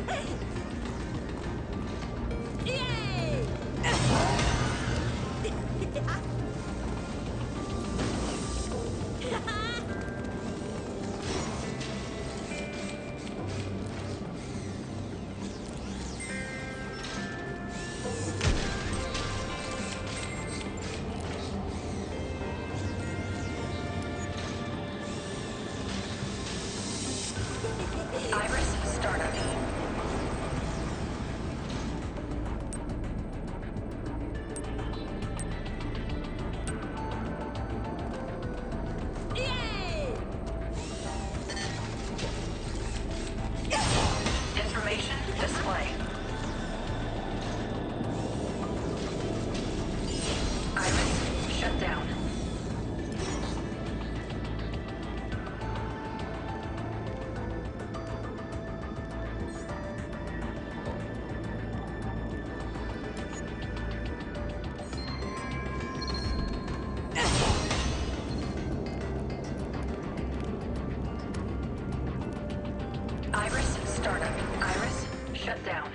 Yay! Iris, startup. Yay! Information display. Iris, shut down. Iris, startup. Iris, shut down.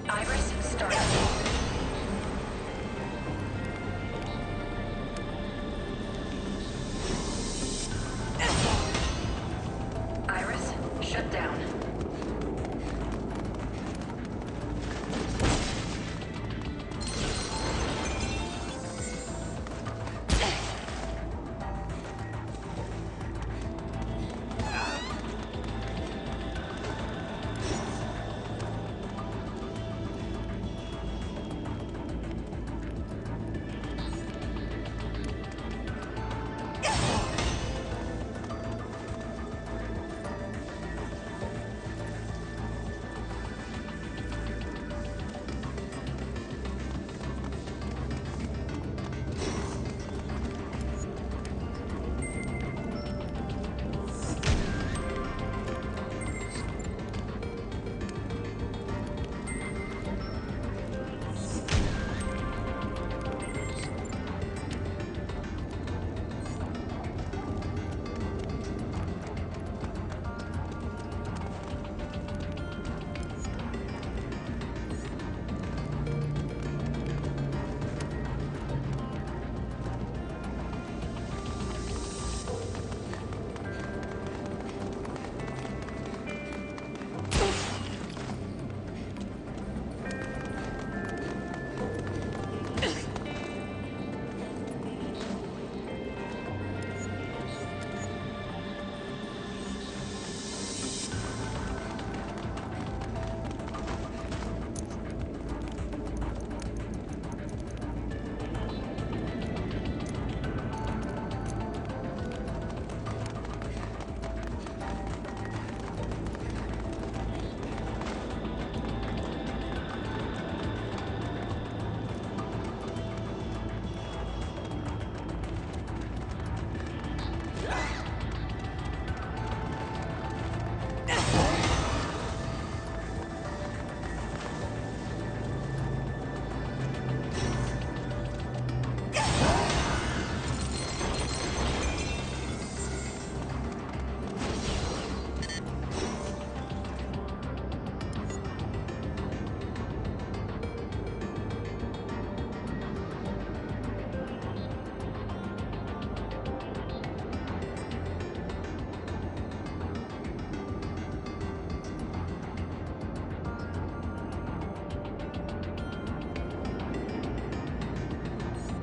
Iris, startup. Iris, shut down.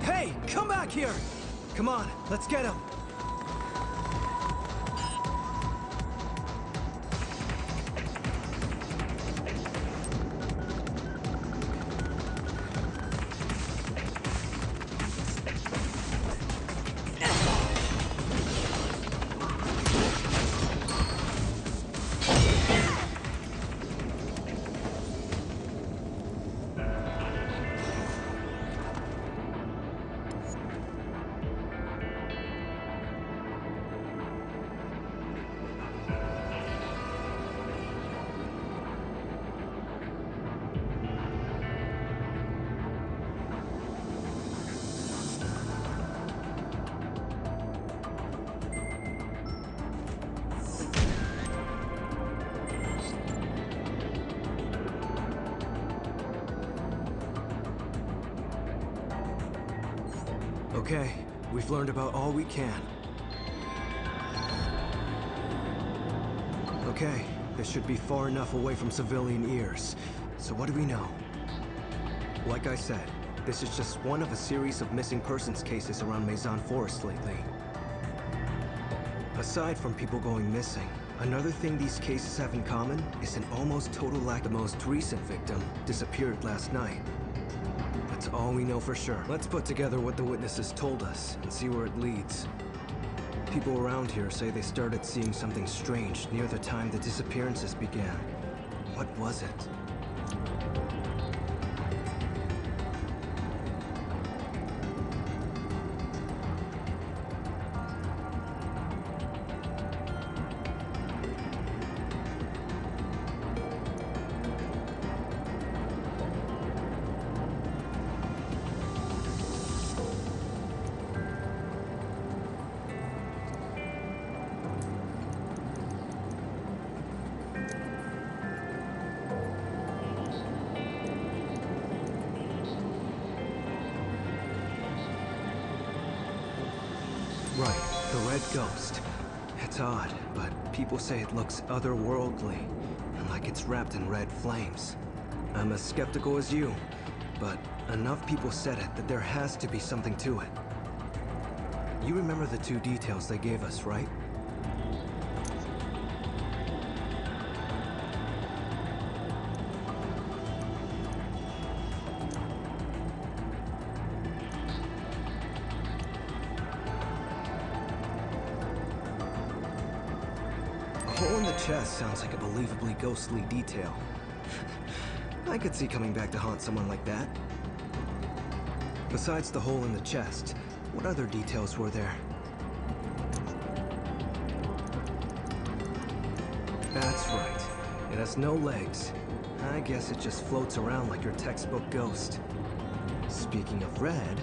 Hey, come back here! Come on, let's get him. Okay, we've learned about all we can. Okay, this should be far enough away from civilian ears. So what do we know? Like I said, this is just one of a series of missing persons cases around Maison Forest lately. Aside from people going missing, another thing these cases have in common is an almost total lack. The most recent victim disappeared last night. That's all we know for sure. Let's put together what the witnesses told us and see where it leads. People around here say they started seeing something strange near the time the disappearances began. What was it? Right, the red ghost. It's odd, but people say it looks otherworldly, and like it's wrapped in red flames. I'm as skeptical as you, but enough people said it that there has to be something to it. You remember the two details they gave us, right? A hole in the chest sounds like a believably ghostly detail. I could see coming back to haunt someone like that. Besides the hole in the chest, what other details were there? That's right. It has no legs. I guess it just floats around like your textbook ghost. Speaking of red,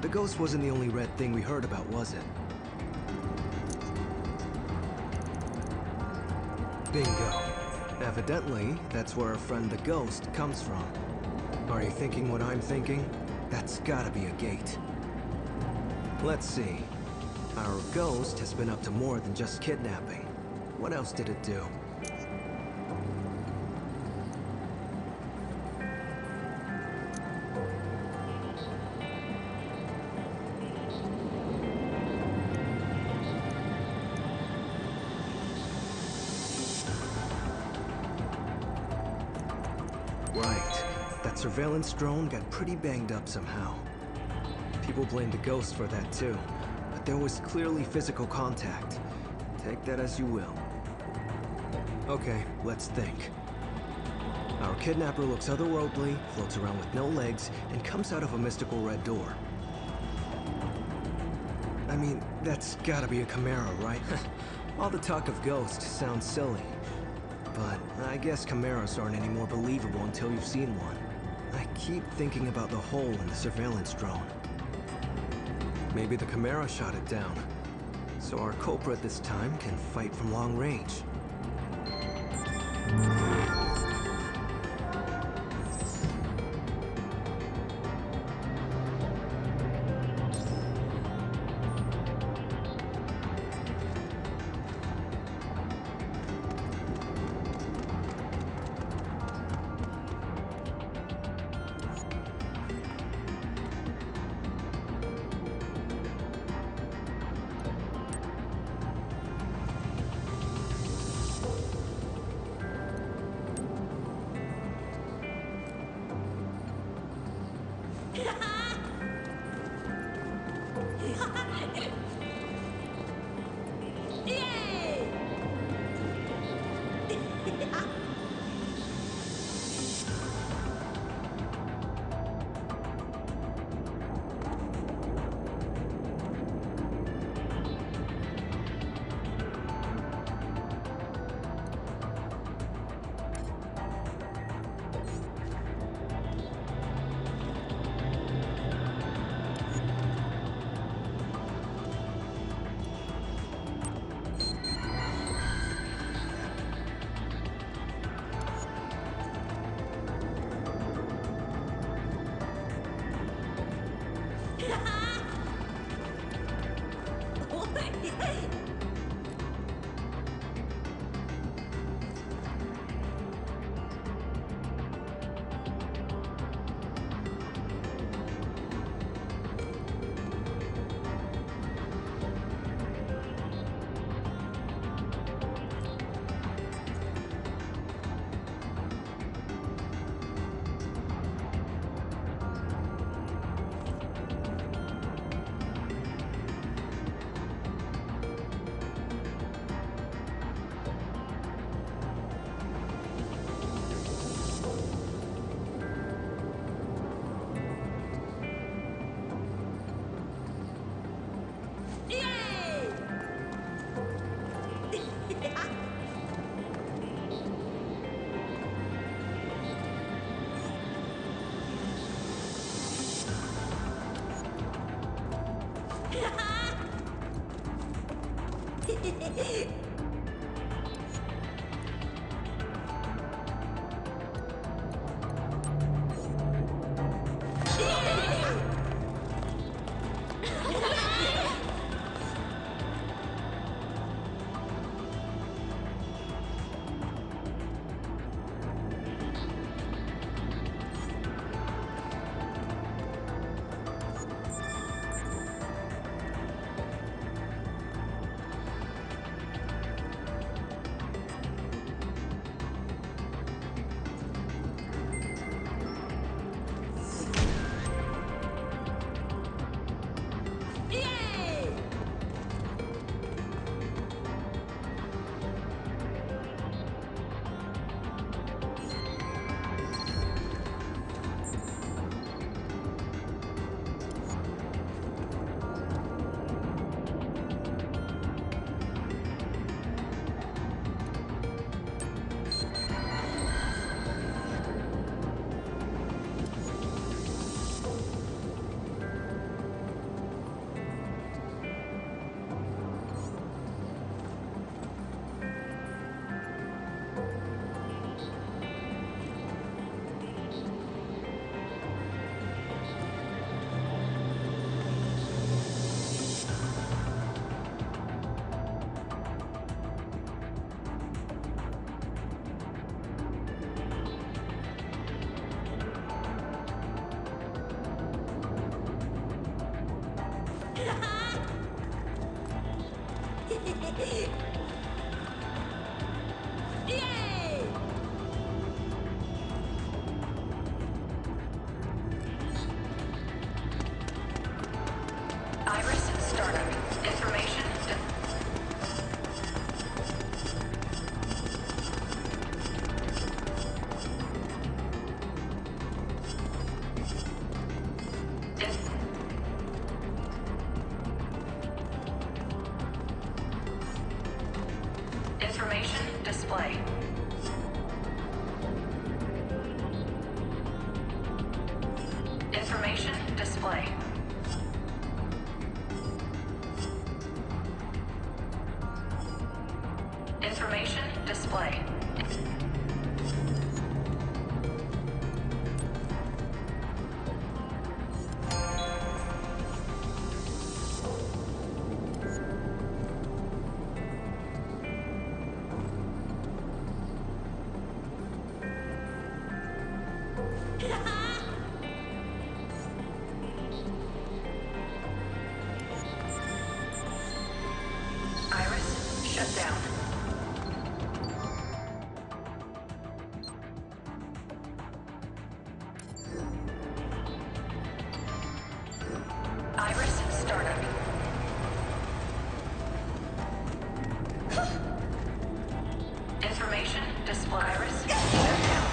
the ghost wasn't the only red thing we heard about, was it? Bingo. Evidently, that's where our friend the ghost comes from. Are you thinking what I'm thinking? That's gotta be a gate. Let's see. Our ghost has been up to more than just kidnapping. What else did it do? Right. That surveillance drone got pretty banged up somehow. People blame the ghost for that too, but there was clearly physical contact. Take that as you will. Okay, let's think. Our kidnapper looks otherworldly, floats around with no legs, and comes out of a mystical red door. I mean, that's gotta be a chimera, right? All the talk of ghosts sounds silly. But I guess chimeras aren't any more believable until you've seen one. I keep thinking about the hole in the surveillance drone. Maybe the chimera shot it down. So our culprit this time can fight from long range. Iris startup. Information. Information display. Information display. Information display. Iris shut down. Iris startup. Information display. Iris shut down.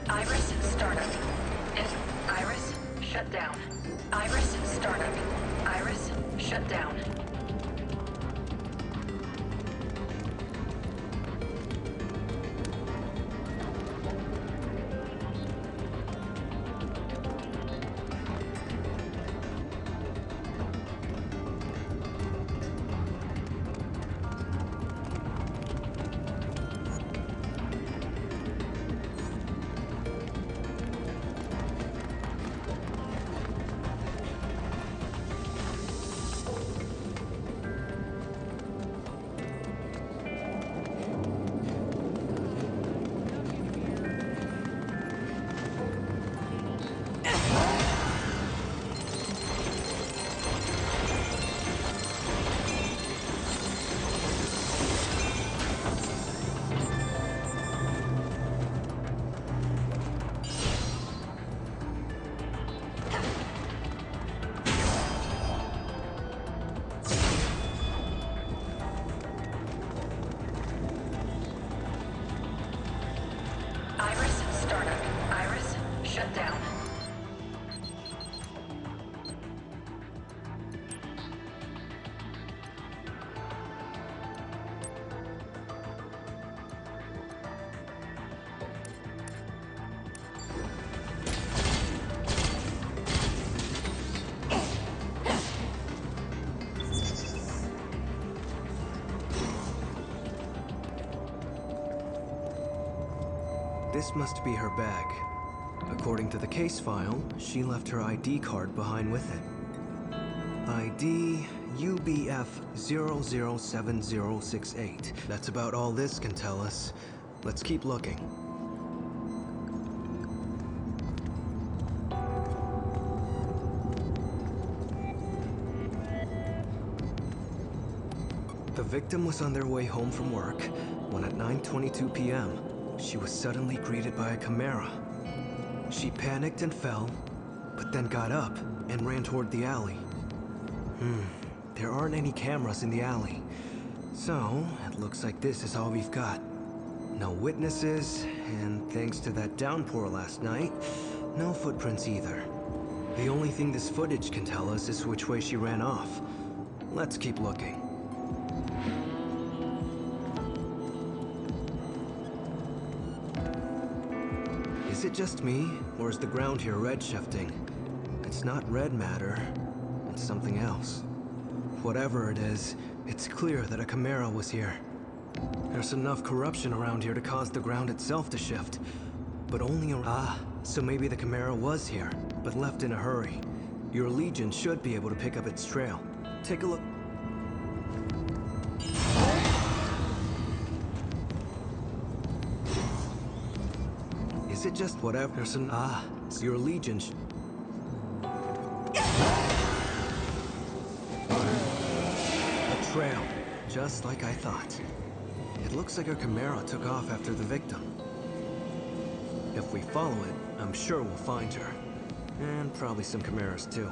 Iris, startup. Iris, shut down. Iris, startup. Iris, shut down. Iris, startup. Iris, shut down. This must be her bag. According to the case file, she left her ID card behind with it. ID UBF 007068. That's about all this can tell us. Let's keep looking. The victim was on their way home from work when at 9:22 p.m., she was suddenly greeted by a Chimera. She panicked and fell, but then got up and ran toward the alley. There aren't any cameras in the alley. So, it looks like this is all we've got. No witnesses, and thanks to that downpour last night, no footprints either. The only thing this footage can tell us is which way she ran off. Let's keep looking. Is it just me, or is the ground here red shifting? It's not red matter, it's something else. Whatever it is, it's clear that a Chimera was here. There's enough corruption around here to cause the ground itself to shift, but only so maybe the Chimera was here, but left in a hurry. Your Legion should be able to pick up its trail. Take a look. Is it just whatever person? Your Legion a trail, just like I thought. It looks like our Chimera took off after the victim. If we follow it, I'm sure we'll find her. And probably some Chimeras too.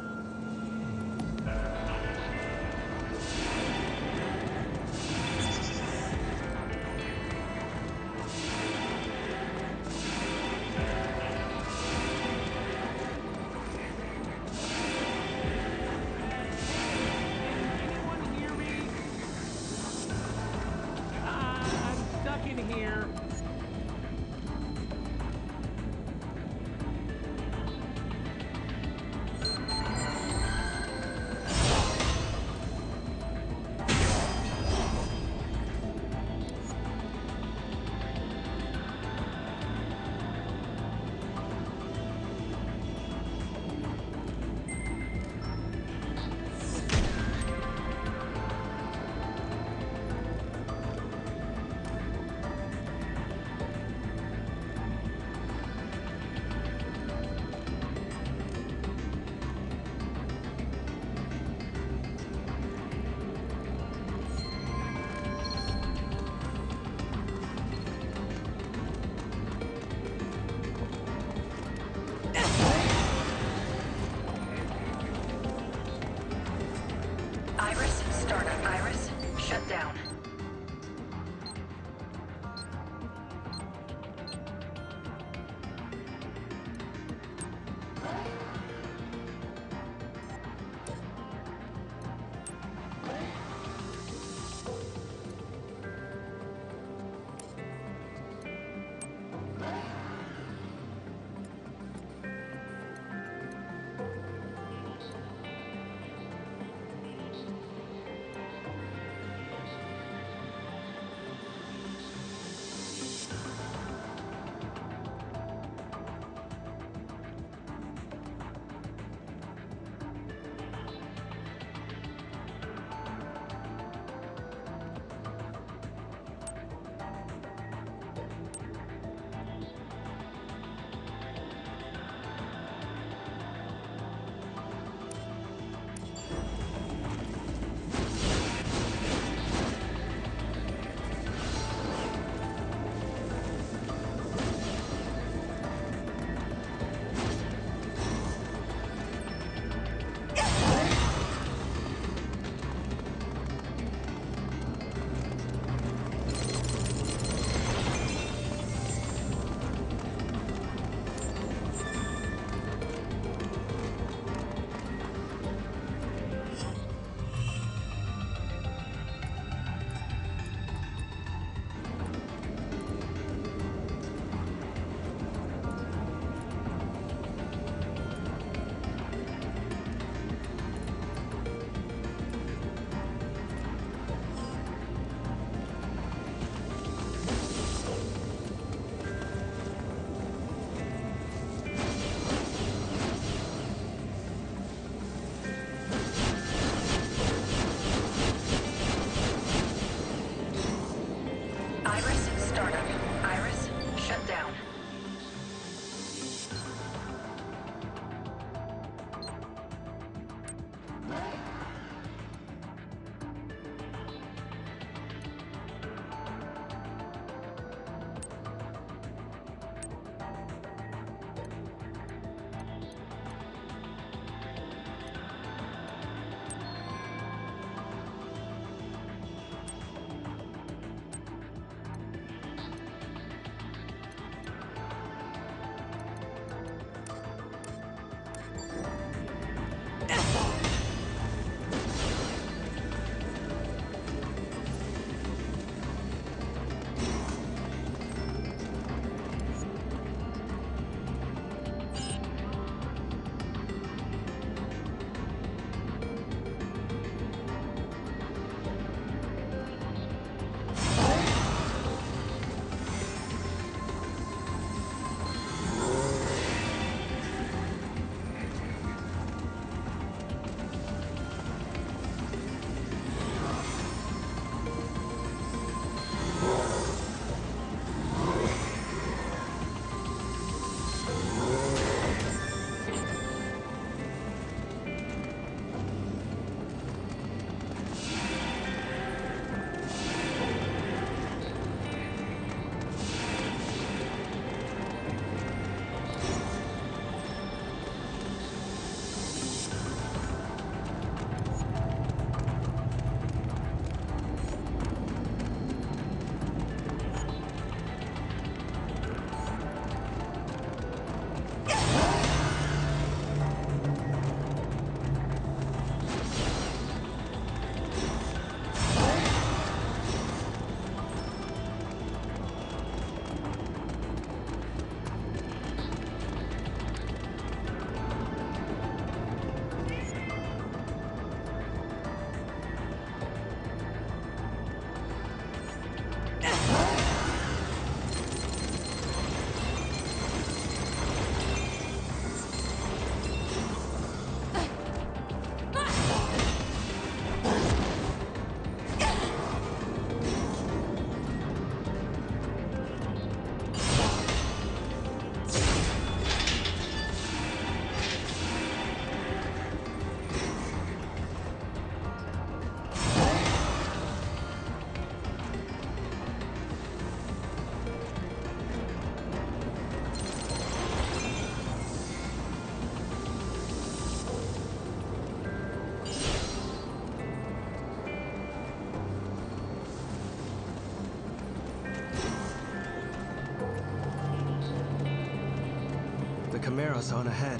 Chimeras on ahead.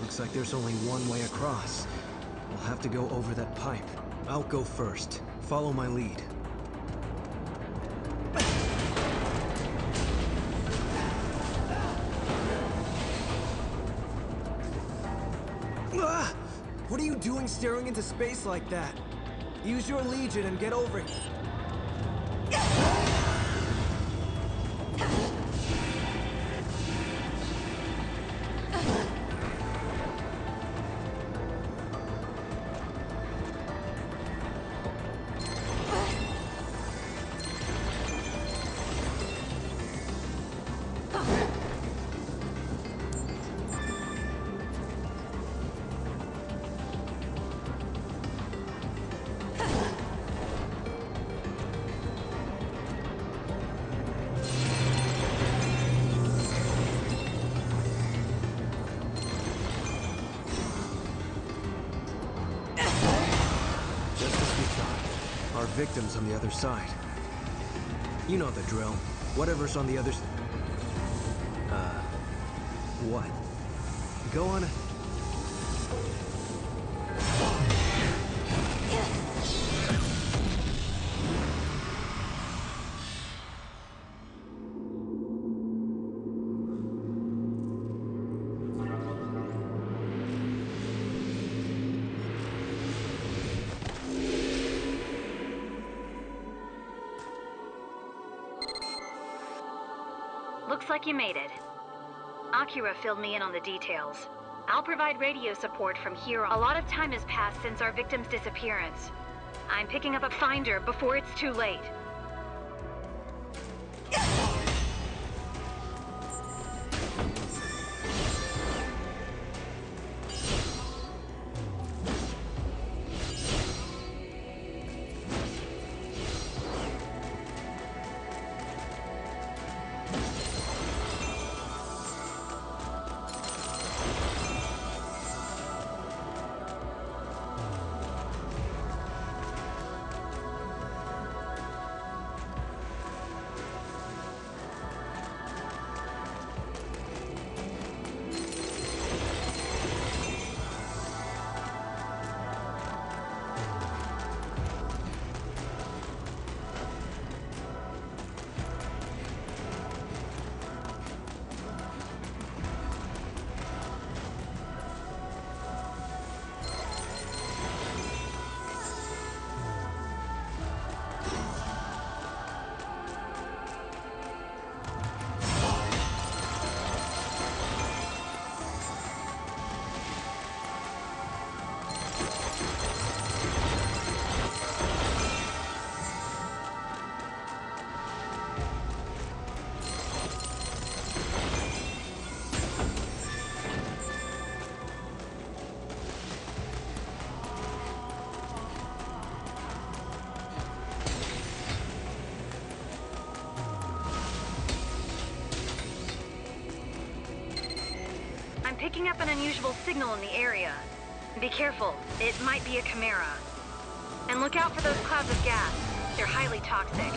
Looks like there's only one way across. We'll have to go over that pipe. I'll go first. Follow my lead. Ah! What are you doing staring into space like that? Use your Legion and get over it. Our victims on the other side. You know the drill. Whatever's on the other side. What? Go on. Looks like you made it. Akira filled me in on the details. I'll provide radio support from here on. A lot of time has passed since our victim's disappearance. I'm picking up a finder before it's too late. Picking up an unusual signal in the area. Be careful, it might be a chimera. And look out for those clouds of gas. They're highly toxic.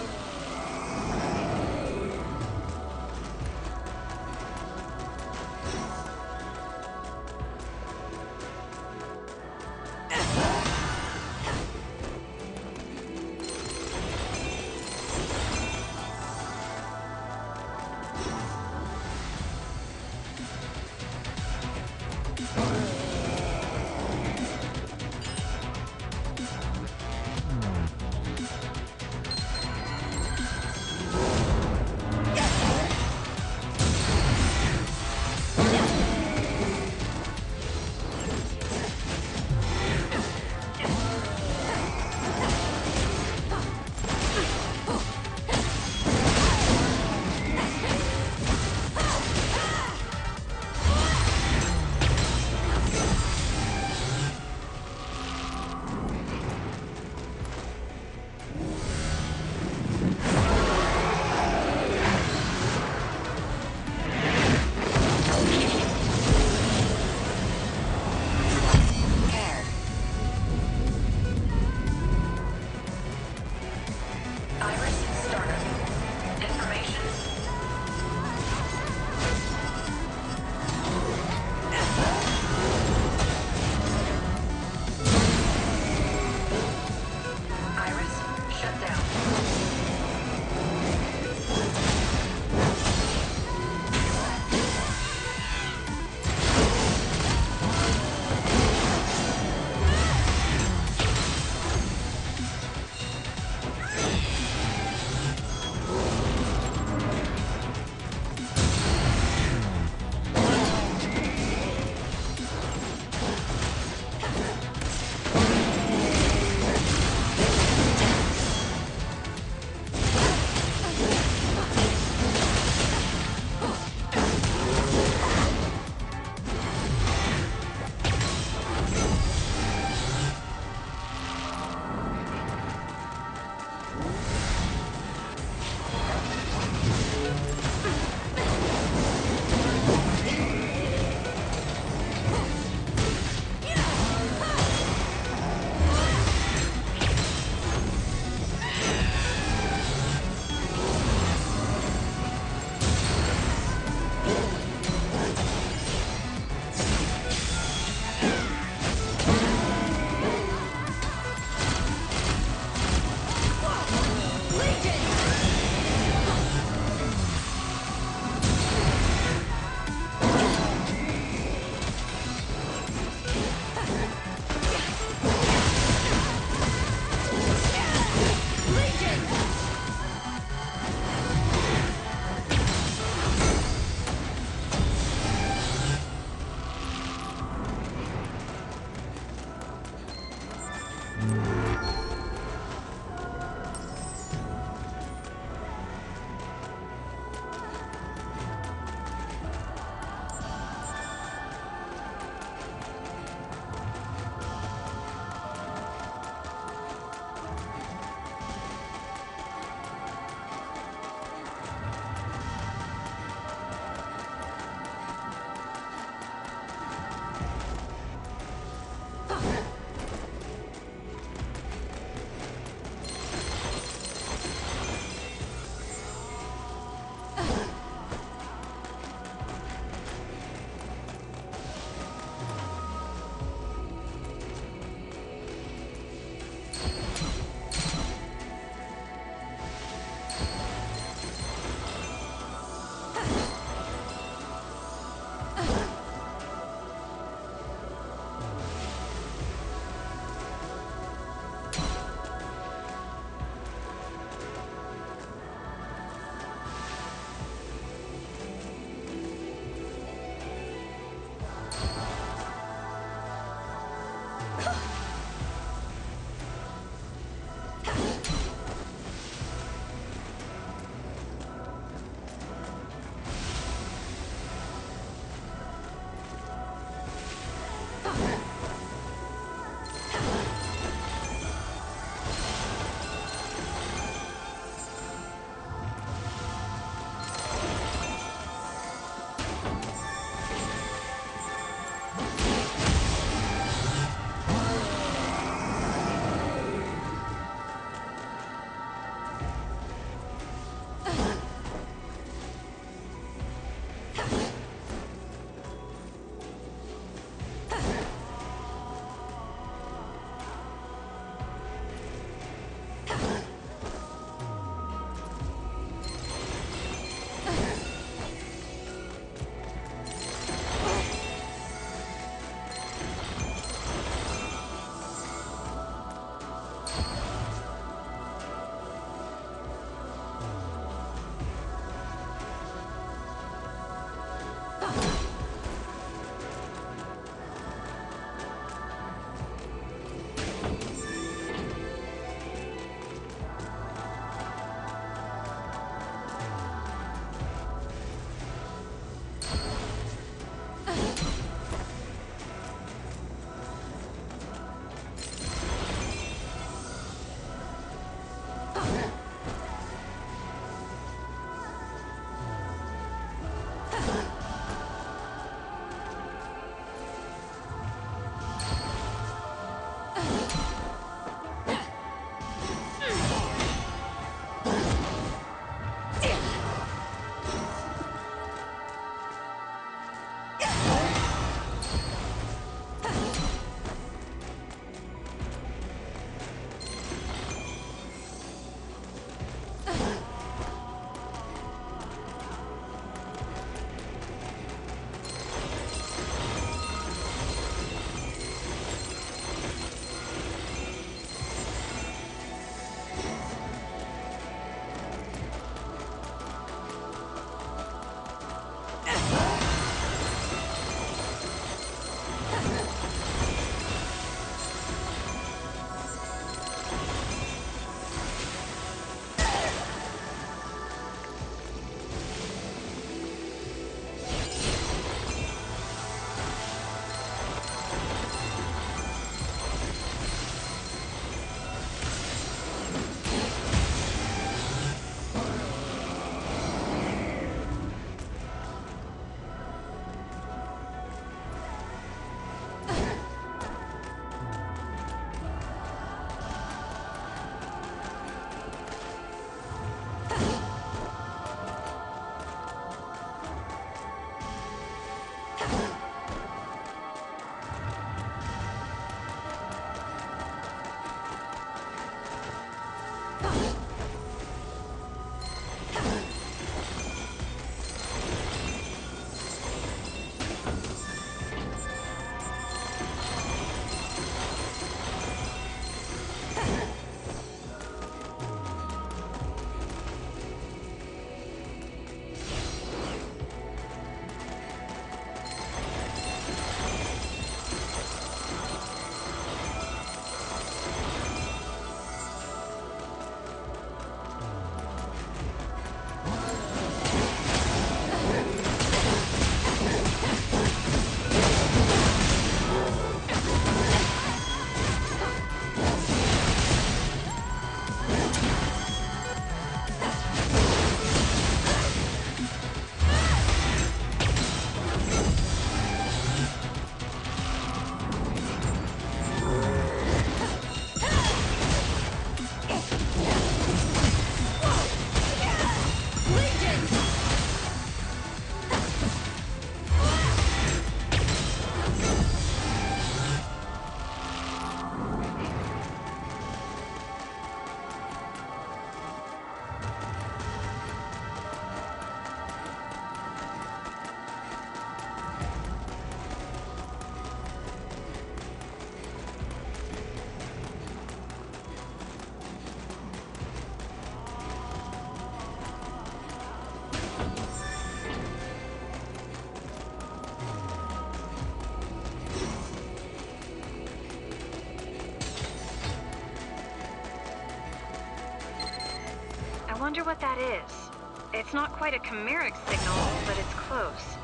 wonder what that is. It's not quite a chimeric signal, but it's close.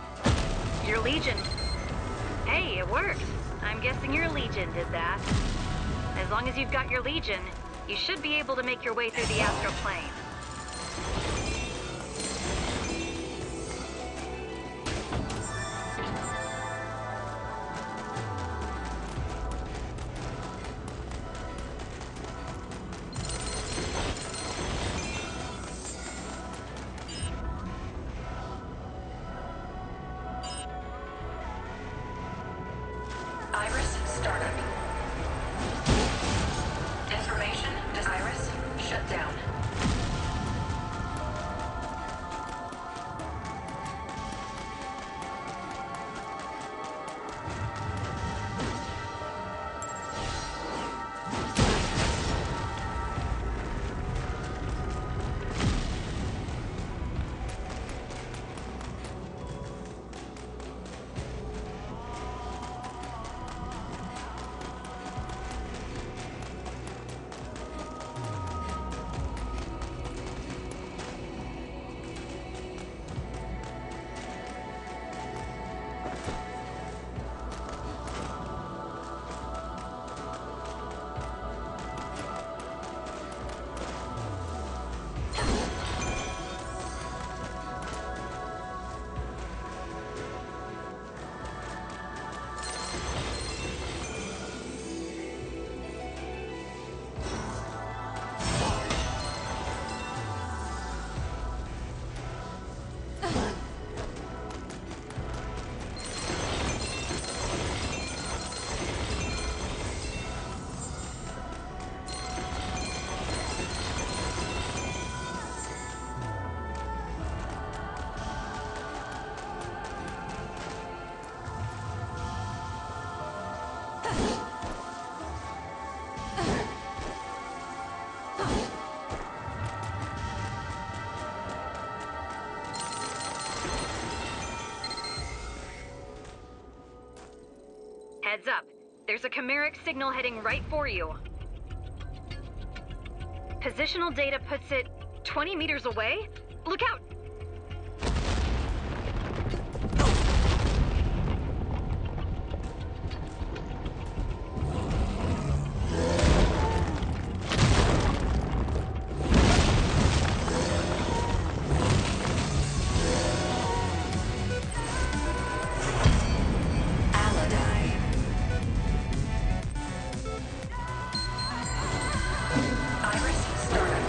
Your Legion. Hey, it worked. I'm guessing your Legion did that. As long as you've got your Legion, you should be able to make your way through the Astral Plane. Iris, startup. Information, Iris, shut down. Heads up. There's a chimeric signal heading right for you. Positional data puts it 20 meters away? Look out! Iris, startup.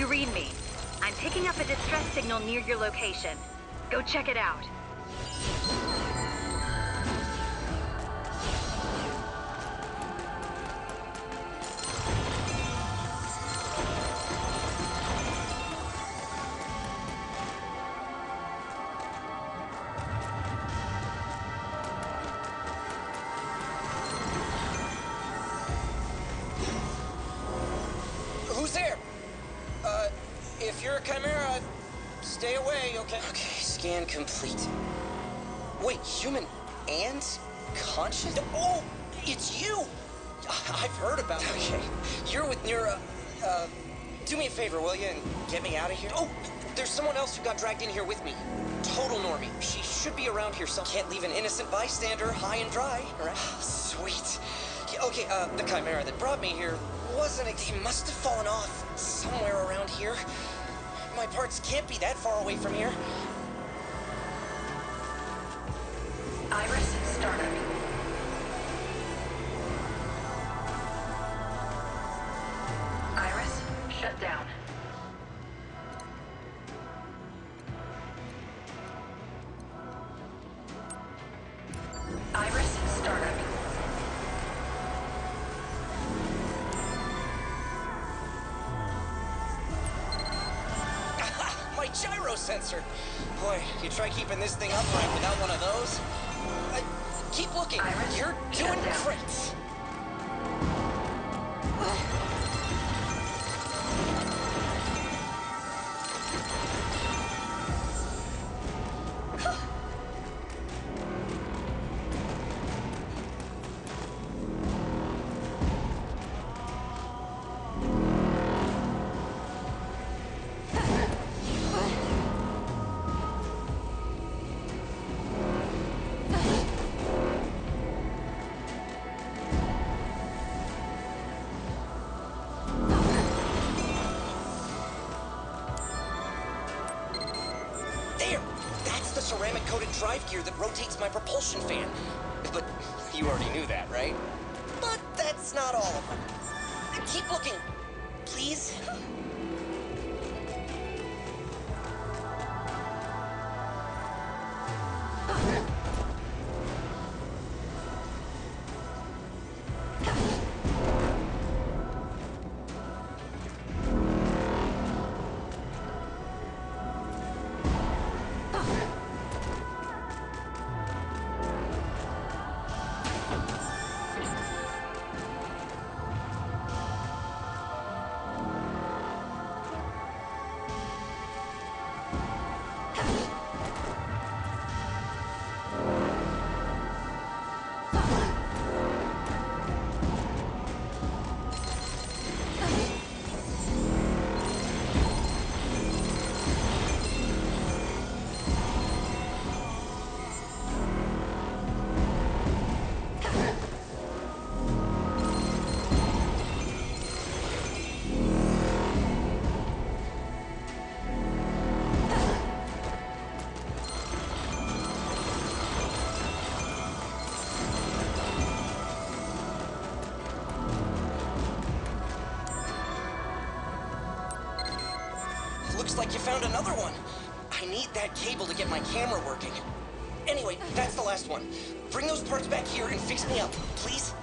you read me? I'm picking up a distress signal near your location. Go check it out. Who's there? If you're a Chimera, stay away, okay? Okay, scan complete. Wait, human and conscious? Oh, it's you! I've heard about it. Okay, you're with Nura. Do me a favor, will you, and get me out of here? Oh, there's someone else who got dragged in here with me. Total normie. She should be around here, so can't leave an innocent bystander high and dry, right? Sweet. Yeah, okay, the Chimera that brought me here wasn't it? He must have fallen off somewhere around here. My parts can't be that far away from here. Iris startup. Iris shut down. Iris startup. My gyro sensor. Boy, you try keeping this thing upright without one of those. Keep looking. Iris, you're doing great. Ceramic-coated drive gear that rotates my propulsion fan. But you already knew that, right? But that's not all of them. Keep looking, please. Looks like you found another one. I need that cable to get my camera working. Anyway, that's the last one. Bring those parts back here and fix me up, please.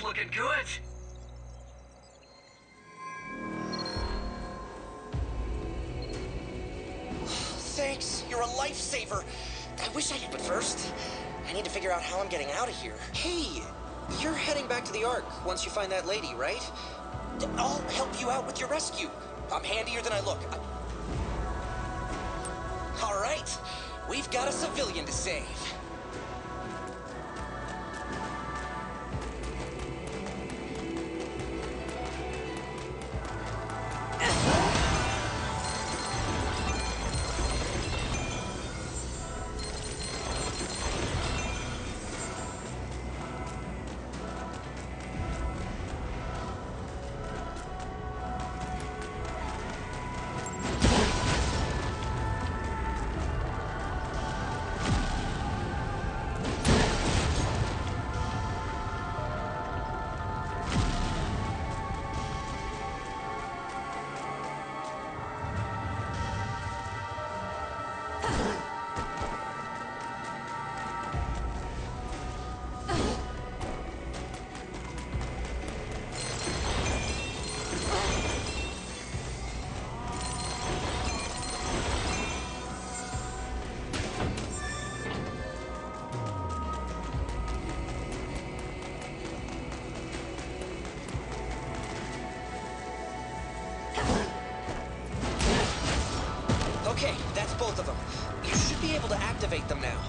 looking good. Thanks, you're a lifesaver. I wish I had, but first, I need to figure out how I'm getting out of here. Hey, you're heading back to the Ark once you find that lady, right? I'll help you out with your rescue. I'm handier than I look. All right, we've got a civilian to save. Okay, that's both of them. You should be able to activate them now.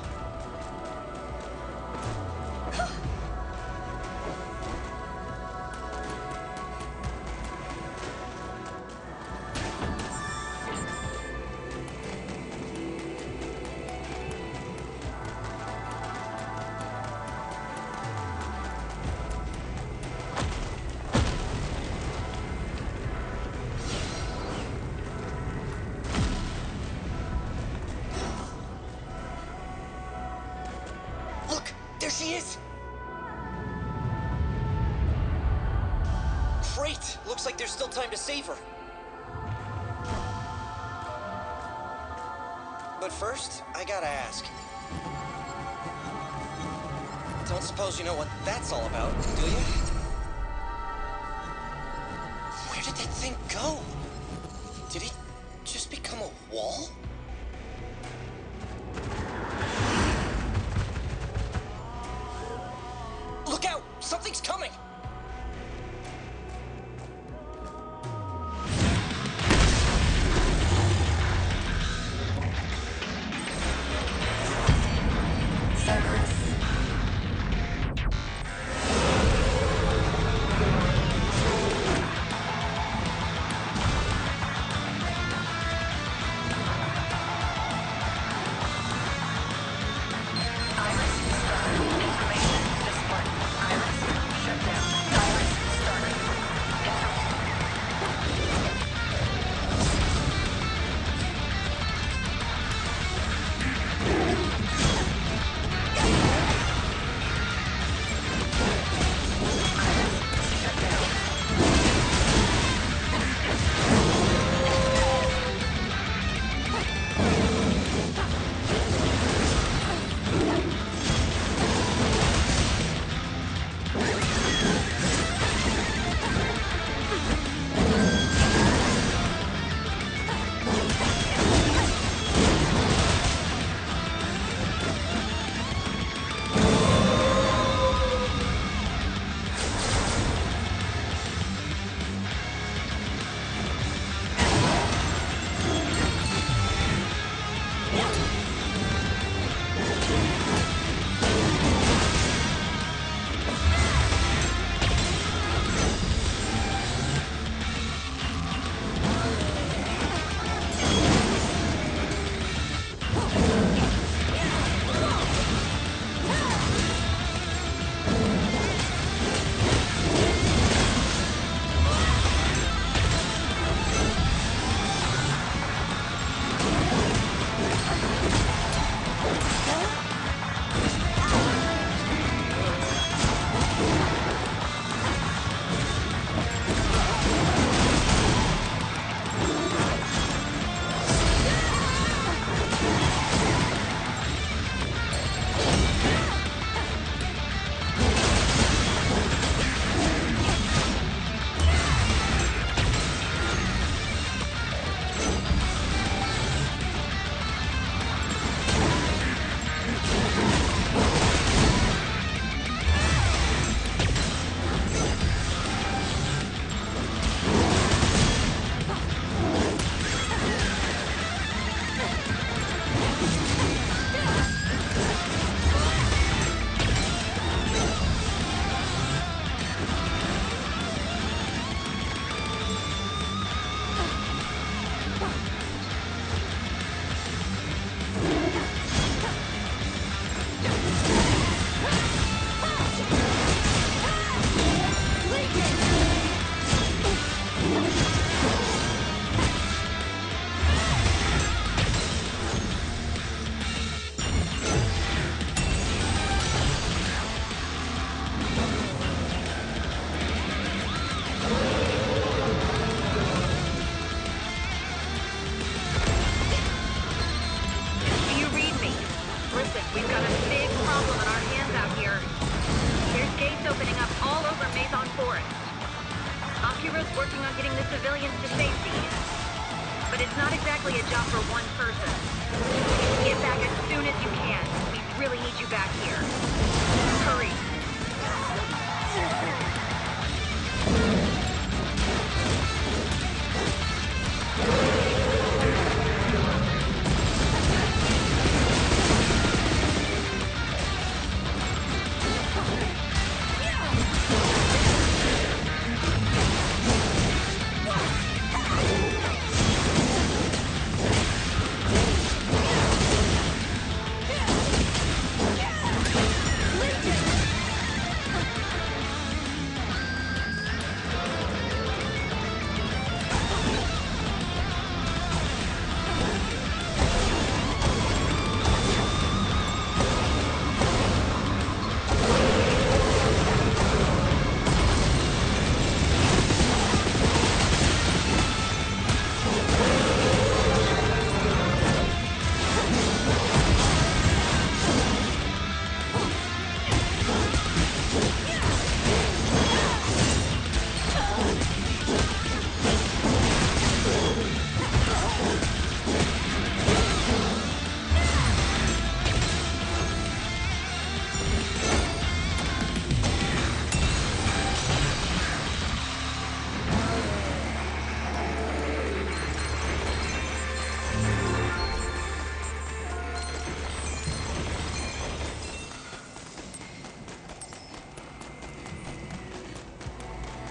There she is! Great! Looks like there's still time to save her. But first, I gotta ask. Don't suppose you know what that's all about, do you? Where did that thing go? Did it just become a wall? Look out! Something's coming! Iris, start. Information, this button. Iris, shut down. Akira's working on getting the civilians to safety. But it's not exactly a job for one person. Get back as soon as you can. We really need you back here. Hurry.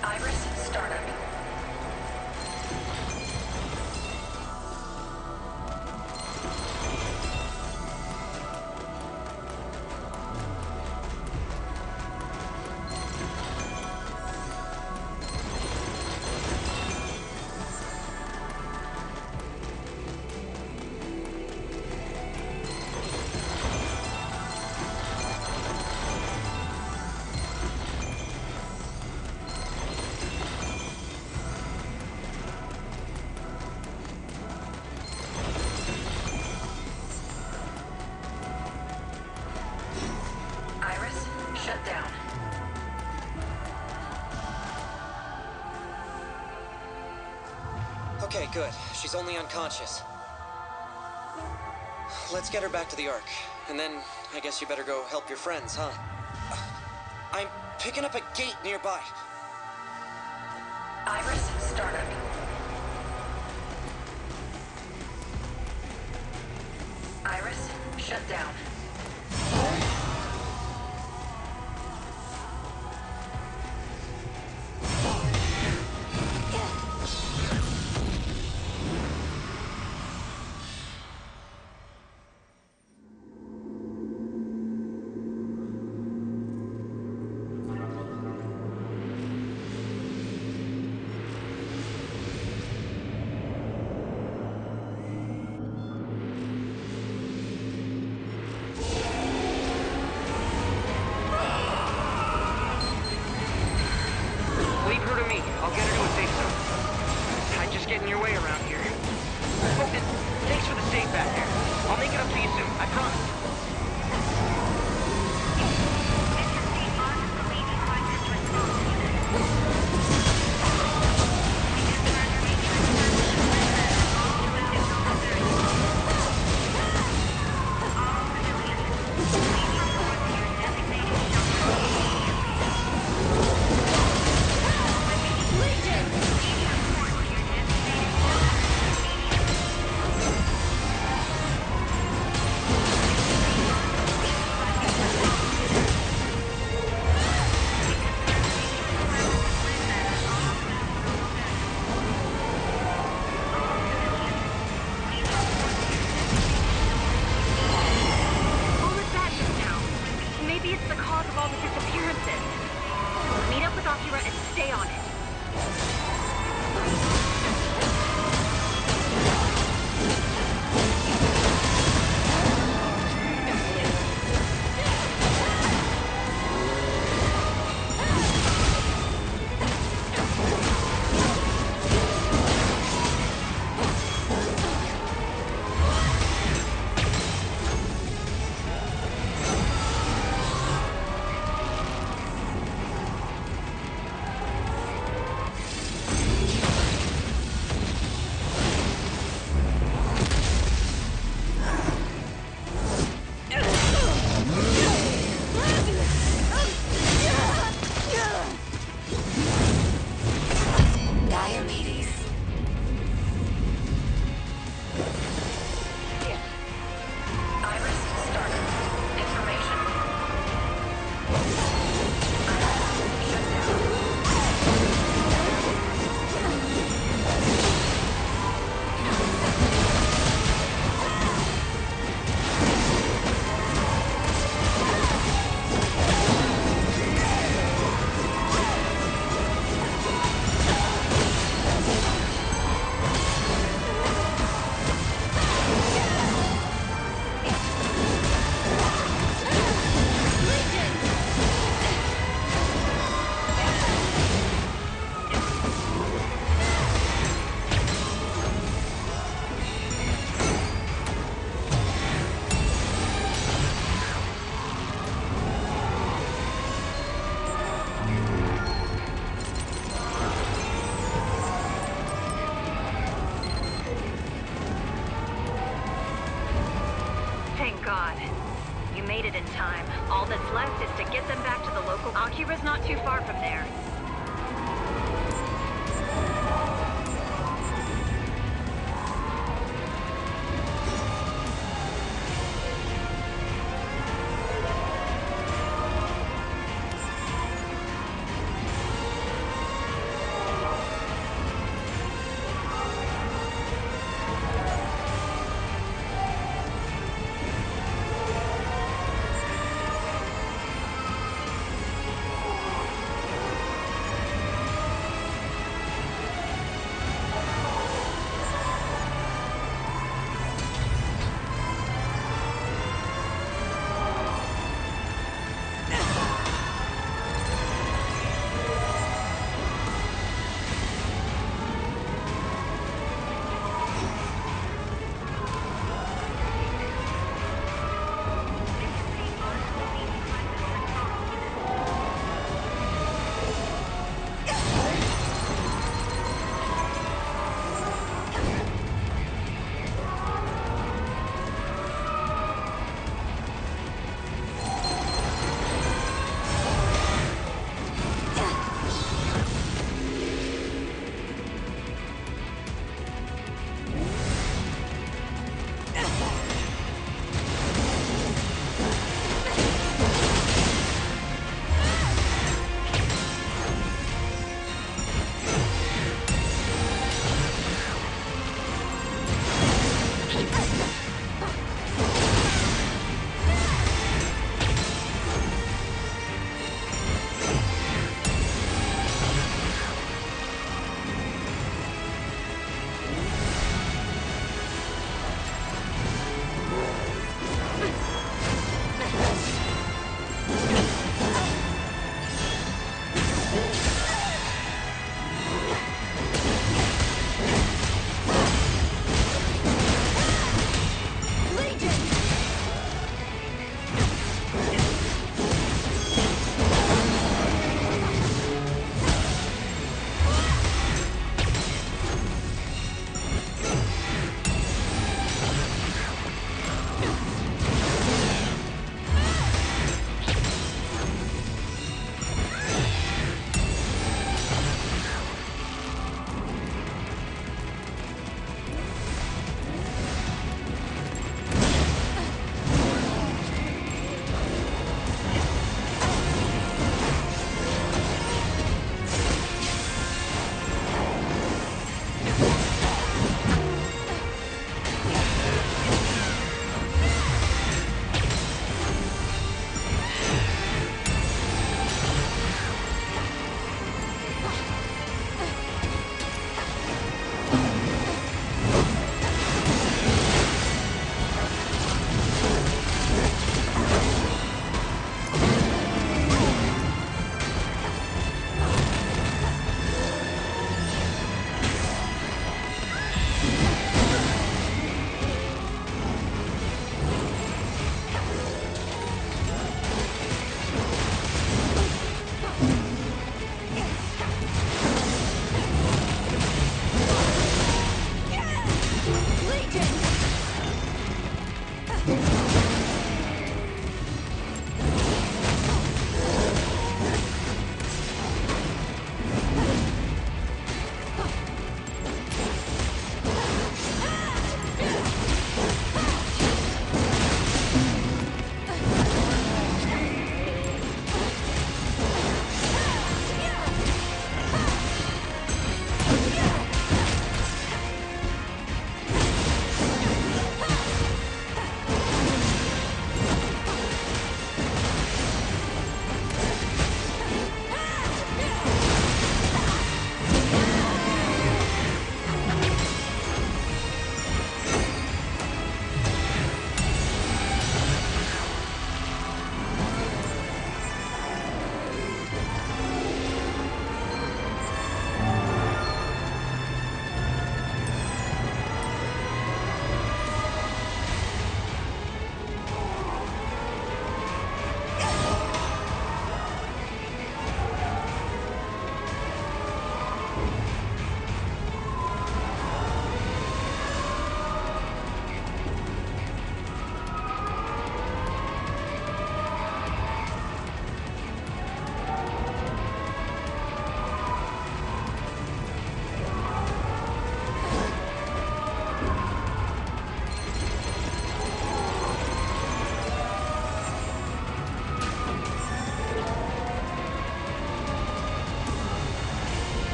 Iris, startup. Iris, shut down. Okay, good. She's only unconscious. Let's get her back to the Ark. And then, I guess you better go help your friends, huh? I'm picking up a gate nearby. Iris, startup. Iris, shut down. Leave her to me. I'll get her to a safe zone. I just get in your way around here. Oh, and thanks for the save back there. I'll make it up to you soon. I promise. Legion! time. All that's left is to get them back to the local... Akira's not too far from there.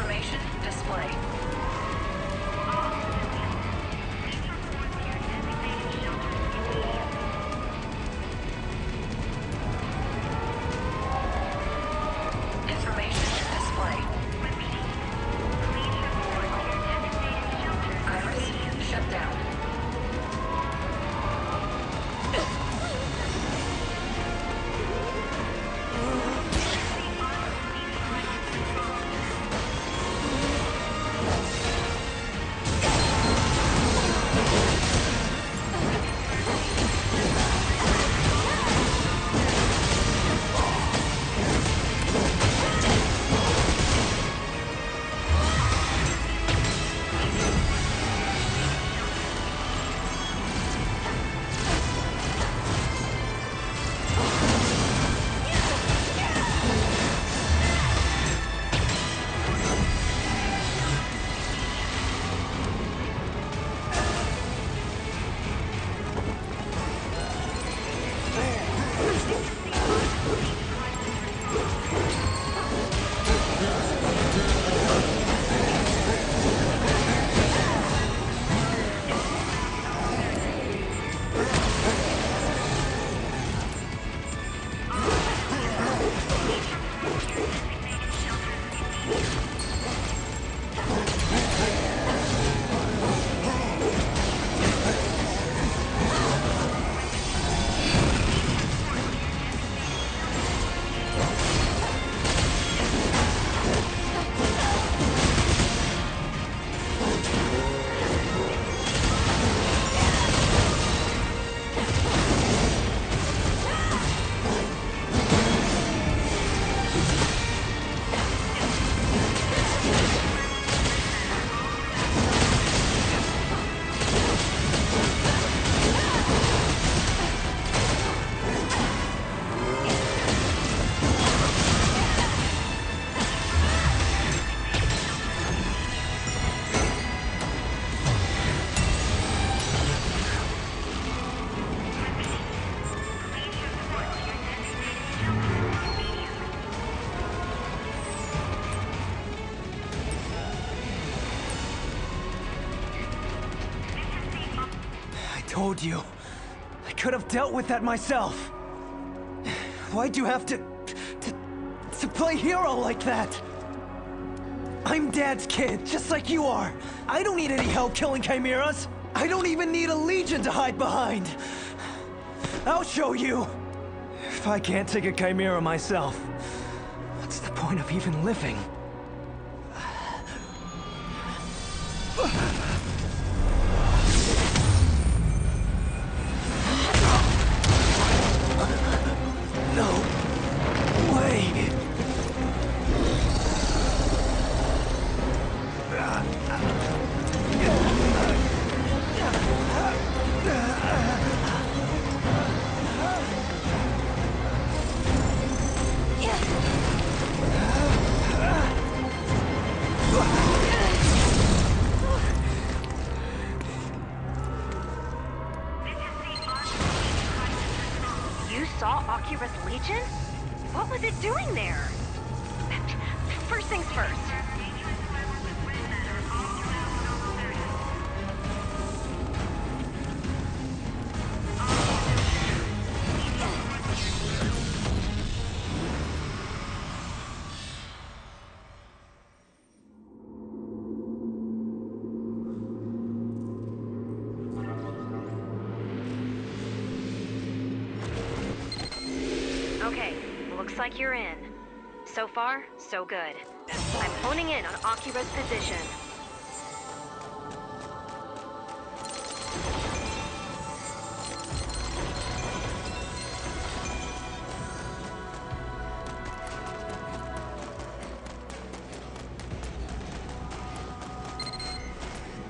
Information display. Information display. Iris shut down. Told you. I could have dealt with that myself. Why'd you have to play hero like that? I'm Dad's kid, just like you are. I don't need any help killing chimeras. I don't even need a legion to hide behind. I'll show you. If I can't take a chimera myself, what's the point of even living? Legion? What was it doing there? First things first. Okay, looks like you're in. So far, so good. I'm honing in on Akira's position.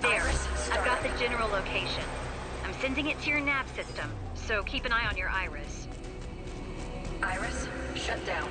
There, I've got the general location. I'm sending it to your nav system, so keep an eye on your iris. Iris, shut down.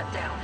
shut down.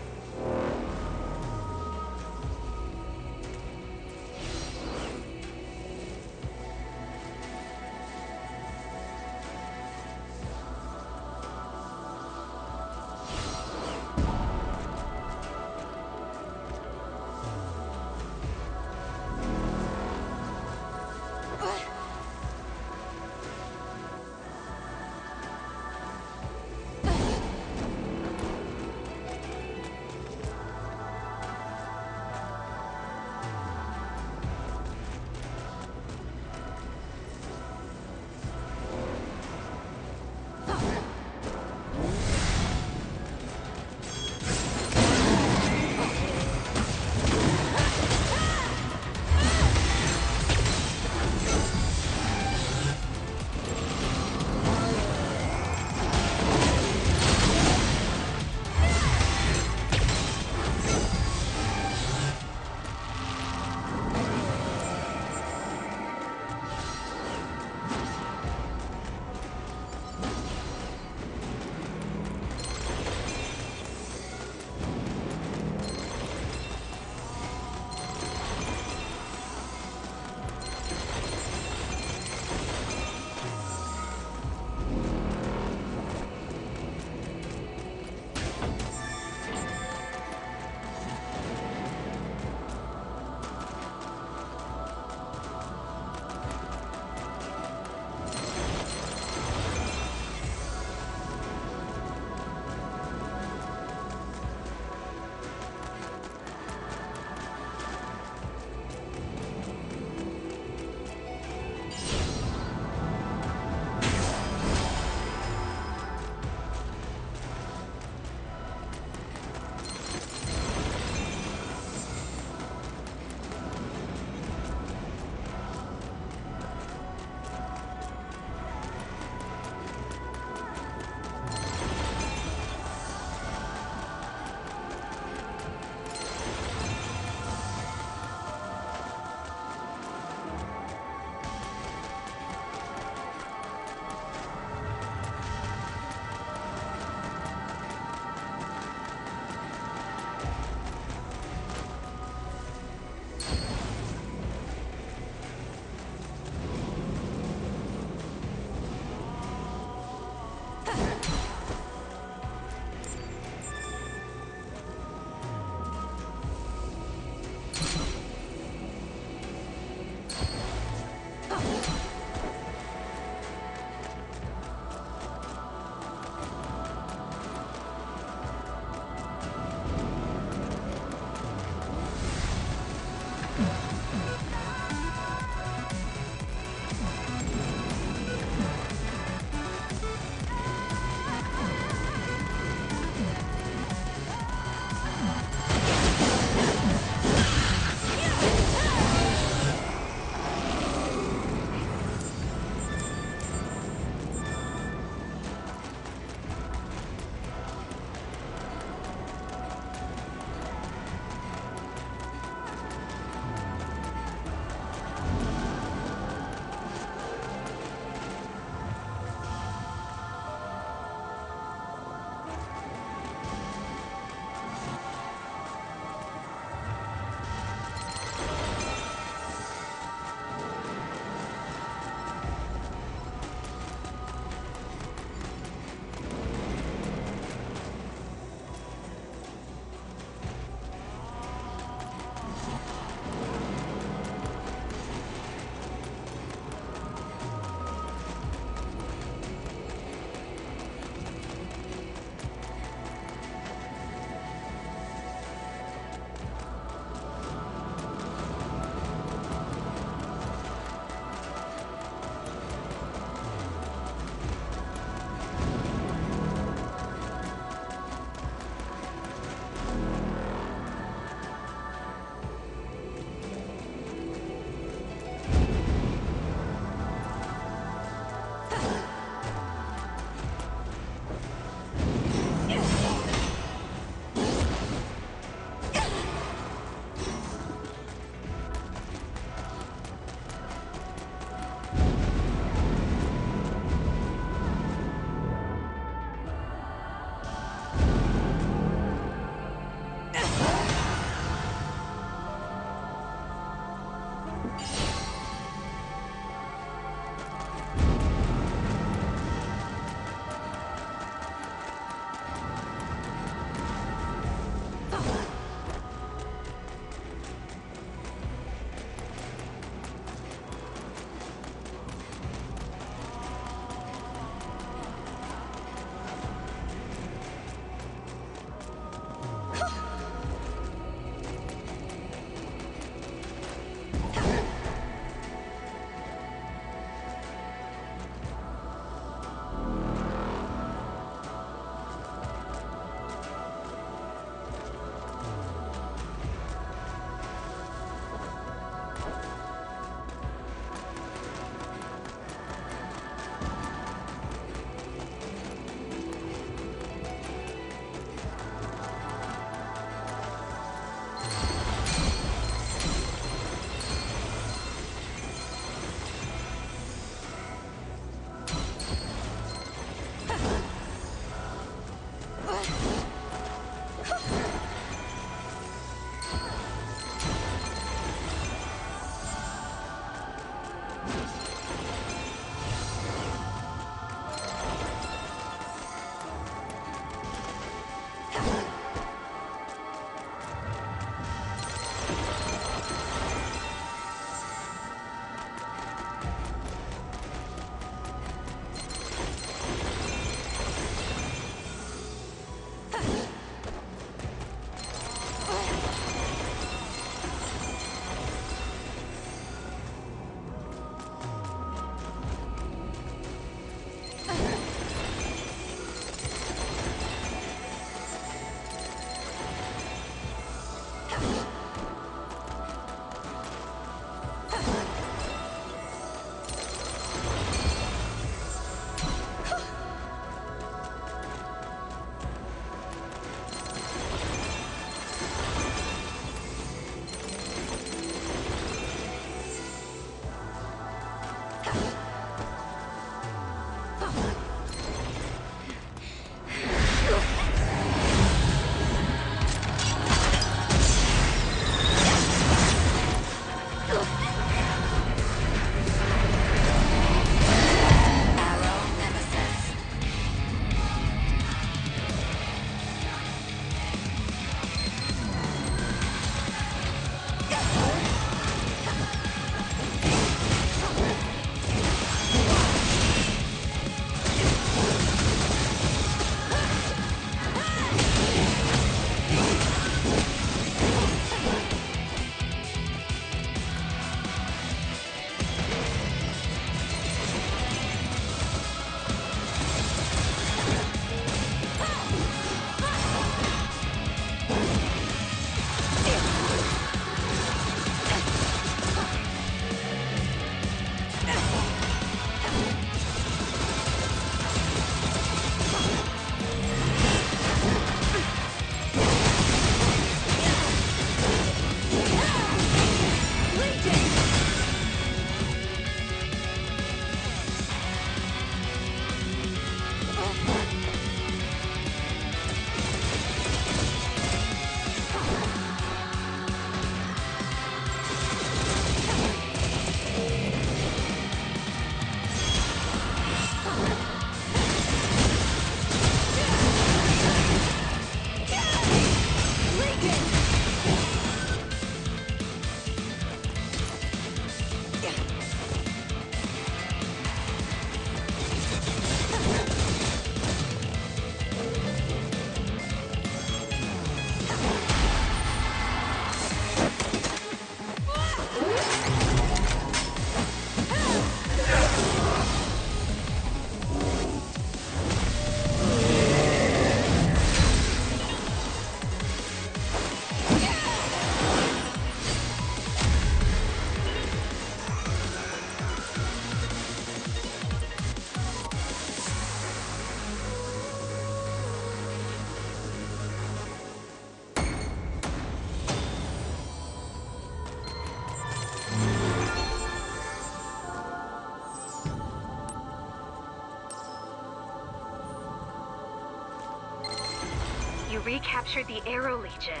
You recaptured the Arrow Legion.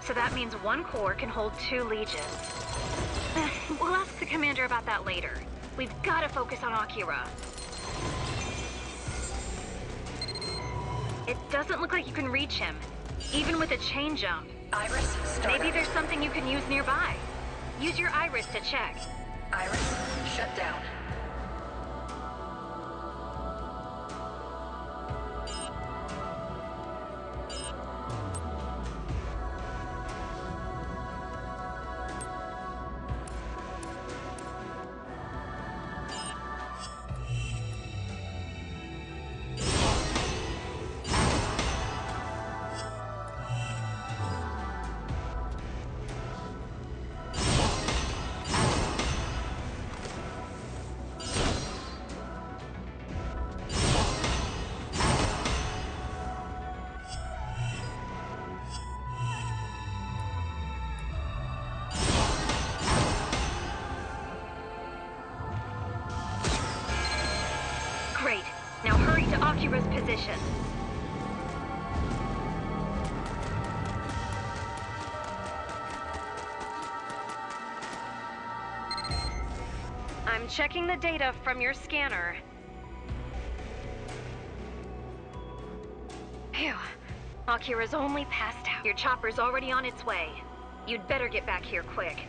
So that means one corps can hold 2 legions. We'll ask the commander about that later. We've got to focus on Akira. It doesn't look like you can reach him, even with a chain jump. Iris, start. Maybe there's something you can use nearby. Use your Iris to check. Iris, shut down. Great. Now hurry to Akira's position. I'm checking the data from your scanner. Phew. Akira's only passed out. Your chopper's already on its way. You'd better get back here quick.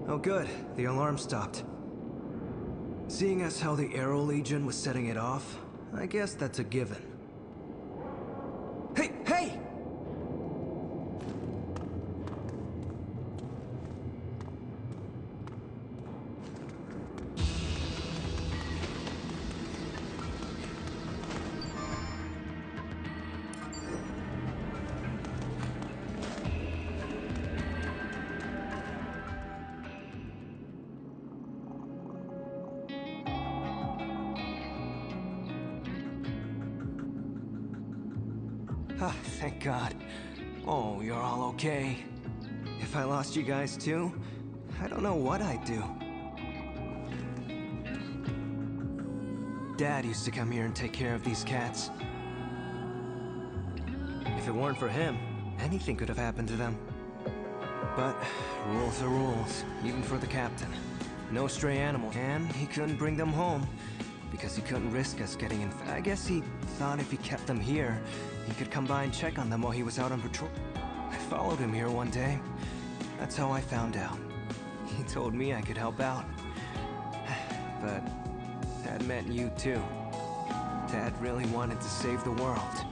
Oh good, the alarm stopped. Seeing as how the Arrow Legion was setting it off, I guess that's a given. Hey, hey! Ah, thank God. Oh, you're all okay. If I lost you guys too, I don't know what I'd do. Dad used to come here and take care of these cats. If it weren't for him, anything could have happened to them. But rules are rules, even for the captain. No stray animals, and he couldn't bring them home because he couldn't risk us getting infected. I guess he thought if he kept them here, he could come by and check on them while he was out on patrol. I followed him here one day. That's how I found out. He told me I could help out. But that meant you too. Dad really wanted to save the world.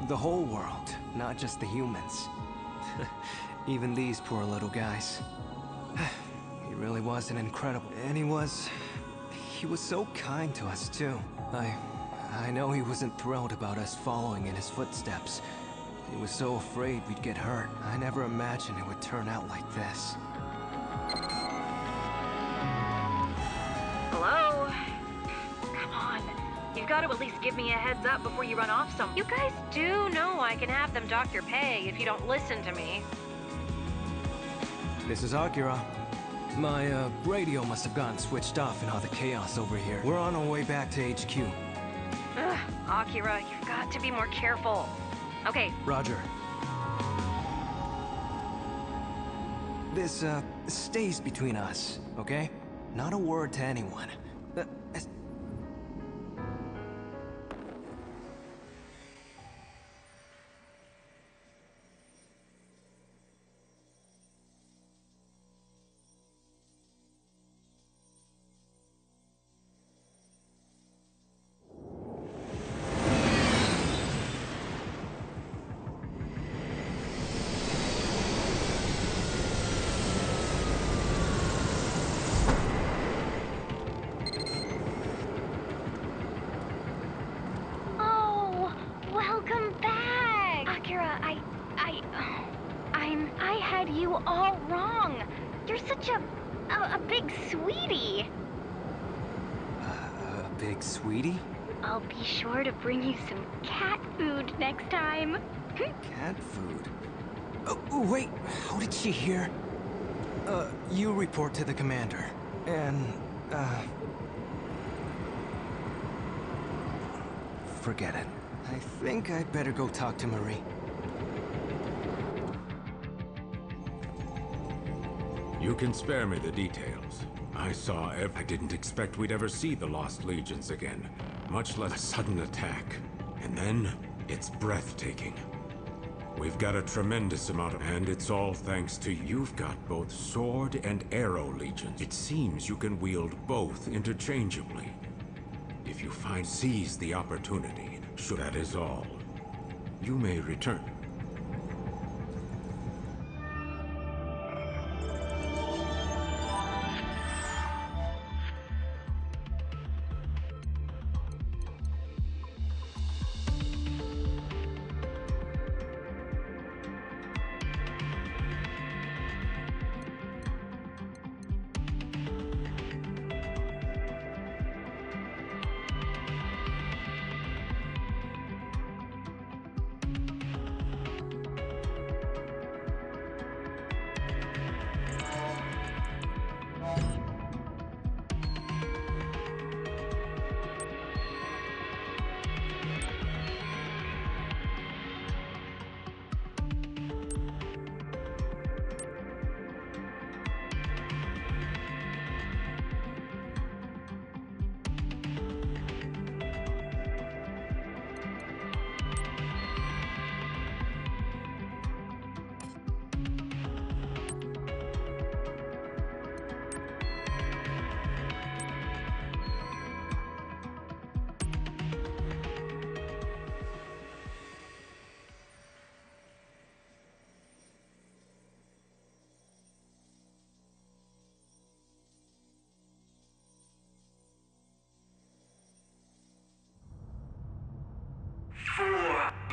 The whole world, not just the humans. Even these poor little guys. He really was an incredible... And he was so kind to us too. I know he wasn't thrilled about us following in his footsteps. He was so afraid we'd get hurt. I never imagined it would turn out like this. Hello? Come on. You've got to at least give me a heads up before you run off somewhere. You guys do know I can have them dock your pay if you don't listen to me. This is Akira. My radio must have gotten switched off in all the chaos over here. We're on our way back to HQ. Ugh, Akira, you've got to be more careful. Okay. Roger. This, stays between us, okay? Not a word to anyone. Welcome back! Akira, I had you all wrong. You're such a A big sweetie. A big sweetie? I'll be sure to bring you some cat food next time. Cat food? Oh, wait, how did she hear? You report to the commander. And, forget it. I think I'd better go talk to Marie. You can spare me the details. I didn't expect we'd ever see the Lost Legions again, much less a sudden attack. And then, it's breathtaking. We've got a tremendous amount and it's all thanks to you've got both sword and arrow legions. It seems you can wield both interchangeably. If you seize the opportunity, that is all. You may return.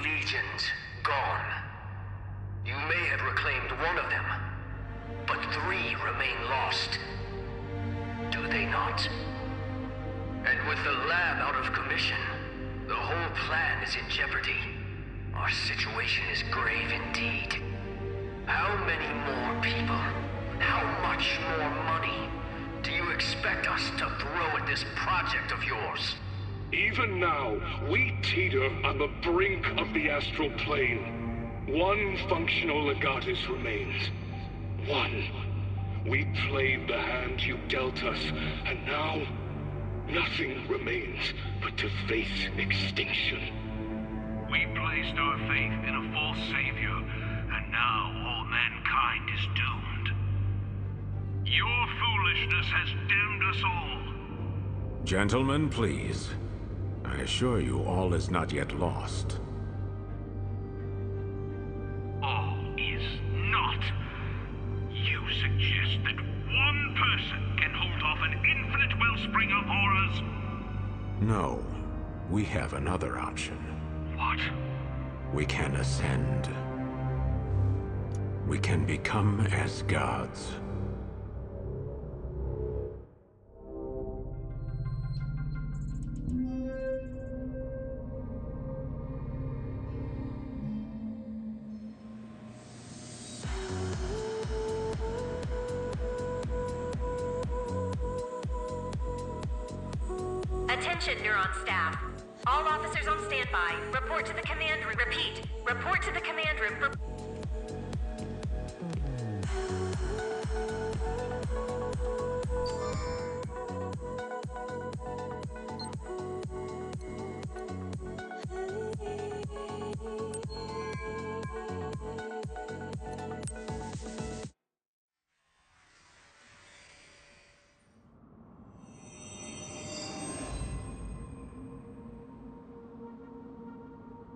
Legions gone. You may have reclaimed one of them, but 3 remain lost. Do they not? And with the lab out of commission, the whole plan is in jeopardy. Our situation is grave indeed. How many more people, how much more money do you expect us to throw at this project of yours? Even now, we teeter on the brink of the astral plane. One functional legatus remains. One. We played the hand you dealt us, and now nothing remains but to face extinction. We placed our faith in a false savior, and now all mankind is doomed. Your foolishness has doomed us all. Gentlemen, please. I assure you, all is not yet lost. All is not. You suggest that one person can hold off an infinite wellspring of horrors? No. We have another option. What? We can ascend. We can become as gods. Attention, Neuron staff. All officers on standby. Report to the command room. Repeat. Report to the command room for...